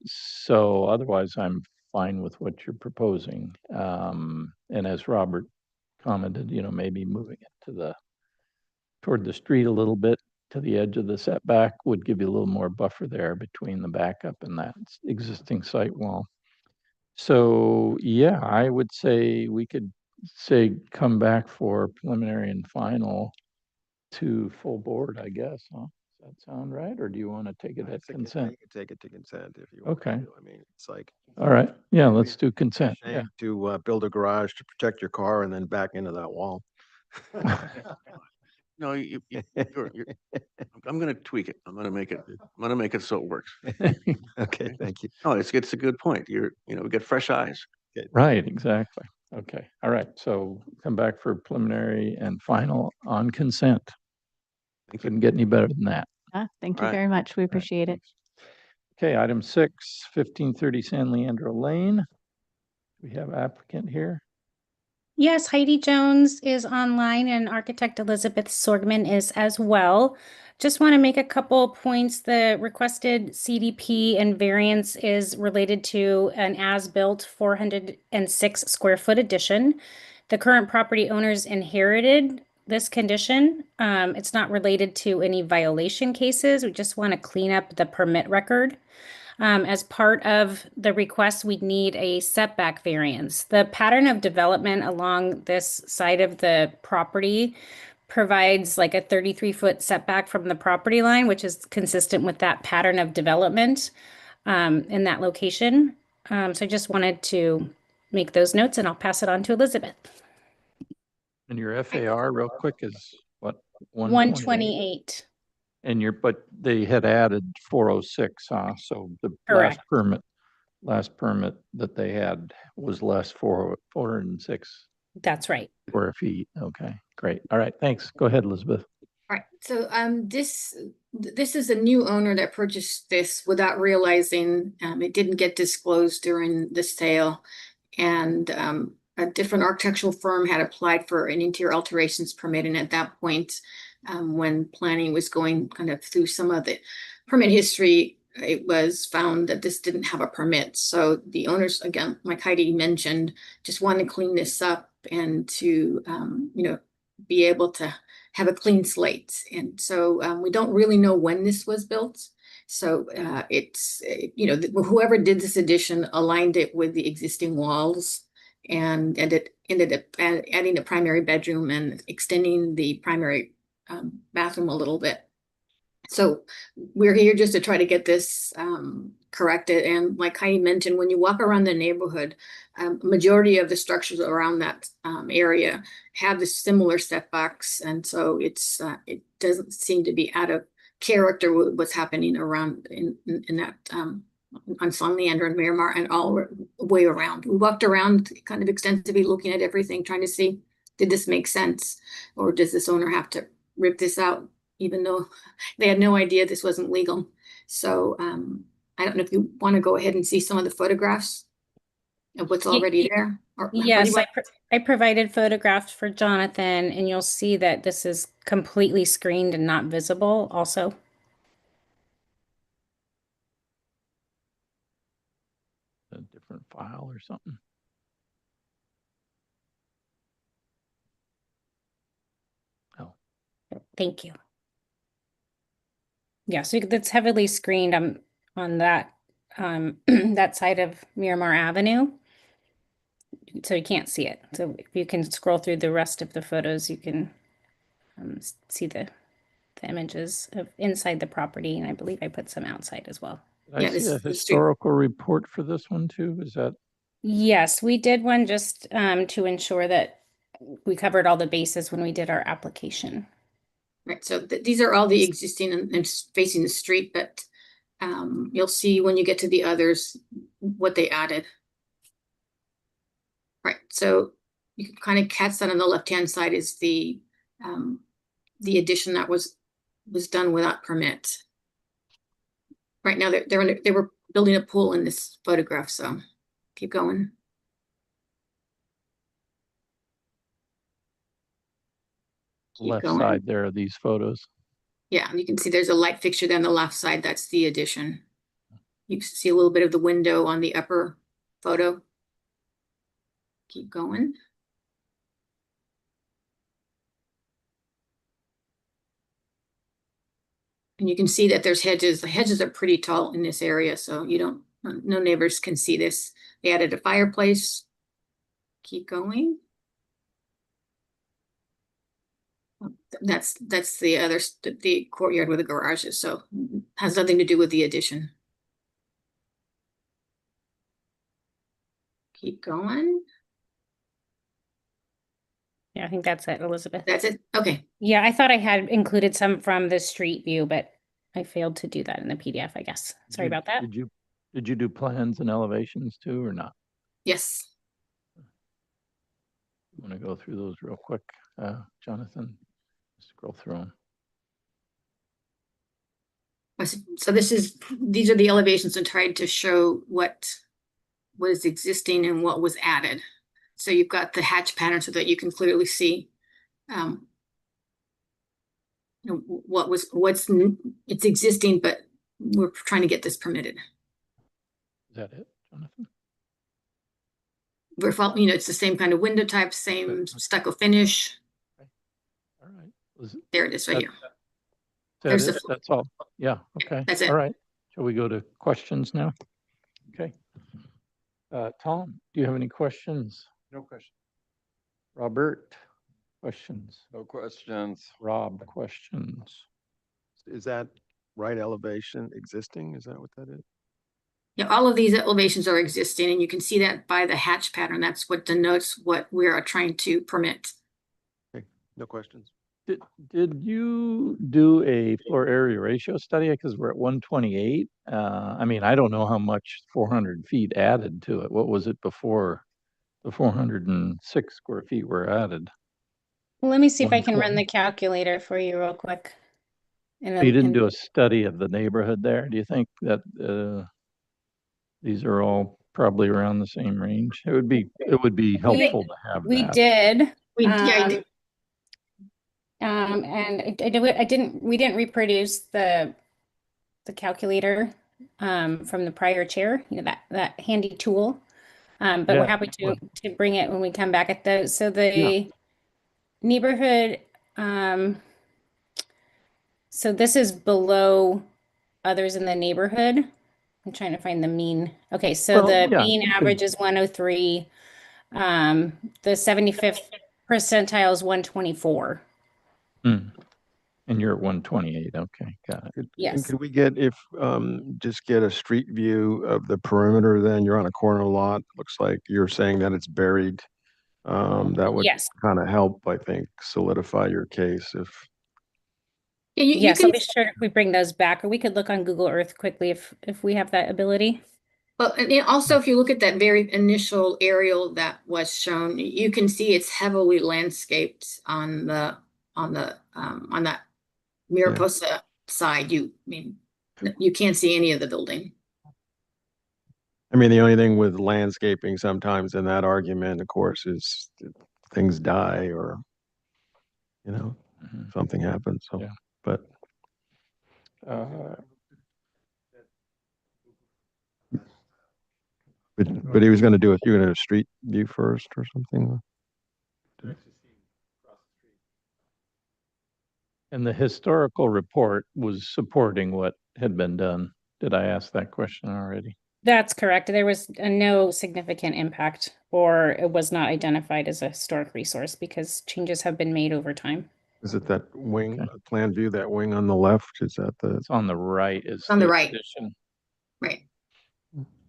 so otherwise, I'm fine with what you're proposing. And as Robert commented, you know, maybe moving it to toward the street a little bit to the edge of the setback would give you a little more buffer there between the backup and that existing site wall. So yeah, I would say we could say come back for preliminary and final to full board, I guess, huh? Does that sound right? Or do you want to take it at consent? You could take it to consent if you want. Okay. To. I mean, it's like. All right. Yeah, let's do consent. Shame Yeah. to build a garage to protect your car and then back into that wall. No, I'm going to tweak it. I'm going to make it so it works. Okay, thank you. No, it's a good point. We get fresh eyes. Okay, right, exactly. Okay. All right. So come back for preliminary and final on consent. Couldn't get any better than that. Thank you very much. We appreciate it. Okay, item 6, 1530 San Leandro Lane. We have applicant here. Yes, Heidi Jones is online and architect Elizabeth Sorgman is as well. Just want to make a couple points. The requested CDP and variance is related to an as-built 406 square foot addition. The current property owners inherited this condition. It's not related to any violation cases. We just want to clean up the permit record. As part of the request, we need a setback variance. The pattern of development along this side of the property provides like a 33-foot setback from the property line, which is consistent with that pattern of development in that location. So I just wanted to make those notes, and I'll pass it on to Elizabeth. And your FAR real quick is what? 128. And but they had added 406, huh? So the Correct. last permit that they had was less 406 That's right. square feet. Okay, great. All right, thanks. Go ahead, Elizabeth. All right. So this is a new owner that purchased this without realizing it didn't get disclosed during the sale, and a different architectural firm had applied for an interior alterations permit, and at that point, when planning was going kind of through some of the permit history, it was found that this didn't have a permit. So the owners, again, like Heidi mentioned, just want to clean this up and to be able to have a clean slate. And so we don't really know when this was built. So whoever did this addition aligned it with the existing walls, and it ended up adding a primary bedroom and extending the primary bathroom a little bit. So we're here just to try to get this corrected. And like Heidi mentioned, when you walk around the neighborhood, majority of the structures around that area have the similar setbacks. And so it doesn't seem to be out of character with what's happening around in that on San Leandro and Miramar and all the way around. We walked around kind of extensively looking at everything, trying to see, did this make sense? Or does this owner have to rip this out, even though they had no idea this wasn't legal? So I don't know if you want to go ahead and see some of the photographs of what's already there. Yes, I provided photographs for Jonathan, and you'll see that this is completely screened and not visible also. A different file or something. Oh, thank you. Yeah, so that's heavily screened on that that side of Miramar Avenue, so you can't see it. So if you can scroll through the rest of the photos, you can see the images of inside the property, and I believe I put some outside as well. Did I see a historical report for this one too? Is that Yes, we did one just to ensure that we covered all the bases when we did our application. Right, so these are all the existing and facing the street, but you'll see when you get to the others what they added. Right, so you can kind of catch that on the left-hand side is the addition that was done without permit. Right now, they were building a pool in this photograph, so keep going. Left going. side there are these photos. Yeah, and you can see there's a light fixture there on the left side. That's the addition. You can see a little bit of the window on the upper photo. Keep going. And you can see that there's hedges. The hedges are pretty tall in this area, so no neighbors can see this. They added a fireplace. Keep going. That's the other, the courtyard where the garage is, so has nothing to do with the addition. Keep going. Yeah, I think that's it, Elizabeth. That's it? Okay. Yeah, I thought I had included some from the street view, but I failed to do that in the PDF, I guess. Sorry about that. Did you do plans and elevations too, or not? Yes. I want to go through those real quick, Jonathan. Just scroll through them. So these are the elevations and tried to show what is existing and what was added. So you've got the hatch pattern so that you can clearly see it's existing, but we're trying to get this permitted. Is that it, Jonathan? We're following, it's the same kind of window type, same stucco finish. All right. There it is right here. That's it? That's all. Yeah. Okay. That's it. All right. Shall we go to questions now? Okay. Tom, do you have any questions? No question. Robert, questions? No questions. Rob, questions? Is that right elevation existing? Is that what that is? Yeah, all of these elevations are existing, and you can see that by the hatch pattern. That's what denotes what we are trying to permit. Okay. No questions. Did you do a floor area ratio study? Because we're at 128. I mean, I don't know how much 400 feet added to it. What was it before the 406 square feet were added? Well, let me see if I can run the calculator for you real quick. You didn't do a study of the neighborhood there? Do you think that these are all probably around the same range? It would be helpful to have we that. did. I did. And we didn't reproduce the calculator from the prior chair, that handy tool. But we're happy to bring it when we come back at those. So the neighborhood, so this is below others in the neighborhood. I'm trying to find the mean. Okay, so the mean average is 103. The 75th percentile is 124. And you're at 128. Okay, got it. Yes. And could we just get a street view of the perimeter then? You're on a corner lot. Looks like you're saying that it's buried. That would kind of help, I think, solidify your case if. Yes, I'll be sure if we bring those back, or we could look on Google Earth quickly if we have that ability. Well, and also if you look at that very initial aerial that was shown, you can see it's heavily landscaped on that Mariposa side. You can't see any of the building. I mean, the only thing with landscaping sometimes in that argument, of course, is things die or, something happens. So, but he was going to do you're going to do a street view first or something. And the historical report was supporting what had been done. Did I ask that question already? That's correct. There was no significant impact, or it was not identified as a historic resource because changes have been made over time. Is it that wing, plan view, that wing on the left? Is that It's on the right. It's on the right. addition. Right.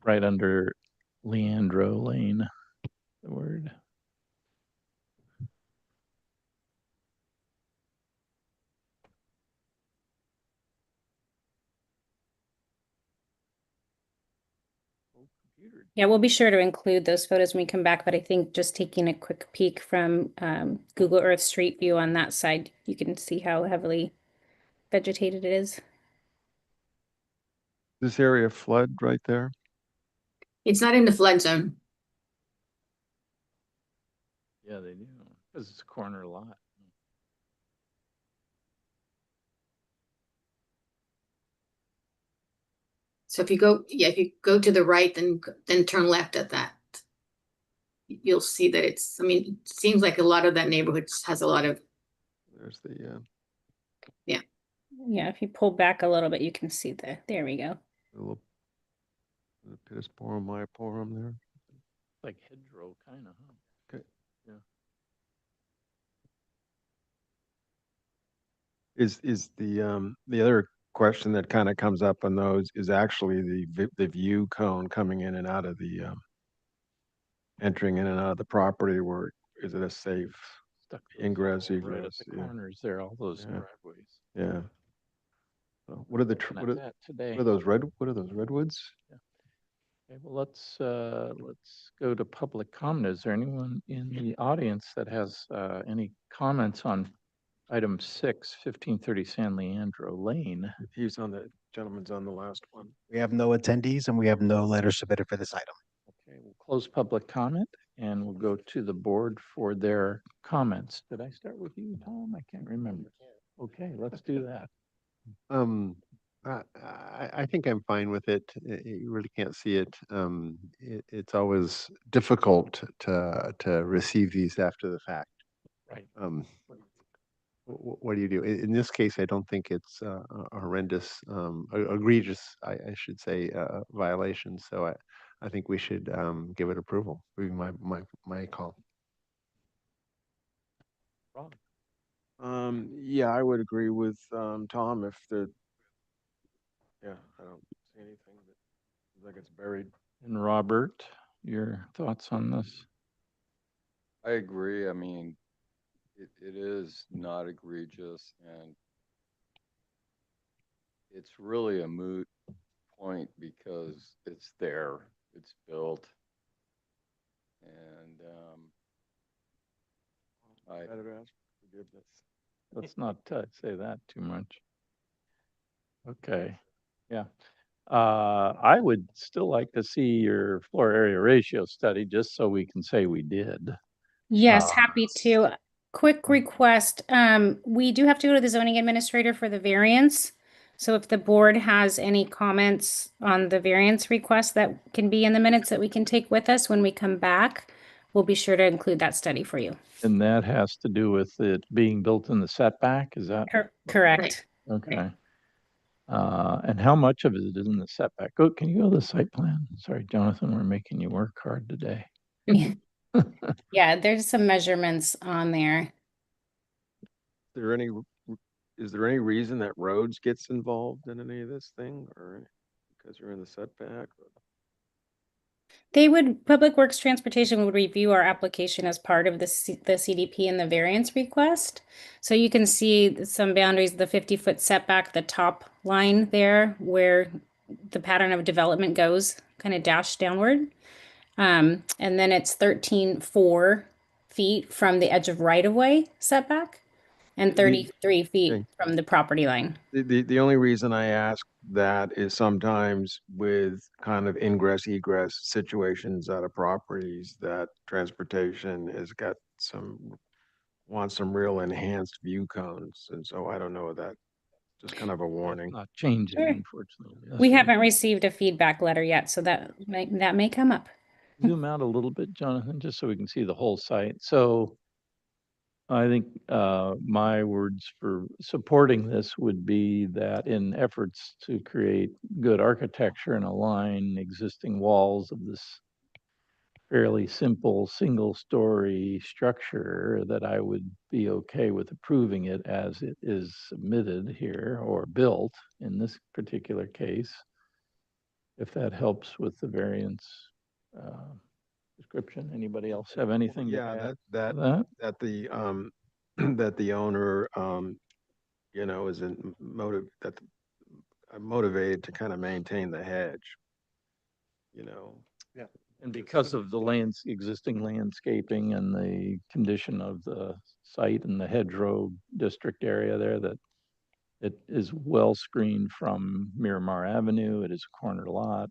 Right under Leandro Lane, the word. Yeah, we'll be sure to include those photos when we come back, but I think just taking a quick peek from Google Earth Street View on that side, you can see how heavily vegetated it is. This area flood right there? It's not in the flood zone. Yeah, they do, because it's a corner lot. So if you go, yeah, if you go to the right, then turn left at that. You'll see that it's, I mean, it seems like a lot of that neighborhood has a lot of, There's the, yeah. Yeah, if you pull back a little bit, you can see there we go. little, the Pittosporum, Myoporum there. Like hedgerow, kind of, huh? Okay. Yeah. Is the other question that kind of comes up on those is actually the view cone coming in and out of the entering in and out of the property, where is it a safe Stuck ingress, right at egress? the Yeah. corners there, all those Yeah. driveways. Yeah. So what are the Looking at what are, that today. what are those redwoods? Okay, well, let's go to public comment. Is there anyone in the audience that has any comments on item 6, 1530 San Leandro Lane? Gentleman's on the last one. We have no attendees and we have no letters submitted for this item. Okay, we'll close public comment and we'll go to the board for their comments. Did I start with you, Tom? I can't remember. Okay, let's do that. I think I'm fine with it. You really can't see it. It's always difficult to receive these after the fact. Right. What do you do? In this case, I don't think it's a horrendous, egregious, I should say, violation. So I think we should give it approval. Would be my call. Yeah, I would agree with Tom if I don't see anything that seems like it's buried. And Robert, your thoughts on this? I agree. I mean, it is not egregious, and it's really a moot point because it's there, it's built. And I Better ask for forgiveness. Let's not say that too much. Okay, yeah. I would still like to see your floor area ratio study just so we can say we did. Yes, happy to. Quick request. We do have to go to the zoning administrator for the variance. So if the board has any comments on the variance request that can be in the minutes that we can take with us when we come back, we'll be sure to include that study for you. And that has to do with it being built in the setback, is that? Correct. Okay. And how much of it is in the setback? Can you go to the site plan? Sorry, Jonathan, we're making you work hard today. Yeah, there's some measurements on there. Is there any reason that roads gets involved in any of this thing, or because you're in the setback? Public Works Transportation would review our application as part of the CDP and the variance request. So you can see some boundaries, the 50-foot setback, the top line there where the pattern of development goes, kind of dashed downward. And then it's 13.4 feet from the edge of right-of-way setback and 33 feet from the property line. The only reason I ask that is sometimes with kind of ingress egress situations out of properties, that transportation has got wants some real enhanced view cones, and so I don't know that. Just kind of a warning. Not changing, Sure. unfortunately. We haven't received a feedback letter yet, so that may come up. Zoom out a little bit, Jonathan, just so we can see the whole site. So I think my words for supporting this would be that in efforts to create good architecture and align existing walls of this fairly simple single-story structure, that I would be okay with approving it as it is submitted here or built in this particular case, if that helps with the variance description. Anybody else have anything to Yeah, add that to that? that the that the owner you know motivated to kind of maintain the hedge, you know. Yeah. And because of the existing landscaping and the condition of the site and the hedgerow district area there, that it is well screened from Miramar Avenue. It is a corner lot.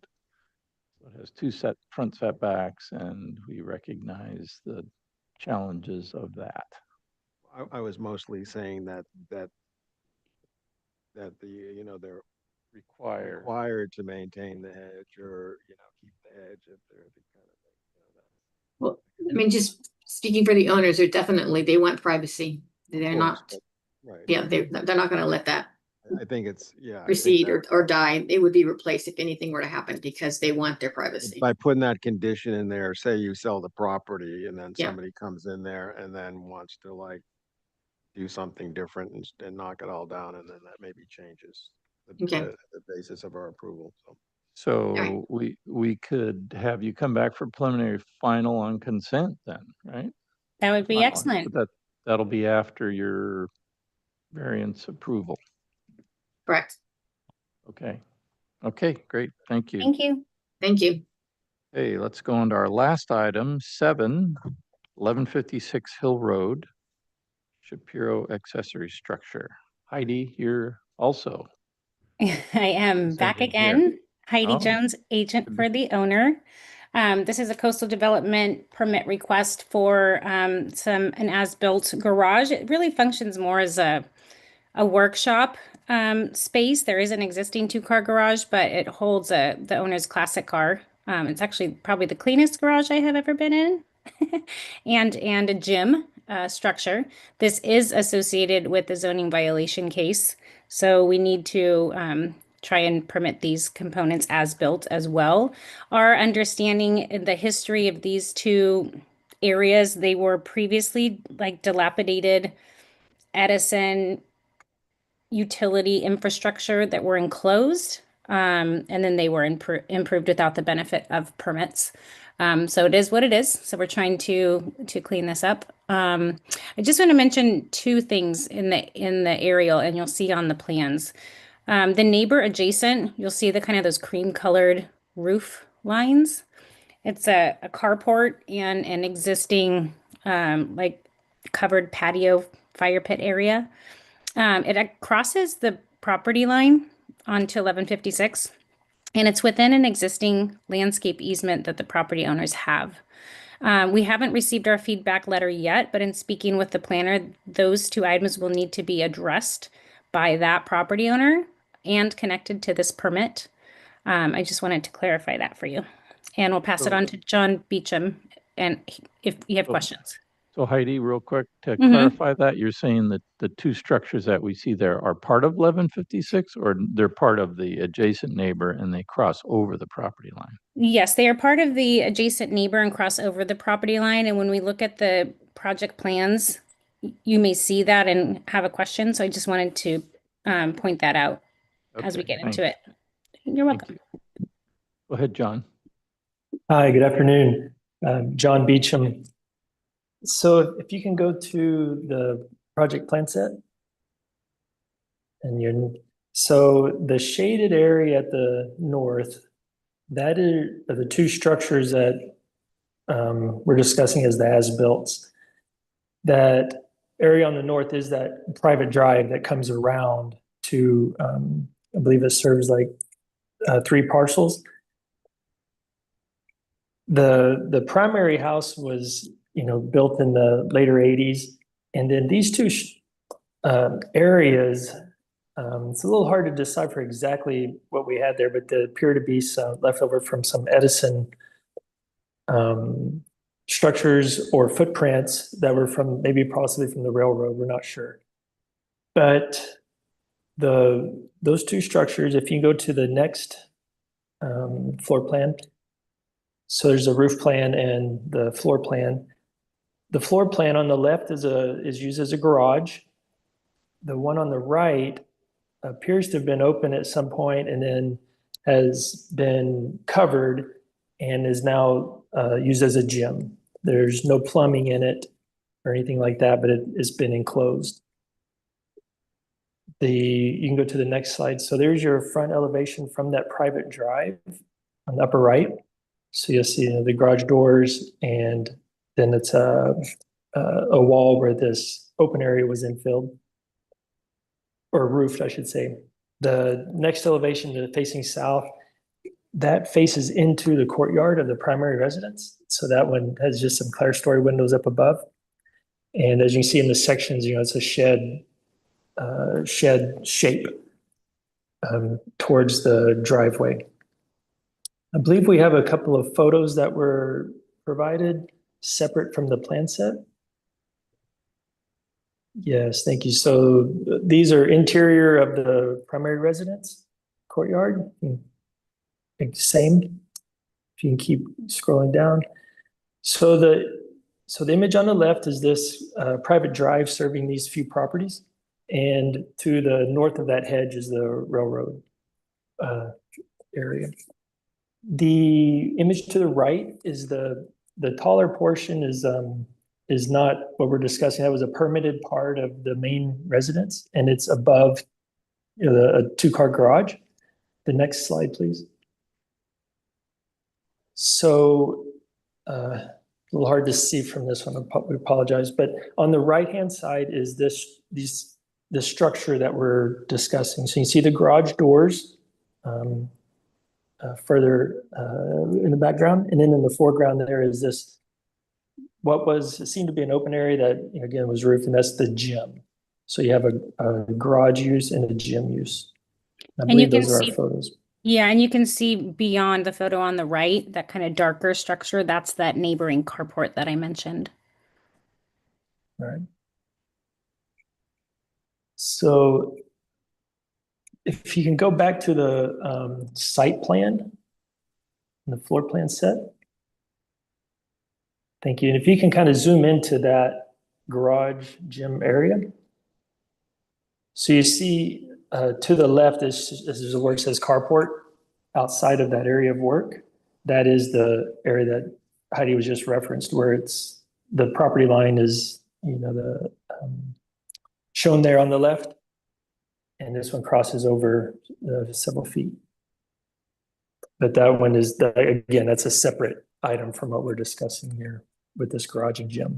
So it has two front setbacks, and we recognize the challenges of that. I was mostly saying that the, you know, they're required to maintain the hedge, or, you know, keep the hedge if they're the kind of thing, you know, that. Well, I mean, just speaking for the owners, they want privacy. They're Of course, not, but- Right. yeah, they're not gonna let that I think it's, yeah. I think proceed that or die. It would be replaced if anything were to happen because they want their privacy. by putting that condition in there, say you sell the property and then Yeah. somebody comes in there and then wants to like do something different and knock it all down, and then that maybe changes Okay. the basis of our approval, so. So we could have you come back for preliminary final on consent then, right? That would be Final. excellent. But that'll be after your variance approval. Correct. Okay. Okay, great. Thank you. Thank you. Thank you. Hey, let's go on to our last item, 1156 Hill Road, Shapiro accessory structure. Heidi, you're also. I am back again. Heidi Oh. Jones, agent for the owner. This is a coastal development permit request for an as-built garage. It really functions more as a workshop space. There is an existing two-car garage, but it holds the owner's classic car. It's actually probably the cleanest garage I have ever been in, and a gym structure. This is associated with the zoning violation case, so we need to try and permit these components as built as well. Our understanding in the history of these two areas, they were previously like dilapidated Edison utility infrastructure that were enclosed, and then they were improved without the benefit of permits. So it is what it is. So we're trying to clean this up. I just want to mention two things in the aerial, and you'll see on the plans. The neighbor adjacent, you'll see the kind of those cream colored roof lines. It's a carport and an existing like covered patio fire pit area. It crosses the property line onto 1156, and it's within an existing landscape easement that the property owners have. We haven't received our feedback letter yet, but in speaking with the planner, those two items will need to be addressed by that property owner and connected to this permit. I just wanted to clarify that for you. And we'll pass it on to John Beecham, and if you have questions. So Heidi, real quick, to Mhm. clarify that, you're saying that the two structures that we see there are part of 1156, or they're part of the adjacent neighbor and they cross over the property line? Yes, they are part of the adjacent neighbor and cross over the property line. And when we look at the project plans, you may see that and have a question. So I just wanted to point that out as we Okay, get into it. You're welcome. Go ahead, John. Hi, good afternoon. John Beecham. So if you can go to the project plan set. So the shaded area at the north, that is the two structures that we're discussing as the as-built. That area on the north is that private drive that comes around to, I believe it serves like 3 parcels. The primary house was, built in the later 80s. And then these two areas, it's a little hard to decipher exactly what we had there, but there appear to be some leftover from some Edison structures or footprints that were from possibly from the railroad. We're not sure. But those two structures, if you go to the next floor plan, so there's a roof plan and the floor plan. The floor plan on the left is used as a garage. The one on the right appears to have been open at some point and then has been covered. and is now used as a gym. There's no plumbing in it or anything like that, but it's been enclosed. You can go to the next slide. So there's your front elevation from that private drive on the upper right. So you'll see the garage doors, and then it's a wall where this open area was infilled, or roofed, I should say. The next elevation facing south, that faces into the courtyard of the primary residence. So that one has just some clerestory windows up above. And as you can see in the sections, it's a shed shape towards the driveway. I believe we have a couple of photos that were provided separate from the plan set. Yes, thank you. So these are interior of the primary residence courtyard. Same. If you can keep scrolling down. So the image on the left is this private drive serving these few properties. And to the north of that hedge is the railroad area. The image to the right is the taller portion is not what we're discussing. That was a permitted part of the main residence, and it's above a two-car garage. The next slide, please. So a little hard to see from this one, we apologize, but on the right-hand side is the structure that we're discussing. So you see the garage doors further in the background, and then in the foreground there is this, seemed to be an open area that, again, was roofed, and that's the gym. So you have a garage use and a gym use. I believe those are our photos. Yeah, and you can see beyond the photo on the right, that kind of darker structure, that's that neighboring carport that I mentioned. All right. So if you can go back to the site plan, the floor plan set. Thank you. And if you can kind of zoom into that garage gym area. So you see to the left is where it says carport. Outside of that area of work, that is the area that Heidi was just referenced, where it's the property line is, shown there on the left, and this one crosses over several feet. But that one is, again, that's a separate item from what we're discussing here with this garage and gym.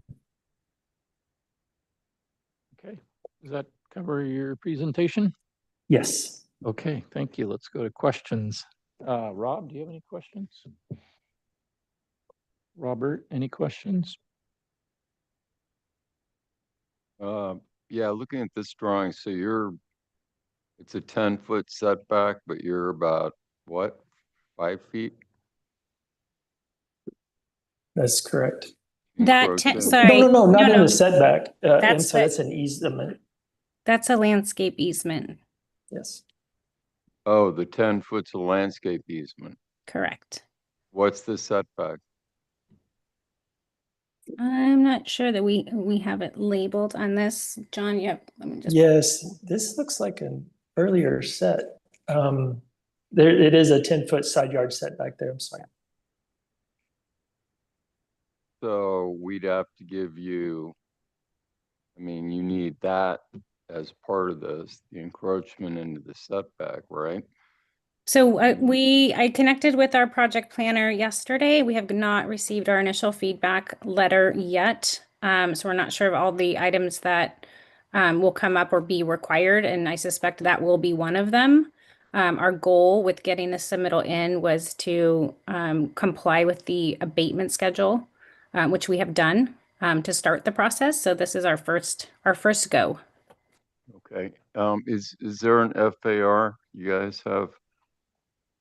Okay, does that cover your presentation? Yes. Okay, thank you. Let's go to questions. Rob, do you have any questions? Robert, any questions? Yeah, looking at this drawing, so it's a 10-foot setback, but you're about what, 5 feet? That's correct. Sorry. No, not in the setback. That's that's an easement. That's a landscape easement. Yes. Oh, the 10 foot's a landscape easement. Correct. What's the setback? I'm not sure that we have it labeled on this. John, yep. Let me just. Yes, this looks like an earlier set. It is a 10-foot side yard setback there. I'm sorry. So we'd have to give you, you need that as part of the encroachment into the setback, right? So I connected with our project planner yesterday. We have not received our initial feedback letter yet. So we're not sure of all the items that will come up or be required, and I suspect that will be one of them. Our goal with getting the submittal in was to comply with the abatement schedule, which we have done to start the process. So this is our first go. Okay. Is there an FAR you guys have?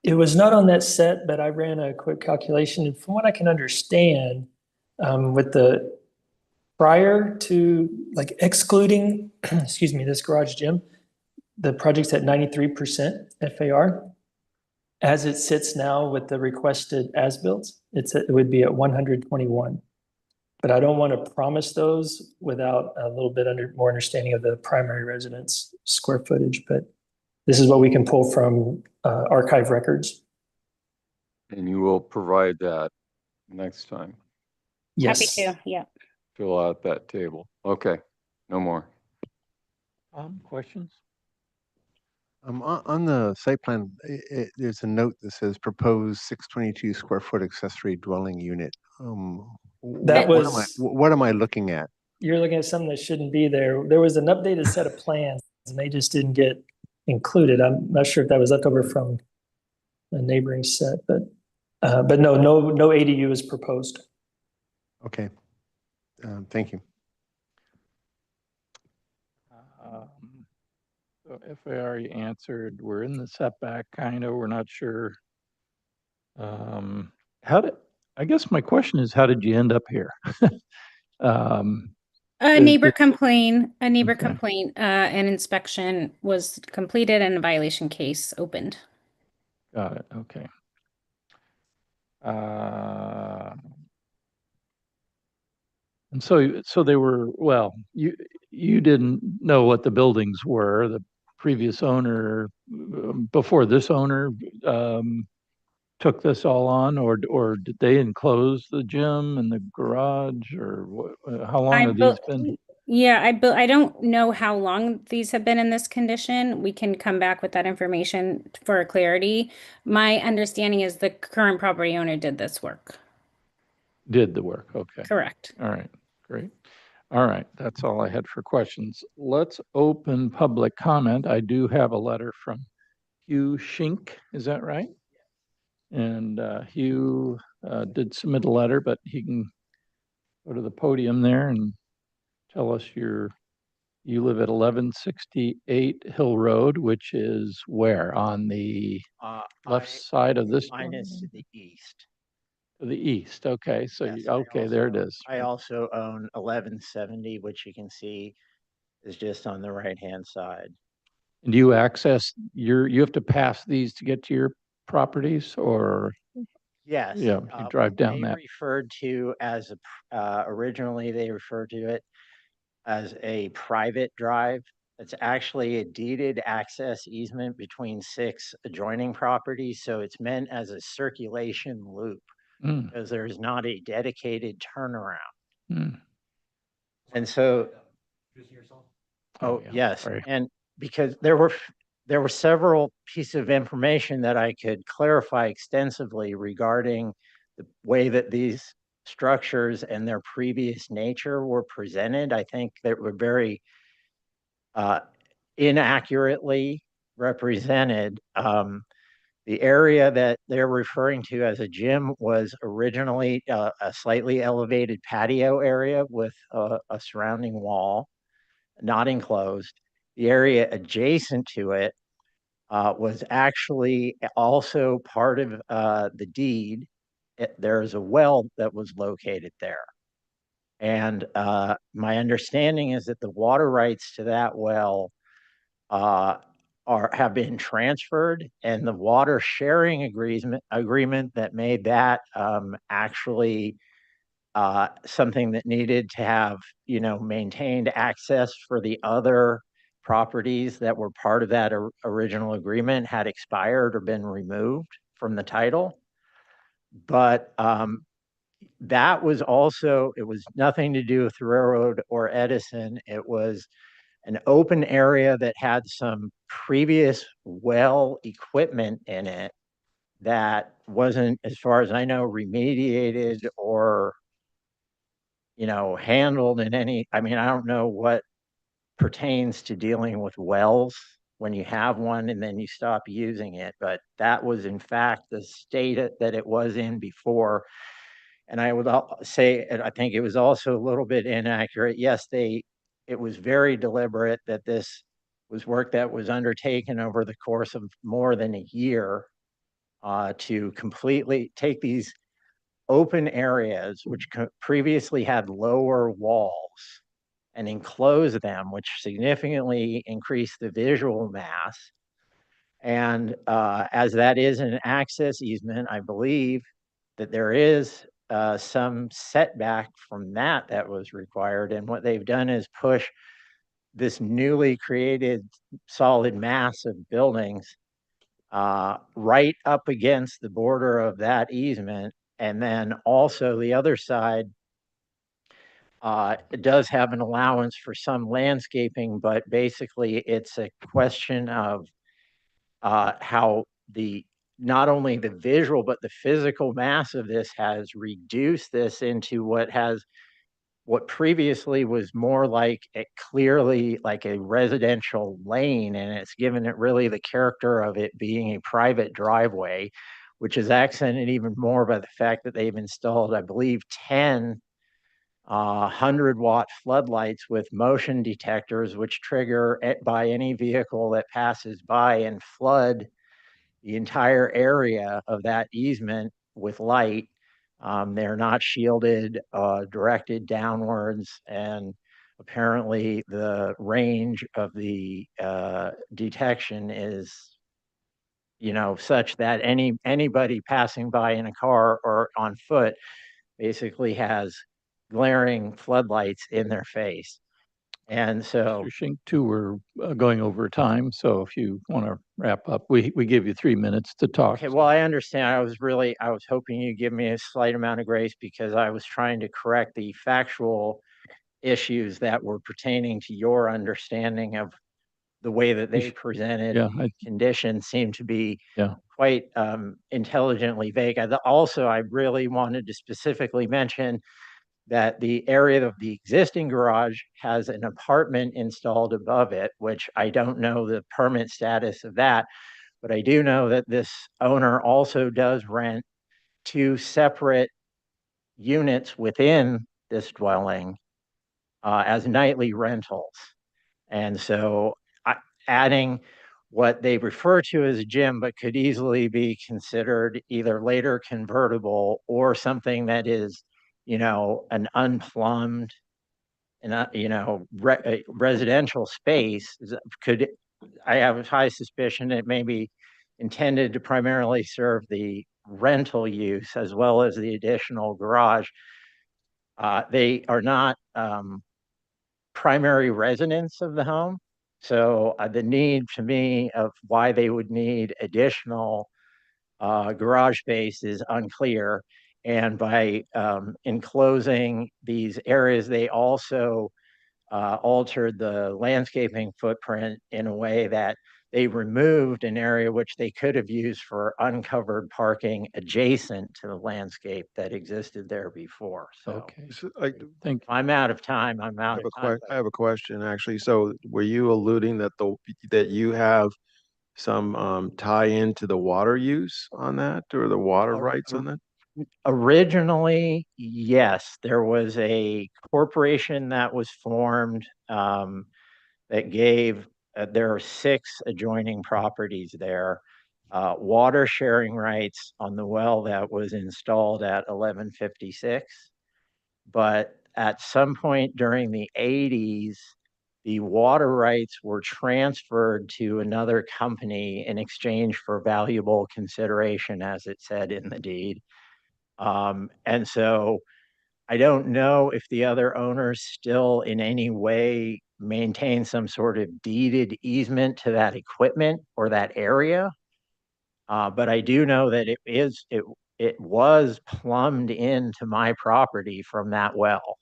It was not on that set, but I ran a quick calculation. And from what I can understand, with the prior to excluding, excuse me, this garage gym, the project's at 93% FAR. As it sits now with the requested as-built, it would be at 121. But I don't want to promise those without a little bit more understanding of the primary residence square footage. But this is what we can pull from archive records. And you will provide that next time. Happy Yes. to, yeah. Fill out that table. Okay, no more. Questions? On the site plan, there's a note that says proposed 622 square foot accessory dwelling unit. That What am I looking at? You're looking at something that shouldn't be there. There was an updated set of plans and they just didn't get included. I'm not sure if that was left over from a neighboring set, but no ADU is proposed. Okay. Thank you. So if I already answered, we're in the setback, kind of, we're not sure. I guess my question is, how did you end up here? A Did- neighbor did- complained, Okay. an inspection was completed and a violation case opened. Got it, okay. And so they were, well, you didn't know what the buildings were. The previous owner, before this owner, took this all on, or did they enclose the gym and the garage, or how long have these been? Yeah, I don't know how long these have been in this condition. We can come back with that information for clarity. My understanding is the current property owner did this work. Did the work, okay. Correct. All right, great. All right, that's all I had for questions. Let's open public comment. I do have a letter from Hugh Schink, is that right? And Hugh did submit a letter, but he can go to the podium there and tell us you live at 1168 Hill Road, which is where? On the left side of this Mine one? is to the east. To the east, okay, so, Yes, okay, there it is. I also own 1170, which you can see is just on the right-hand side. And do you access you have to pass these to get to your properties, or? Yes. Yeah, you drive down They that. referred to as originally they referred to it as a private drive. It's actually a deeded access easement between 6 adjoining properties. So it's meant as a circulation loop because there's not a dedicated turnaround. And so, Oh, yeah, yes. sorry. And because there were several pieces of information that I could clarify extensively regarding the way that these structures and their previous nature were presented. I think that were very inaccurately represented. The area that they're referring to as a gym was originally a slightly elevated patio area with a surrounding wall, not enclosed. The area adjacent to it was actually also part of the deed. There's a well that was located there. And my understanding is that the water rights to that well have been transferred, and the water sharing agreement that made that actually something that needed to have maintained access for the other properties that were part of that original agreement had expired or been removed from the title. But that was also, it was nothing to do with the railroad or Edison. It was an open area that had some previous well equipment in it that wasn't, as far as I know, remediated or handled in any, I mean, I don't know what pertains to dealing with wells when you have one and then you stop using it, but that was in fact the state that it was in before. And I would say, I think it was also a little bit inaccurate. Yes, it was very deliberate that this was work that was undertaken over the course of more than a year to completely take these open areas, which previously had lower walls, and enclose them, which significantly increased the visual mass. And as that is an access easement, I believe that there is some setback from that was required. And what they've done is push this newly created solid mass of buildings right up against the border of that easement. And then also the other side it does have an allowance for some landscaping, but basically it's a question of how not only the visual, but the physical mass of this has reduced this into what previously was more like clearly like a residential lane, and it's given it really the character of it being a private driveway, which is accented even more by the fact that they've installed, I believe, 10 100-watt floodlights with motion detectors, which trigger by any vehicle that passes by and flood the entire area of that easement with light. They're not shielded, directed downwards, and apparently the range of the detection is, such that anybody passing by in a car or on foot basically has glaring floodlights in their face. And so, Mr. Shink, too, we're going over time, so if you want to wrap up, we give you 3 minutes to talk. okay, well, I understand. I was hoping you'd give me a slight amount of grace because I was trying to correct the factual issues that were pertaining to your understanding of the way that they presented the conditions seemed to be quite intelligently vague. I really wanted to specifically mention that the area of the existing garage has an apartment installed above it, which I don't know the permit status of that, but I do know that this owner also does rent 2 separate units within this dwelling as nightly rentals. And so adding what they refer to as a gym, but could easily be considered either later convertible or something that is, an unplumbed and residential space I have a high suspicion it may be intended to primarily serve the rental use as well as the additional garage. They are not primary residents of the home. So the need to me of why they would need additional garage space is unclear. And by enclosing these areas, they also altered the landscaping footprint in a way that they removed an area which they could have used for uncovered parking adjacent to the landscape that existed there before. So, I'm out of time. I'm out of time. I have a question, actually. So were you alluding that that you have some tie into the water use on that or the water rights on that? Originally, yes, there was a corporation that was formed that gave, there are 6 adjoining properties there, water sharing rights on the well that was installed at 1156. But at some point during the 80s, the water rights were transferred to another company in exchange for valuable consideration, as it said in the deed. And so I don't know if the other owners still in any way maintain some sort of deeded easement to that equipment or that area. But I do know that it was plumbed into my property from that well.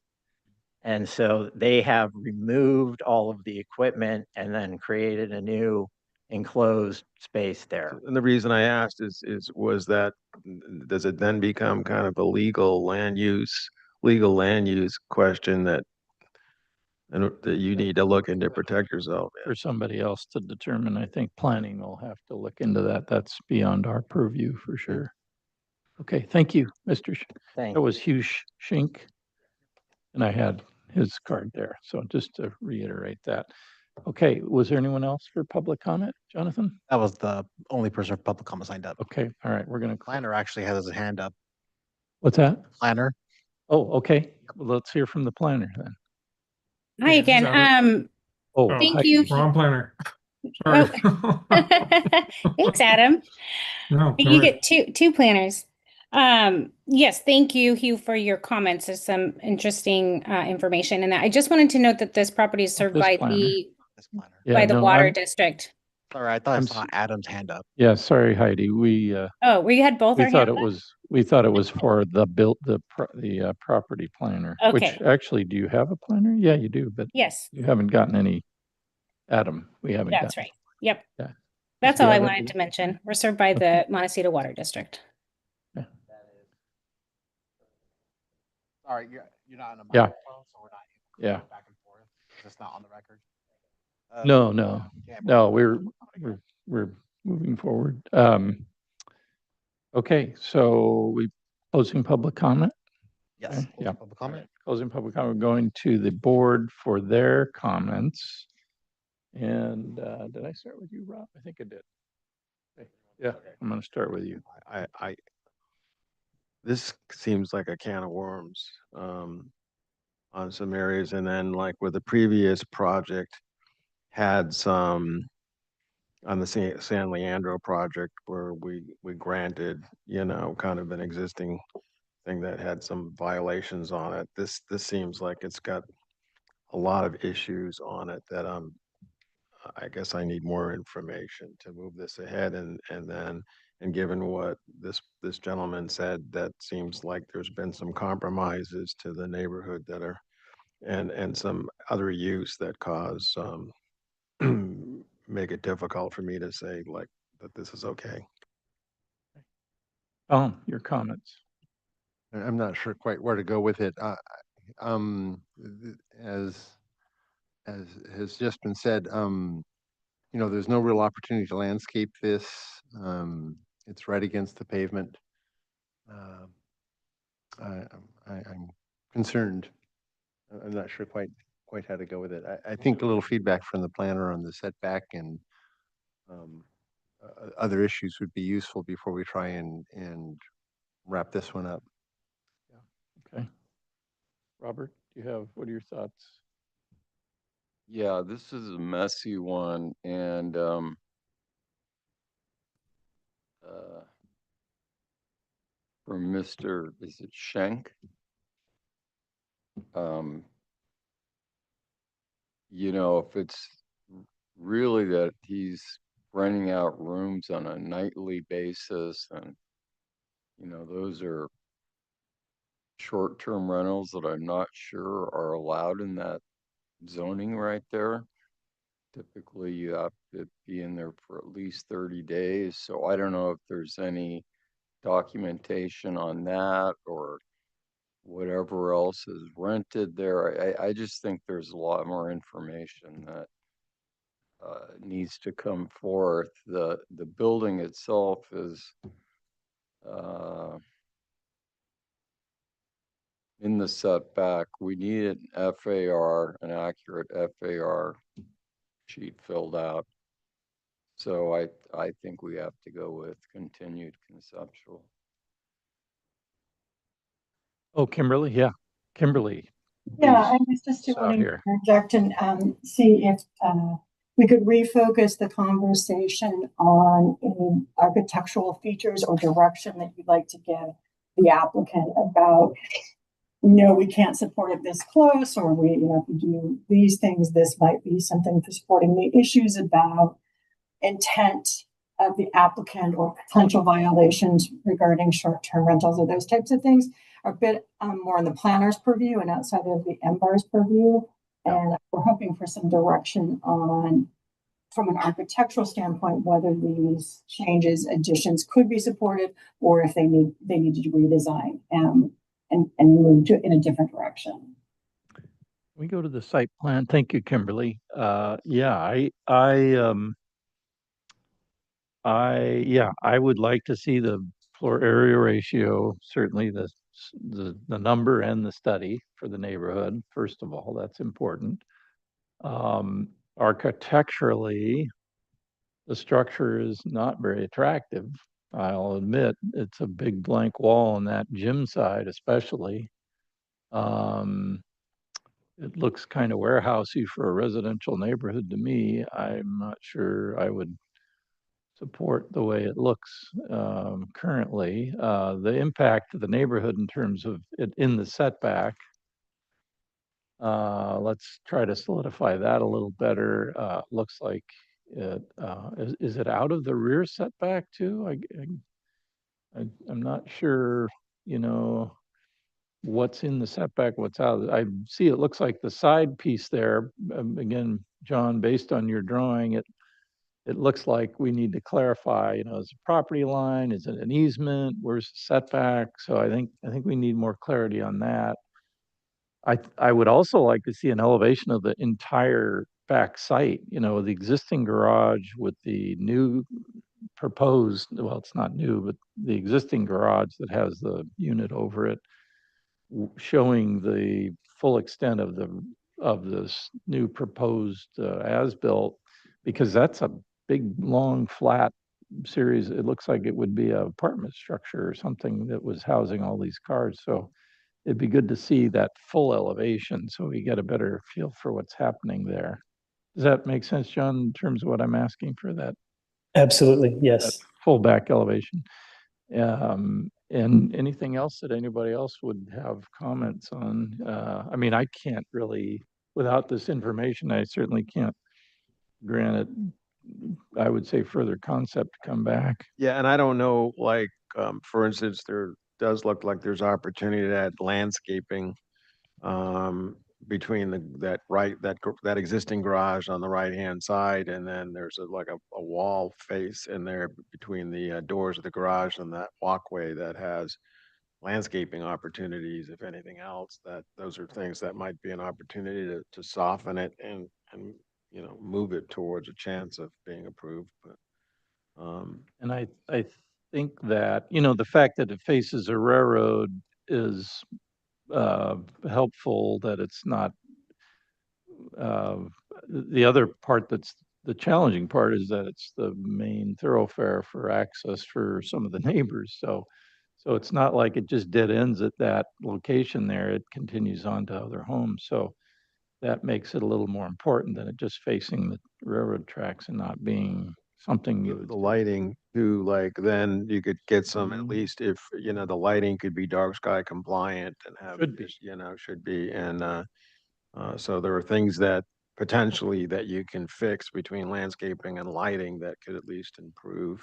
And so they have removed all of the equipment and then created a new enclosed space there. And the reason I asked was that does it then become kind of a legal land use question that you need to look into to protect yourself? For somebody else to determine. I think planning will have to look into that. That's beyond our purview for sure. Okay, thank you, Mr. Thank That was Hugh Shink. And I had his card there. So just to reiterate that. Okay, was there anyone else for public comment, Jonathan? That was the only person for public comment signed up. Okay, all right, we're going to. Planner actually has his hand up. What's that? Planner. Oh, okay. Well, let's hear from the planner then. Hi again. Thank you. Wrong planner. Sorry. Thanks, Adam. No, You get two planners. Yes, thank you, Hugh, for your comments. There's some interesting information in that. I just wanted to note that this property is served by the water district. Sorry, I thought I I'm saw s- Adam's hand up. Yeah, sorry, Heidi. Oh, we had both We our thought hands it up? was, we thought it was for the property planner, which Okay. actually, do you have a planner? Yeah, you do, but Yes, you haven't gotten any, Adam, we haven't that's gotten. right. Yep. Yeah. Does That's he all I have wanted to mention. We're served by the Montecito Water District. Sorry, you're not on a Yeah. microphone, so we're not able to Yeah. go back and forth. It's not on the record. No, Yeah, no, we're moving forward. Okay, so we closing public comment? Yes. Okay, close yeah. Public comment. Closing public comment, going to the board for their comments. And did I start with you, Rob? I think I did. Okay. Yeah, I'm going to start with you. This seems like a can of worms on some areas, and then like with the previous project, had some on the San Leandro project where we granted, kind of an existing thing that had some violations on it. This seems like it's got a lot of issues on it that I guess I need more information to move this ahead, and given what this gentleman said, that seems like there's been some compromises to the neighborhood that are and some other use that cause make it difficult for me to say like that this is okay. Your comments. I'm not sure quite where to go with it. As has just been said, there's no real opportunity to landscape this. It's right against the pavement. I'm concerned. I'm not sure quite how to go with it. I think a little feedback from the planner on the setback and other issues would be useful before we try and wrap this one up. Okay. Robert, what are your thoughts? Yeah, this is a messy one, and for Mr. Is it Schenk? If it's really that he's renting out rooms on a nightly basis, and those are short-term rentals that I'm not sure are allowed in that zoning right there. Typically, you have to be in there for at least 30 days. So I don't know if there's any documentation on that or whatever else is rented there. I just think there's a lot more information that needs to come forth. The building itself is in the setback. We need an FAR, an accurate FAR sheet filled out. So I think we have to go with continued conceptual. Oh, Kimberly, yeah. Kimberly. Yeah, I please, was just out wanting to here. interject and see if we could refocus the conversation on any architectural features or direction that you'd like to give the applicant about, no, we can't support it this close, or we, if we do these things, this might be something for supporting the issues about intent of the applicant or potential violations regarding short-term rentals or those types of things are a bit more in the planner's purview and outside of the MBAR's purview. And we're hoping for some direction on, from an architectural standpoint, whether these changes, additions could be supported, or if they need to redesign and move in a different direction. We go to the site plan. Thank you, Kimberly. Yeah, I would like to see the floor area ratio, certainly the number and the study for the neighborhood. First of all, that's important. Architecturally, the structure is not very attractive. I'll admit it's a big blank wall on that gym side, especially. It looks kind of warehousey for a residential neighborhood to me. I'm not sure I would support the way it looks currently. The impact to the neighborhood in terms of it in the setback. Let's try to solidify that a little better. Looks like is it out of the rear setback too? I'm not sure, you know, what's in the setback, what's out. I see it looks like the side piece there. Again, John, based on your drawing, it looks like we need to clarify, you know, is it a property line? Is it an easement? Where's the setback? So I think we need more clarity on that. I would also like to see an elevation of the entire back site, you know, the existing garage with the new proposed, well, it's not new, but the existing garage that has the unit over it, showing the full extent of this new proposed as-built, because that's a big, long, flat series. It looks like it would be an apartment structure or something that was housing all these cars. So it'd be good to see that full elevation so we get a better feel for what's happening there. Does that make sense, John, in terms of what I'm asking for that Absolutely, yes. full back elevation? And anything else that anybody else would have comments on? I mean, I can't really, without this information, I certainly can't grant it, I would say, further concept to come back. Yeah, and I don't know, like, for instance, there does look like there's opportunity to add landscaping between that existing garage on the right-hand side, and then there's like a wall face in there between the doors of the garage and that walkway that has landscaping opportunities. If anything else, that those are things that might be an opportunity to soften it and you know, move it towards a chance of being approved. But And I think that, you know, the fact that it faces a railroad is helpful, that it's not, uh, the other part that's the challenging part is that it's the main thoroughfare for access for some of the neighbors. So it's not like it just dead ends at that location there. It continues on to other homes. So that makes it a little more important than it just facing the railroad tracks and not being something you would. the lighting too, like, then you could get some, at Mhm. least if, you know, the lighting could be dark sky compliant and have, Should be. you know, should be. And so there are things that potentially that you can fix between landscaping and lighting that could at least improve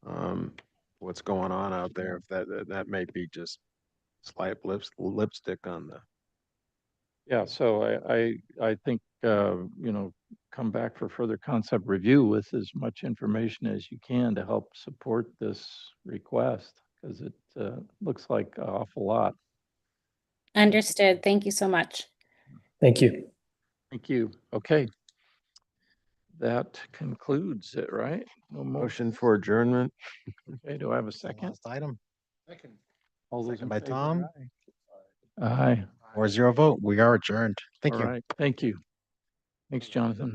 um, what's going on out there. If that may be just slight lipstick on the. Yeah, so I think, you know, come back for further concept review with as much information as you can to help support this request, because it looks like an awful lot. Understood. Thank you so much. Thank you. Thank you. Okay. That concludes it, right? No more. Motion for adjournment. Okay, do I have a second? Last item. All those Second in by favor, Tom. aye. Aye. 4-0 vote. We are adjourned. Thank All you. right, thank you. Thanks, Jonathan.